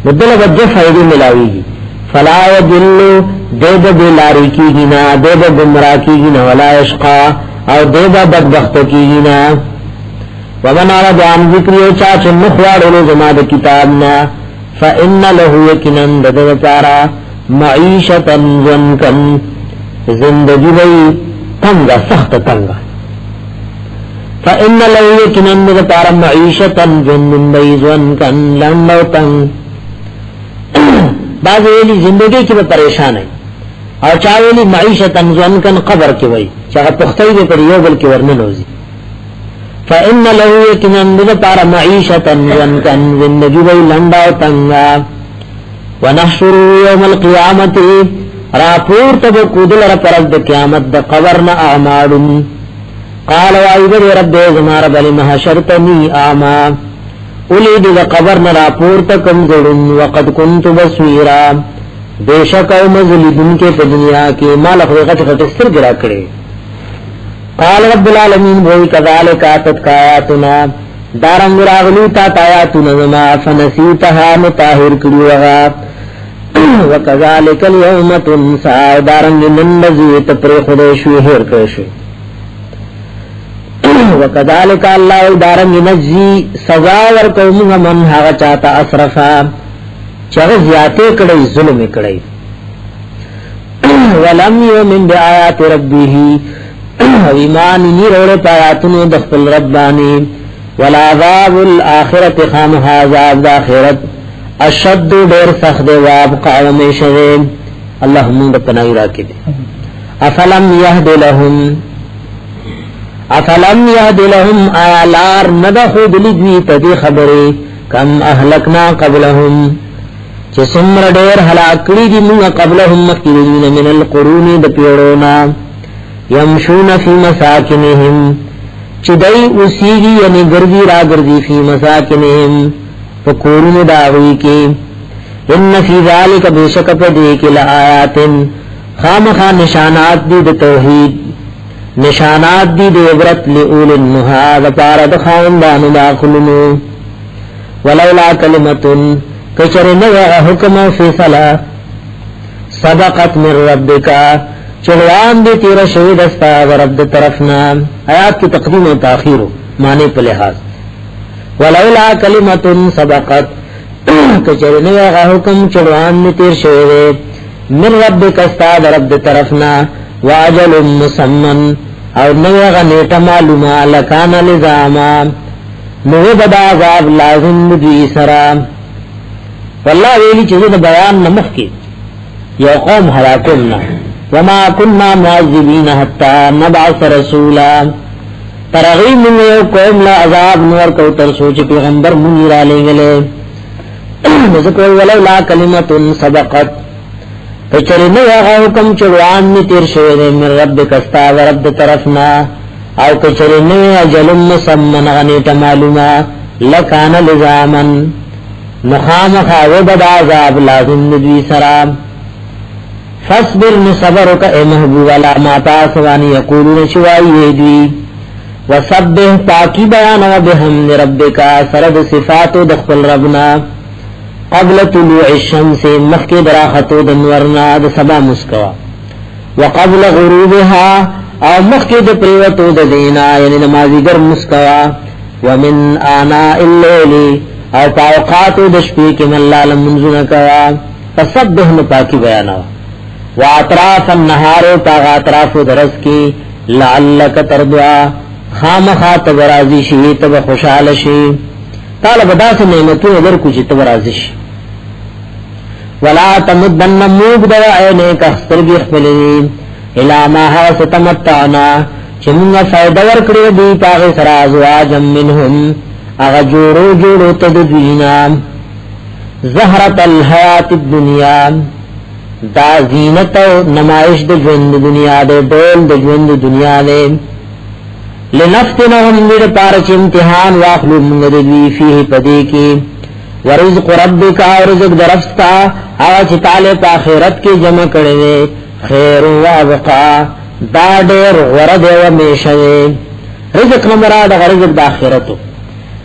بدل وجہ فائدی ملاوی گی فلا یجلو دیب بلاری کی گینا دیب گمراہ کی گینا ولا یشقا اور دیب بدبخت کی گینا ومن عرض عن ذکریو چاچ مخوارولو زماد کتابنا فإن له یکنن ددوچارا معیشتا زنکن زندگی بی تنگا سخت تنگا فإن له یکنن دا پارا معیشتن جنن بیزون کن لندو تنگ بعض ویلی زندگی کی با پریشان ہے اور چاویلی معیشتن جنن کن قبر کی وی چاہا پختوی بے پر یو بلکی ورننوزی فإن له یکنن دا پارا معیشتن جنن کن زندگی بی لندو تنگا ونحشروا یوم القیامت راپور تب کودل رپرد قیامت دا قبرنا اعمالن قال وعيد رب زما رب لما شرطني اعما ولید دا قبرنا راپور تکم زڑن وقد كنت بصيرا بیشک او مزلدن کے دنیا کے مال حقیقت فتستر گرا کرے قال رب العالمین وہی کذالک آتت کایاتنا دارنگ راغلو تا تایاتنا زما فنسیتها متاہر کریوغا وکذالک اليوم تنسا دارنگ ننزیت پر خودشوی حیر کرشوی وکذالک اللہ دارنگ نجزی سزا ورکومغا من حاغ چاہتا اسرفا چاہ زیادے کڑی ظلم کڑی ولم یومن بی آیات ربیہی ایمانی نیروڑ پایاتنو دخل ربانی والعذاب الآخرت خامها عذاب داخرت اشد دیر سخت وابقع ومیشد اللہم من پناہی راکی دے افلم یهد لهم آلار ندخود لدوی تدی خبری کم اہلکنا قبلهم چه سمر دیر حلاکلی دی منگا قبلهم مکیدین من القرون دپیڑونا یمشون فی مساکنهم چه دی اسیگی یعنی گردی را گردی فی مساکنهم فکورن داوی کی ان فی ذالک بیشک پدی کی لآیات خامخا نشانات دی توحید نشانات دی دے عبرت لئول النہا وپارد خاندان داخلنو ولولا کلمتن کچر نوع حکم فیصلہ سبقت من ربکا چلوان دی تیر شہید استا ورب طرفنا آیات کی تقدیم و تاخیر معنی پر لحاظ ولولا کلمتن سبقت کچر نوع حکم چلوان دی تیر شہید من ربک استا ورب طرفنا واجل مسمن اور نوغا نیٹا معلومہ لکانا لزاما نوغا عذاب لازم دوی سرا واللہ ویلی چیزیں بیان نمخ کی یا قوم حلاکلنا وما کننا معذبین حتی نبعث رسولا ترغیب من یو قوم لا عذاب نور کو تر سوچ پیغمبر منی را لے گلے ذکر ولو لا کلمت سبقت فچرنو آغا حکم چلوان می تیر شوئے من رب کستا و رب طرفنا او کچرنو اجل مسمن غنیت معلوما لکان لزامن نخام خاوبد عذاب لازم ندوی سرام فاصبر نصبرک اے محبوب علا ما تاسوانی یقولون شوائی دوی وصبح پاکی بیان و بحمد ربکا سرد صفات دخل ربنا قبل طلوع الشمس مخی براختو دنورنا د سبا مسکوا وقبل غروبها او مخی د پریوتو د دینا یعنی نمازیگر مسکوا ومن آناء اللیلی او پاوقاتو د شپی کی من لالم منزنکوا فسبح نپاکی بیانوا واطراف النهارو پاغ اطراف درس کی لعلک تردعا خام خاطب رازی شی تب خوشحال شی طالب دا سے نعمتوں ادھر کچھ تبرازش ولا تمدن موب دوا عینے کا سترگی خپلین الاما حاس تمتعنا چمگا فائدہ ورکڑی دی پاغی سرازواجم منہم اغا جورو جورو تدوینا زہرت الحیات الدنیا دا زینت نمائش د جوند دنیا دے دول د جوند دنیا دے لنفتنهم میر پارچ امتحان واخلو منددوی فیه پدے کی ورزق ربک ورزق درفستا آج تالے پا خیرت کی جمع کردے خیر و ابقا دا دیر ورد و میشدے رزق نمراد اگر رزق دا خیرتو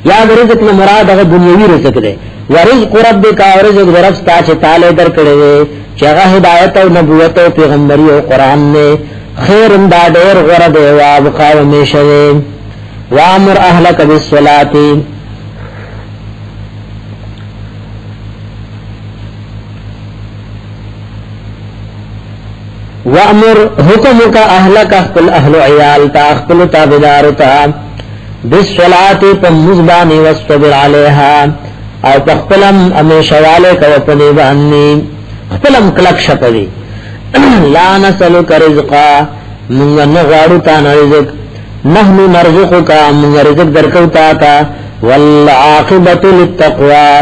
یا رزق نمراد اگر دنیاوی رزق دے ورزق ربک ورزق درفستا چھ تالے در کردے چگہ ہدایت و نبوت و پیغمبری و قرآن نے خیر دا دیر غرد و ابقا و میشدے وامر اہلک بالصلاة وامر حکم کا اہلک اخپل اہل عیال تا اخپل تابدار تا بالصلاة فمزبانی واصطبر علیها او پخپلم امیشواله کو پنی بانی خپلم کلک شپوی لا نسلک رزقا منگا نغوارو تان رزق نحنو نرزقکا منگا رزق درکو تاتا والعاقبت للتقوى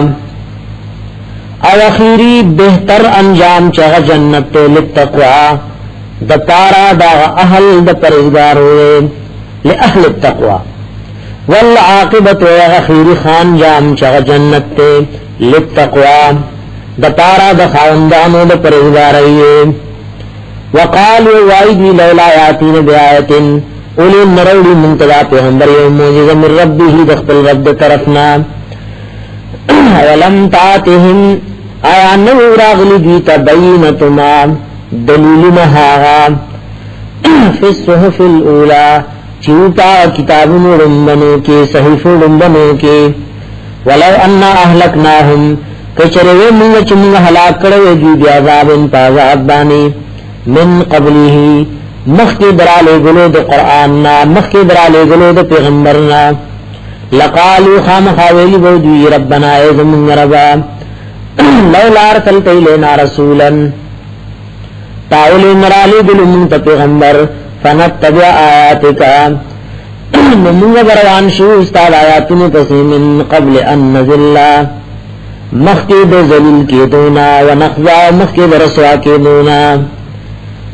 او اخیری بہتر انجام چاہ جنت للتقوى دا پارا دا اہل دا پرزگار ہوئے لأہل التقوى والعاقبت اخیری خان جام چاہ جنت للتقوى دا پارا دا خاندانو دا پرزگار ہوئے وقالوا وائدی لولا یاتین بیایتن اولی نروڑی منتدا پیغمبر یوم موجزہ من ربی دخل رب طرفنا ولم تاتهم آیا نو راغلی دیتا بینتما دلیل مہاغا فی الصحف الاولا چوتا کتابن رنبنو کے صحیف رنبنو کے ولو انا اہلکناہم کچروے منگا چمنگا حلاک کروے جو بیعذابن پازاب بانی من قبله مخی برالے گلو دا قرآننا مخی برالے گلو دا پیغمبرنا لقالو خام خاویلی بودوی ربنا ایزمون ربا لولا ارسلت الینا رسولا تاولی نرالی گلو منت پیغمبر فنتبع آیاتکا نمونگ بروان شو استاد آیاتن پسی من قبل ان نزلنا مخی دا زلیل کی دونا ونخضا مخی دا رسوا کی دونا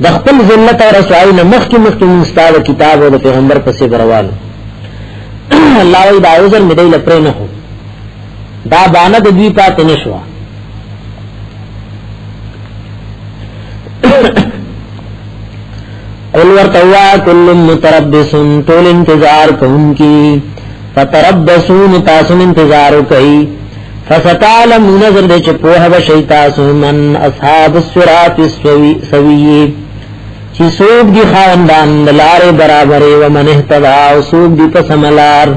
دخپل ذلت اور رسوائی نہ مخکی مستاد کتاب و پیغمبر پسے بروال اللہ وی دا عذر مدی لپرے نہ ہو دا بانا دا دوی پاتے نشوا قل ورطوا کل متربسن طول انتظار کن کی فتربسون تاسن انتظارو کئی فستعلم نظر دے چپوہ بشیتاسو من اصحاب الصراط سوی چی سوک دی خاندان دلار برابر و من احتدا و سوک دی پسملار